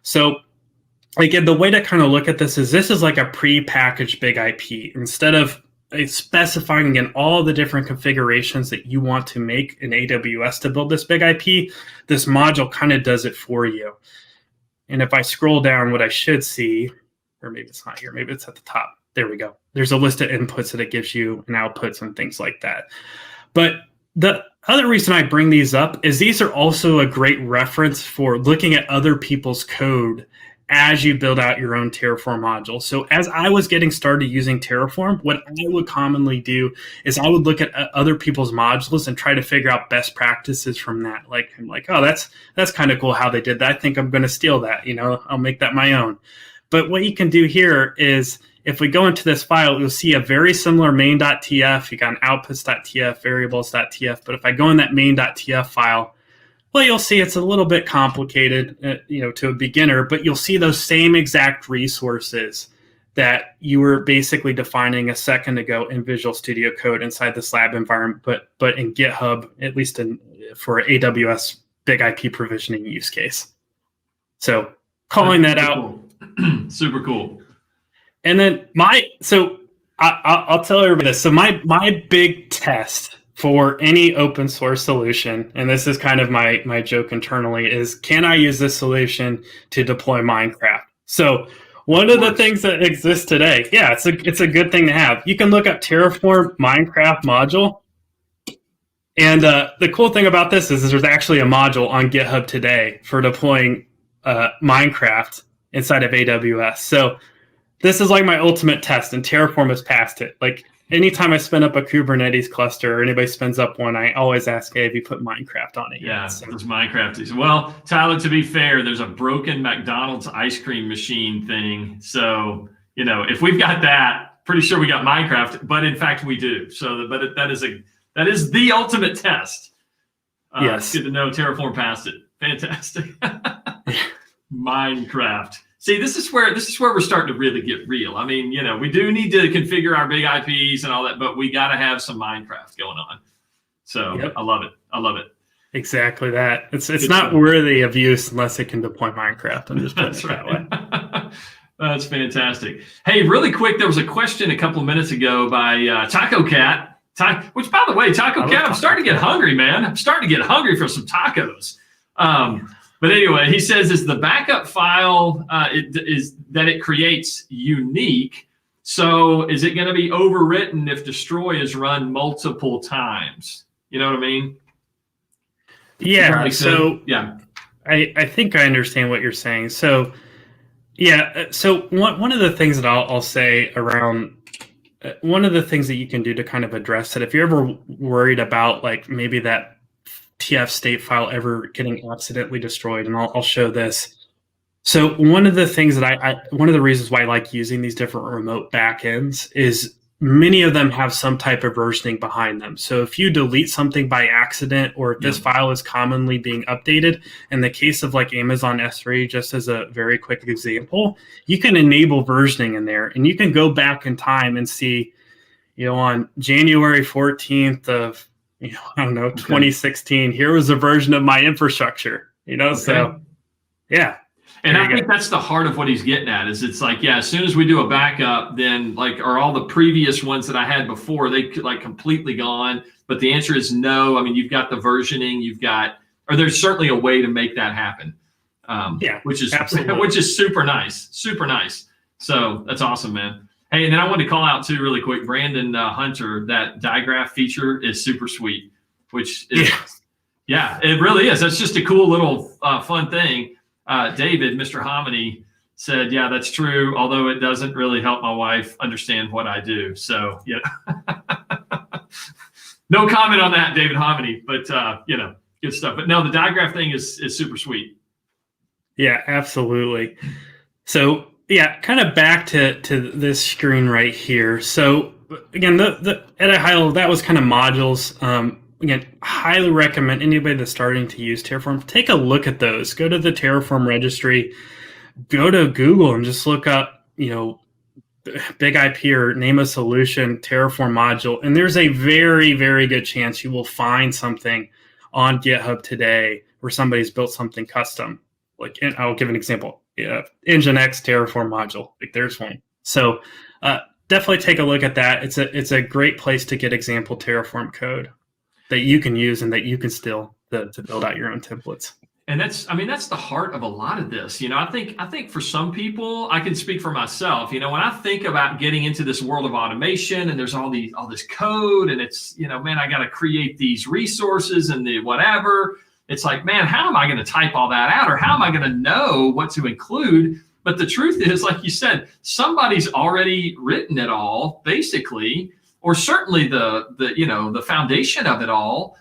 So again, the way to kind of look at this is like a pre-packaged big IP. Instead of specifying again all the different configurations that you want to make in AWS to build this big IP, this module kind of does it for you. And if I scroll down, what I should see, or maybe it's not here, maybe it's at the top. There we go. There's a list of inputs that it gives you and outputs and things like that. But the other reason I bring these up is these are also a great reference for looking at other people's code as you build out your own Terraform module. So as I was getting started using Terraform, what I would commonly do is I would look at other people's modules and try to figure out best practices from that. Like, I'm like, oh, that's kind of cool how they did that. I think I'm going to steal that. I'll make that my own. But what you can do here is, if we go into this file, you'll see a very similar main.tf. You got an outputs.tf, variables.tf. But if I go in that main.tf file, well, you'll see it's a little bit complicated, to a beginner, but you'll see those same exact resources that you were basically defining a second ago in Visual Studio Code inside this lab environment, but in GitHub, at least for AWS big IP provisioning use case. So calling that out. Cool. Super cool. And then I'll tell everybody this. So my big test for any open source solution, and this is kind of my joke internally, is can I use this solution to deploy Minecraft? So one of the things that exists today, yeah, it's a good thing to have. You can look up Terraform Minecraft module. And the cool thing about this is there's actually a module on GitHub today for deploying Minecraft inside of AWS. So this is like my ultimate test, and Terraform has passed it. Like anytime I spin up a Kubernetes cluster or anybody spins up one, I always ask, hey, have you put Minecraft on it yet? Yeah, so it's Minecraft. Well, Tyler, to be fair, there's a broken McDonald's ice cream machine thing. So, if we've got that, pretty sure we got Minecraft, but in fact we do. So, that is the ultimate test. Yes. It's good to know Terraform passed it. Fantastic. Minecraft. See, this is where we're starting to really get real. I mean, we do need to configure our big IPs and all that, but we got to have some Minecraft going on. So yep. I love it. Exactly that. It's Good not stuff. worthy of use unless it can deploy Minecraft. I'm just putting That's it that way. right. That's fantastic. Hey, really quick, there was a question a couple of minutes ago by Taco Cat. Which, by the way, Taco Cat, I'm starting to get hungry, man. I'm starting to get hungry for some tacos. But anyway, he says, is the backup file it creates unique? So is it going to be overwritten if destroy is run multiple times? You know what I mean? Yeah. So yeah, I think I understand what you're saying. So yeah. So one of the things that I'll say around one of the things that you can do to kind of address it, if you're ever worried about like maybe that TF state file ever getting accidentally destroyed, and I'll show this. So one of the things that one of the reasons why I like using these different remote backends is many of them have some type of versioning behind them. So if you delete something by accident, or if this file is commonly being updated, in the case of like Amazon S3, just as a very quick example, you can enable versioning in there, and you can go back in time and see, on January 14th of, 2016, here was a version of my infrastructure, so yeah. And I think that's the heart of what he's getting at, is it's like, as soon as we do a backup, then are all the previous ones that I had before, they completely gone? But the answer is no. I mean, you've got the versioning, or there's certainly a way to make that happen. Which is super nice, super nice. So that's awesome, man. Hey, and then I wanted to call out too, really quick, Brandon Hunter, that digraph feature is super sweet, which is, it really is. That's just a cool little fun thing. David, Mr. Hominy, said, yeah, that's true, although it doesn't really help my wife understand what I do. So, no comment on that, David Hominy, but, good stuff. But no, the digraph thing is super sweet. Yeah, absolutely. So, kind of back to this screen right here. So, again, at a high level, that was kind of modules. Again, highly recommend anybody that's starting to use Terraform, take a look at those. Go to the Terraform registry, go to Google and just look up, big IP or name a solution, Terraform module. And there's a very, very good chance you will find something on GitHub today where somebody's built something custom. And I'll give an example. Nginx Terraform module, there's one. So definitely take a look at that. It's a great place to get example Terraform code that you can use and that you can still to build out your own templates. And that's the heart of a lot of this. I think for some people, I can speak for myself, when I think about getting into this world of automation and there's all this code and it's, man, I got to create these resources and the whatever. It's like, man, how am I going to type all that out, or how am I going to know what to include? But the truth is, like you said, somebody's already written it all, basically, or certainly the foundation of it all.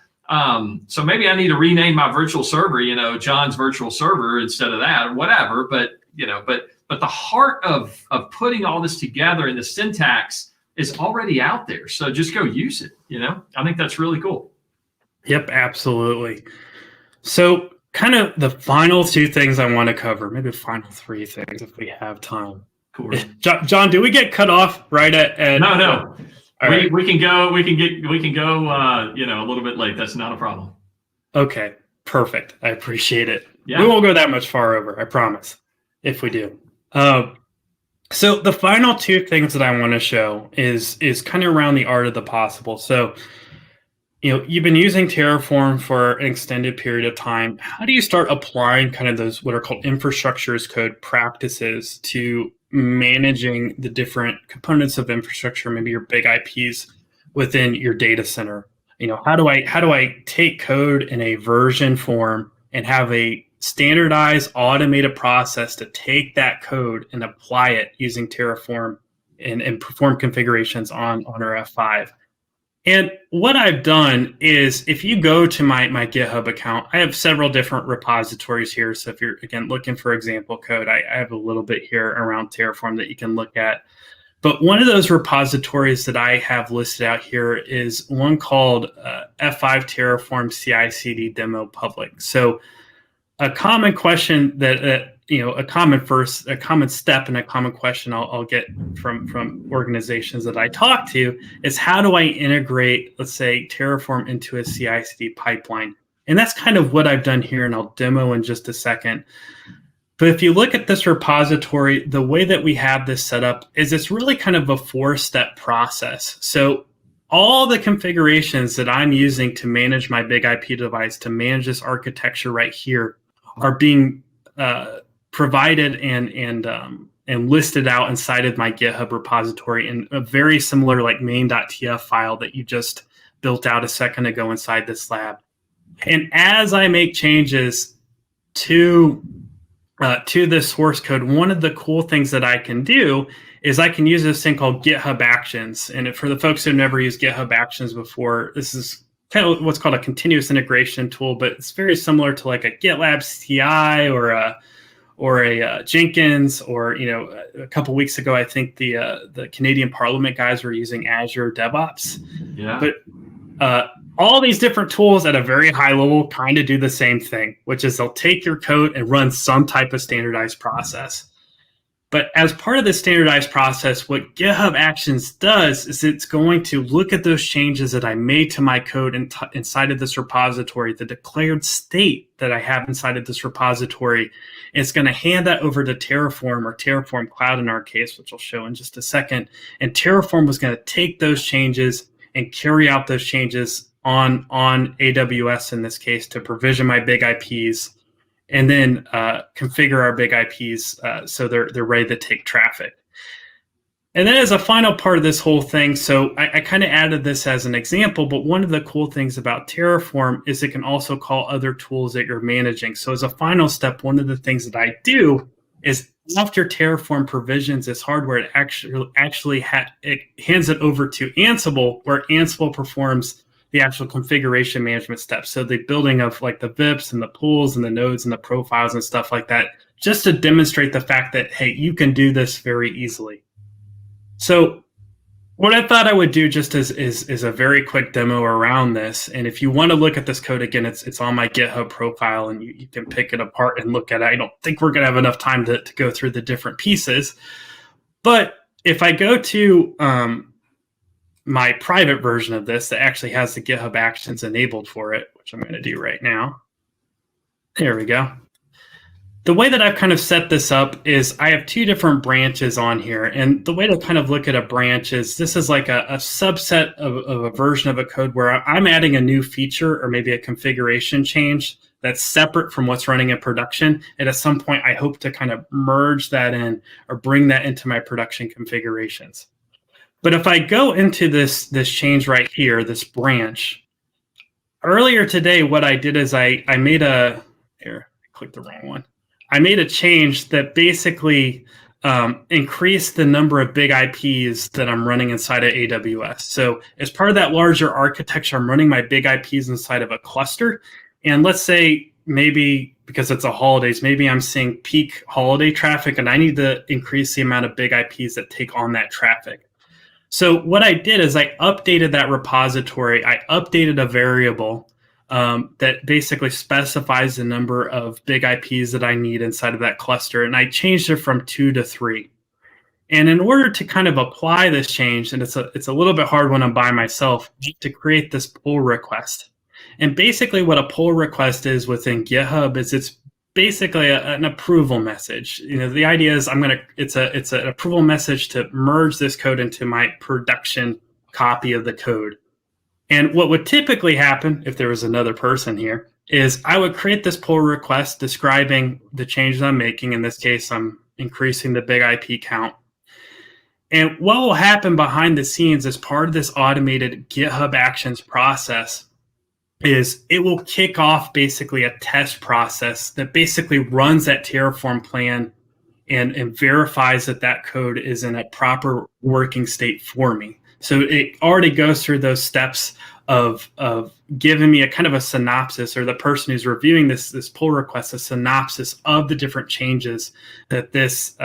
So maybe I need to rename my virtual server, John's virtual server instead of that, or whatever. But but the heart of putting all this together in the syntax is already out there. So just go use it. I think that's really cool. Yep, absolutely. So kind of the final two things I want to cover, maybe the final three things if we have time. Cool. John, do we get cut off right at No. We can go a little bit late. That's not a problem. Okay, perfect. I appreciate it. Yeah. We won't go that much far over, I promise, if we do. So the final two things that I want to show is kind of around the art of the possible. So, you've been using Terraform for an extended period of time. How do you start applying kind of those what are called infrastructure as code practices to managing the different components of infrastructure, maybe your big IPs within your data center? How do I take code in a version form and have a standardized automated process to take that code and apply it using Terraform and perform configurations on our F5? And what I've done is, if you go to my GitHub account, I have several different repositories here. So if you're, again, looking for example code, I have a little bit here around Terraform that you can look at. But one of those repositories that I have listed out here is one called F5 Terraform CI/CD Demo Public. So a common question that a common step and a common question I'll get from organizations that I talk to is, how do I integrate, let's say, Terraform into a CI/CD pipeline And that's kind of what I've done here, and I'll demo in just a second. But if you look at this repository, the way that we have this set up is it's really kind of a 4-step process. So all the configurations that I'm using to manage my big IP device, to manage this architecture right here, are being provided and listed out inside of my GitHub repository in a very similar like main.tf file that you just built out a second ago inside this lab. And as I make changes to this source code, one of the cool things that I can do is I can use this thing called GitHub Actions. And for the folks who've never used GitHub Actions before, this is kind of what's called a continuous integration tool, but it's very similar to like a GitLab CI or a Jenkins, or a couple weeks ago, I think the Canadian Parliament guys were using Azure DevOps. Yeah. But all these different tools at a very high level kind of do the same thing, which is they'll take your code and run some type of standardized process. But as part of the standardized process, what GitHub Actions does is it's going to look at those changes that I made to my code inside of this repository, the declared state that I have inside of this repository. It's going to hand that over to Terraform, or Terraform Cloud in our case, which I'll show in just a second. And Terraform was going to take those changes and carry out those changes on AWS in this case to provision my big IPs, and then configure our big IPs so they're ready to take traffic. And then as a final part of this whole thing, so I kind of added this as an example, but one of the cool things about Terraform is it can also call other tools that you're managing. So as a final step, one of the things that I do is after Terraform provisions this hardware, it actually it hands it over to Ansible, where Ansible performs the actual configuration management steps. So the building of like the VIPs and the pools and the nodes and the profiles and stuff like that, just to demonstrate the fact that, hey, you can do this very easily. So what I thought I would do just is a very quick demo around this. And if you want to look at this code again, it's on my GitHub profile, and you can pick it apart and look at it. I don't think we're going to have enough time to go through the different pieces. But if I go to my private version of this that actually has the GitHub Actions enabled for it, which I'm going to do right now. There we go. The way that I've kind of set this up is I have 2 different branches on here. And the way to kind of look at a branch is this is like a subset of a version of a code where I'm adding a new feature or maybe a configuration change that's separate from what's running in production. And at some point, I hope to kind of merge that in or bring that into my production configurations. But if I go into this change right here, this branch, earlier today, what I did is I made I clicked the wrong one. I made a change that basically increased the number of big IPs that I'm running inside of AWS. So as part of that larger architecture, I'm running my big IPs inside of a cluster. And let's say maybe because it's a holidays, maybe I'm seeing peak holiday traffic, and I need to increase the amount of big IPs that take on that traffic. So what I did is I updated that repository. I updated a variable that basically specifies the number of big IPs that I need inside of that cluster. And I changed it from 2 to 3. And in order to kind of apply this change, and it's a little bit hard when I'm by myself, to create this pull request. And basically what a pull request is within GitHub is it's basically an approval message. The idea is it's an approval message to merge this code into my production copy of the code. And what would typically happen if there was another person here is I would create this pull request describing the changes I'm making. In this case, I'm increasing the big IP count. And what will happen behind the scenes as part of this automated GitHub Actions process is it will kick off basically a test process that basically runs that Terraform plan and verifies that code is in a proper working state for me. So it already goes through those steps of giving me a kind of a synopsis, or the person who's reviewing this pull request, a synopsis of the different changes that this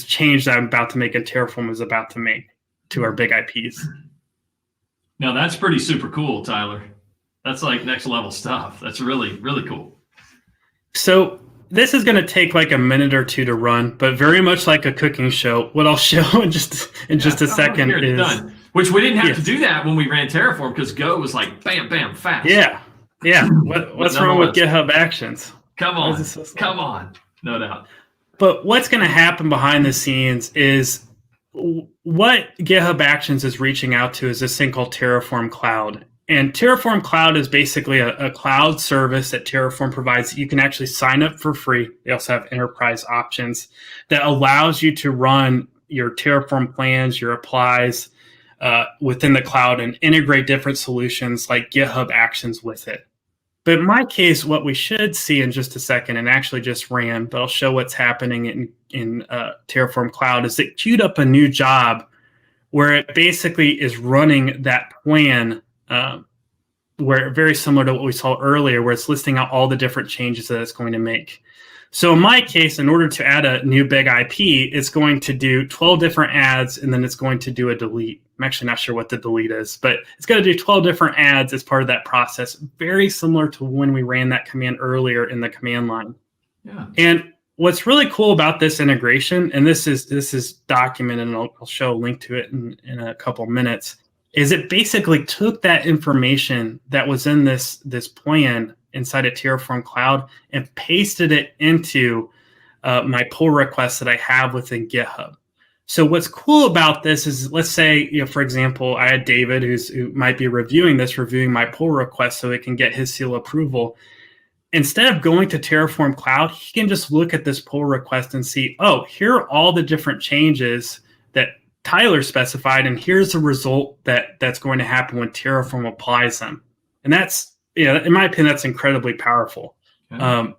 change that I'm about to make in Terraform is about to make to our big IPs. Now that's pretty super cool, Tyler. That's like next level stuff. That's really, really cool. So this is going to take like a minute or 2 to run, but very much like a cooking show. What I'll show in just a second is done. Which we didn't have to do that when we ran Terraform because Go was like bam, bam, fast. Yeah. Yeah. What's wrong with GitHub Actions? Come on. No doubt. But what's going to happen behind the scenes is what GitHub Actions is reaching out to is this thing called Terraform Cloud. And Terraform Cloud is basically a cloud service that Terraform provides. You can actually sign up for free. They also have enterprise options that allows you to run your Terraform plans, your applies within the cloud and integrate different solutions like GitHub Actions with it. But in my case, what we should see in just a second, and actually just ran, but I'll show what's happening in Terraform Cloud, is it queued up a new job where it basically is running that plan where very similar to what we saw earlier, where it's listing out all the different changes that it's going to make. So in my case, in order to add a new big IP, it's going to do 12 different adds, and then it's going to do a delete. I'm actually not sure what the delete is, but it's going to do 12 different adds as part of that process, very similar to when we ran that command earlier in the command line. Yeah. And what's really cool about this integration, and this is documented, and I'll show a link to it in a couple minutes, is it basically took that information that was in this plan inside of Terraform Cloud and pasted it into my pull requests that I have within GitHub. So what's cool about this is, let's say, for example, I had David who might be reviewing my pull request so it can get his seal approval. Instead of going to Terraform Cloud, he can just look at this pull request and see, oh, here are all the different changes that Tyler specified, and here's the result that's going to happen when Terraform applies them. And that's, in my opinion, that's incredibly powerful. Okay.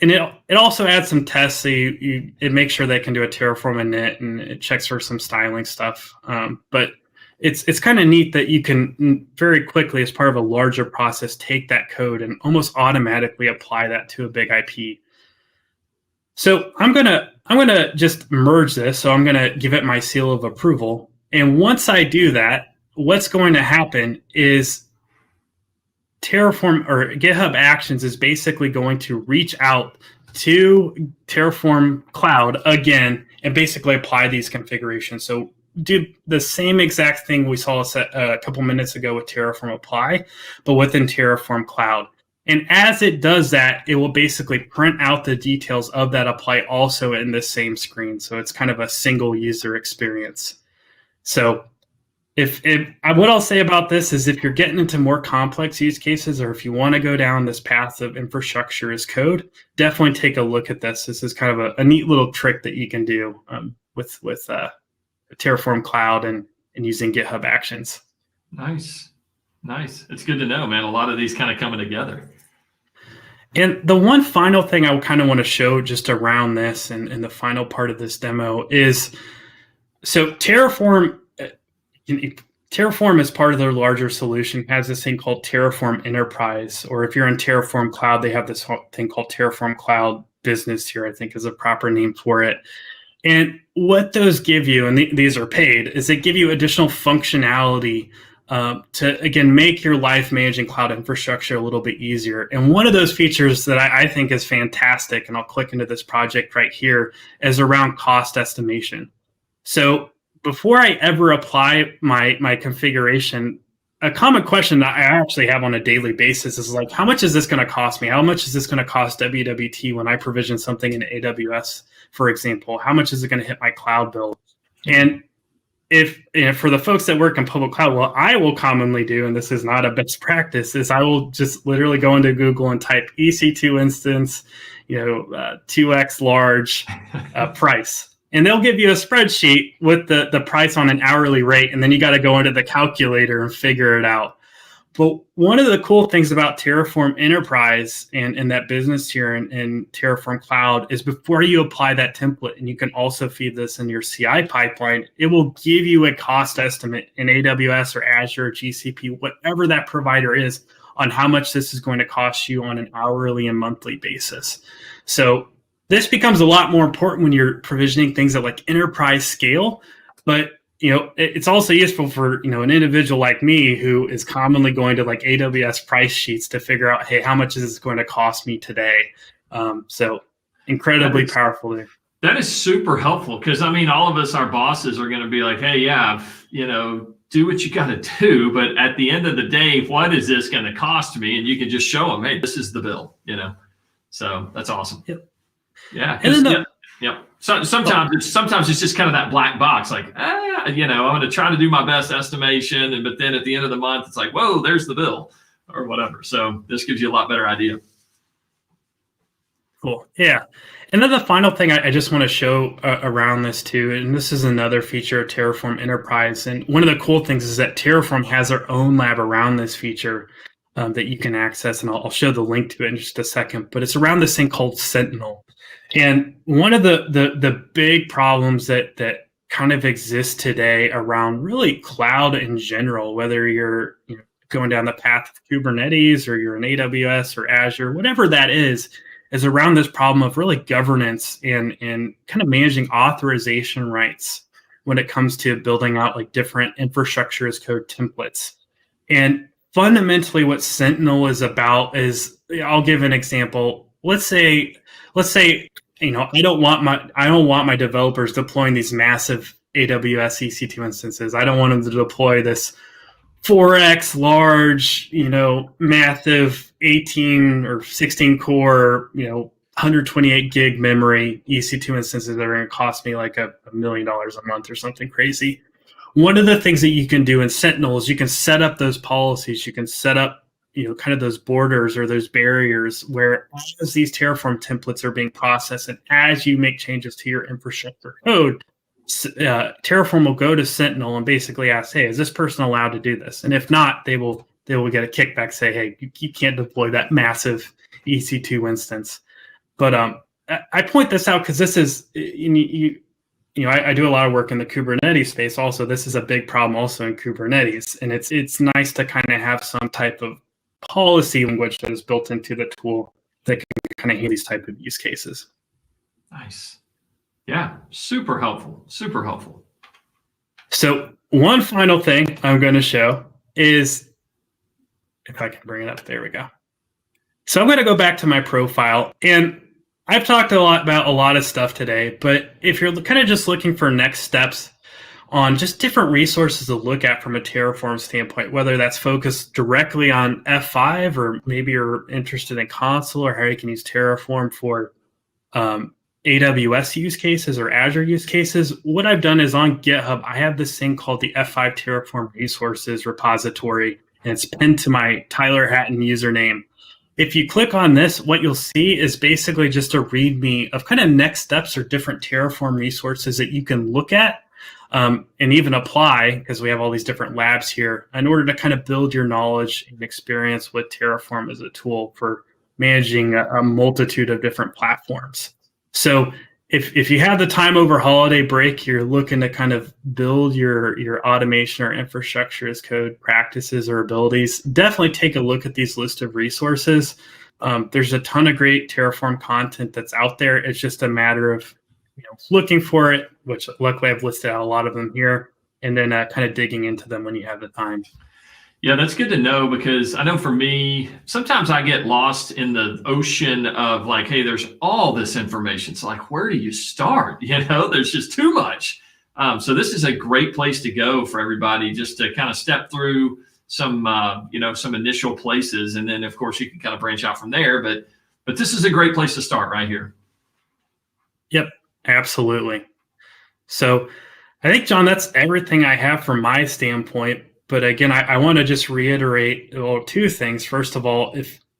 And it also adds some tests, so it makes sure they can do a Terraform init, and it checks for some styling stuff. But it's kind of neat that you can very quickly, as part of a larger process, take that code and almost automatically apply that to a big IP. So I'm gonna just merge this. So I'm gonna give it my seal of approval. And once I do that, what's going to happen is Terraform or GitHub Actions is basically going to reach out to Terraform Cloud again and basically apply these configurations. So do the same exact thing we saw a couple minutes ago with Terraform Apply, but within Terraform Cloud. And as it does that, it will basically print out the details of that apply also in this same screen. So it's kind of a single user experience. So what I'll say about this is, if you're getting into more complex use cases, or if you want to go down this path of infrastructure as code, definitely take a look at this. This is kind of a neat little trick that you can do with Terraform Cloud and using GitHub Actions. Nice. It's good to know, man. A lot of these kind of coming together. And the one final thing I kind of want to show just around this and the final part of this demo is, so Terraform as part of their larger solution has this thing called Terraform Enterprise, or if you're in Terraform Cloud, they have this thing called Terraform Cloud Business here, I think is a proper name for it. And what those give you, and these are paid, is they give you additional functionality to, again, make your life managing cloud infrastructure a little bit easier. And one of those features that I think is fantastic, and I'll click into this project right here, is around cost estimation. So before I ever apply my configuration, a common question that I actually have on a daily basis is like, how much is this going to cost me? How much is this going to cost WWT when I provision something in AWS, for example? How much is it going to hit my cloud bill? And for the folks that work in public cloud, what I will commonly do, and this is not a best practice, is I will just literally go into Google and type EC2 instance, 2x large price. And they'll give you a spreadsheet with the price on an hourly rate, and then you got to go into the calculator and figure it out. But one of the cool things about Terraform Enterprise and that business here in Terraform Cloud is, before you apply that template, and you can also feed this in your CI pipeline, it will give you a cost estimate in AWS or Azure or GCP, whatever that provider is, on how much this is going to cost you on an hourly and monthly basis. So this becomes a lot more important when you're provisioning things at like enterprise scale, but it's also useful for, an individual like me who is commonly going to like AWS price sheets to figure out, hey, how much is this going to cost me today? So incredibly powerful there. That is super helpful, because all of us, our bosses, are going to be like, hey, yeah, do what you got to do. But at the end of the day, what is this going to cost me? And you can just show them, hey, this is the bill, So that's awesome. Yep. Yeah. And then So sometimes it's just kind of that black box, like, I'm going to try to do my best estimation. But then at the end of the month, it's like, whoa, there's the bill or whatever. So this gives you a lot better idea. Cool. Yeah. And then the final thing I just want to show around this too, and this is another feature of Terraform Enterprise. And one of the cool things is that Terraform has their own lab around this feature that you can access. And I'll show the link to it in just a second. But it's around this thing called Sentinel. And one of the big problems that kind of exists today around really cloud in general, whether you're going down the path of Kubernetes or you're in AWS or Azure, whatever that is around this problem of really governance and kind of managing authorization rights when it comes to building out like different infrastructure as code templates. And fundamentally what Sentinel is about is, I'll give an example. Let's say I don't want my developers deploying these massive AWS EC2 instances. I don't want them to deploy this 4x large, massive 18 or 16 core, 128 gig memory EC2 instances that are going to cost me like $1 million a month or something crazy. One of the things that you can do in Sentinel is you can set up those policies. You can set up, kind of those borders or those barriers where as these Terraform templates are being processed and as you make changes to your infrastructure code, Terraform will go to Sentinel and basically ask, hey, is this person allowed to do this? And if not, they will get a kickback, say, hey, you can't deploy that massive EC2 instance. But I point this out because this is, I do a lot of work in the Kubernetes space. Also, this is a big problem also in Kubernetes. And it's nice to kind of have some type of policy language that is built into the tool that can kind of handle these type of use cases. Nice. Yeah, super helpful. Super helpful. So one final thing I'm going to show is, if I can bring it up, there we go. So I'm going to go back to my profile, and I've talked a lot about a lot of stuff today, but if you're kind of just looking for next steps on just different resources to look at from a Terraform standpoint, whether that's focused directly on F5 or maybe you're interested in console or how you can use Terraform for AWS use cases or Azure use cases, what I've done is on GitHub, I have this thing called the F5 Terraform Resources repository, and it's pinned to my Tyler Hatton username. If you click on this, what you'll see is basically just a README of kind of next steps or different Terraform resources that you can look at and even apply, because we have all these different labs here, in order to kind of build your knowledge and experience with Terraform as a tool for managing a multitude of different platforms. So if you have the time over holiday break, you're looking to kind of build your automation or infrastructure as code practices or abilities, definitely take a look at these list of resources. There's a ton of great Terraform content that's out there. It's just a matter of looking for it, which luckily I've listed out a lot of them here, and then kind of digging into them when you have the time. Yeah, that's good to know, because I know for me, sometimes I get lost in the ocean of like, hey, there's all this information. So like, where do you start? There's just too much. So this is a great place to go for everybody, just to kind of step through some initial places. And then of course you can kind of branch out from there, but this is a great place to start right here. Yep, absolutely. So I think, John, that's everything I have from my standpoint. But again, I want to just reiterate two things. First of all,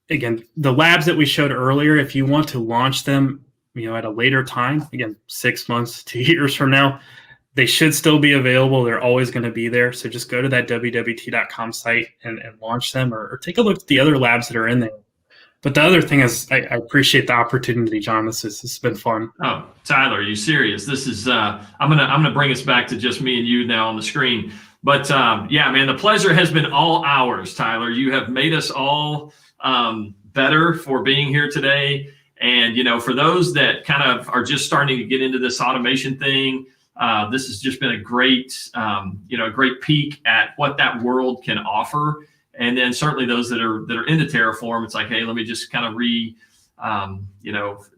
the labs that we showed earlier, if you want to launch them, at a later time, again, 6 months, 2 years from now, they should still be available. They're always going to be there. So just go to that wwt.com site and launch them, or take a look at the other labs that are in there. But the other thing is, I appreciate the opportunity, John. This has been fun. Oh, Tyler, are you serious? This is I'm gonna bring us back to just me and you now on the screen. But yeah, man, the pleasure has been all ours, Tyler. You have made us all better for being here today. And for those that kind of are just starting to get into this automation thing, this has just been a great great peek at what that world can offer. And then certainly those that are into Terraform, it's like, hey, let me just kind of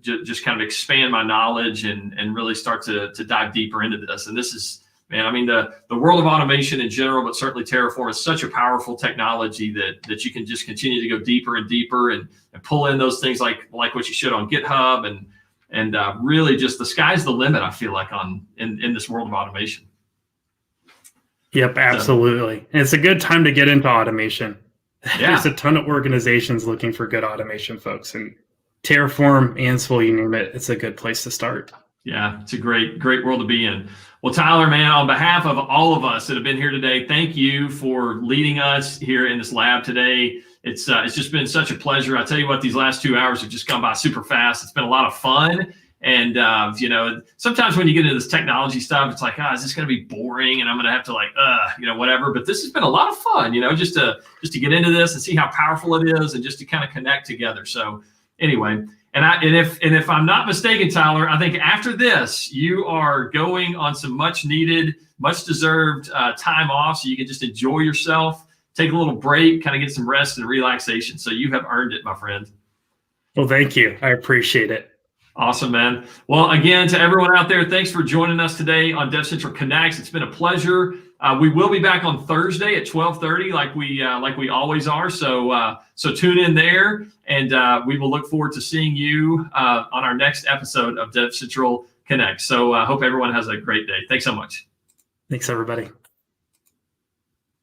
just kind of expand my knowledge and really start to dive deeper into this. And this is man. I mean, the world of automation in general, but certainly Terraform is such a powerful technology that you can just continue to go deeper and deeper and pull in those things like what you should on GitHub and really just the sky's the limit, I feel like, in this world of automation. Yep, absolutely. And it's a good time to get into automation. Yeah. There's a ton of organizations looking for good automation folks, and Terraform, Ansible, you name it, it's a good place to start. Yeah, it's a great world to be in. Well, Tyler, man, on behalf of all of us that have been here today, thank you for leading us here in this lab today. It's just been such a pleasure. I tell you what, these last 2 hours have just gone by super fast. It's been a lot of fun. And, sometimes when you get into this technology stuff, it's like, is this going to be boring? And I'm going to have to whatever. But this has been a lot of fun, just to get into this and see how powerful it is and just to kind of connect together. So anyway, and if I'm not mistaken, Tyler, I think after this, you are going on some much needed, much deserved time off so you can just enjoy yourself, take a little break, kind of get some rest and relaxation. So you have earned it, my friend. Well, thank you. I appreciate it. Awesome, man. Well, again, to everyone out there, thanks for joining us today on DevCentral Connects. It's been a pleasure. We will be back on Thursday at 12:30, like we always are. So tune in there, and we will look forward to seeing you on our next episode of DevCentral Connects. So I hope everyone has a great day. Thanks so much. Thanks, everybody.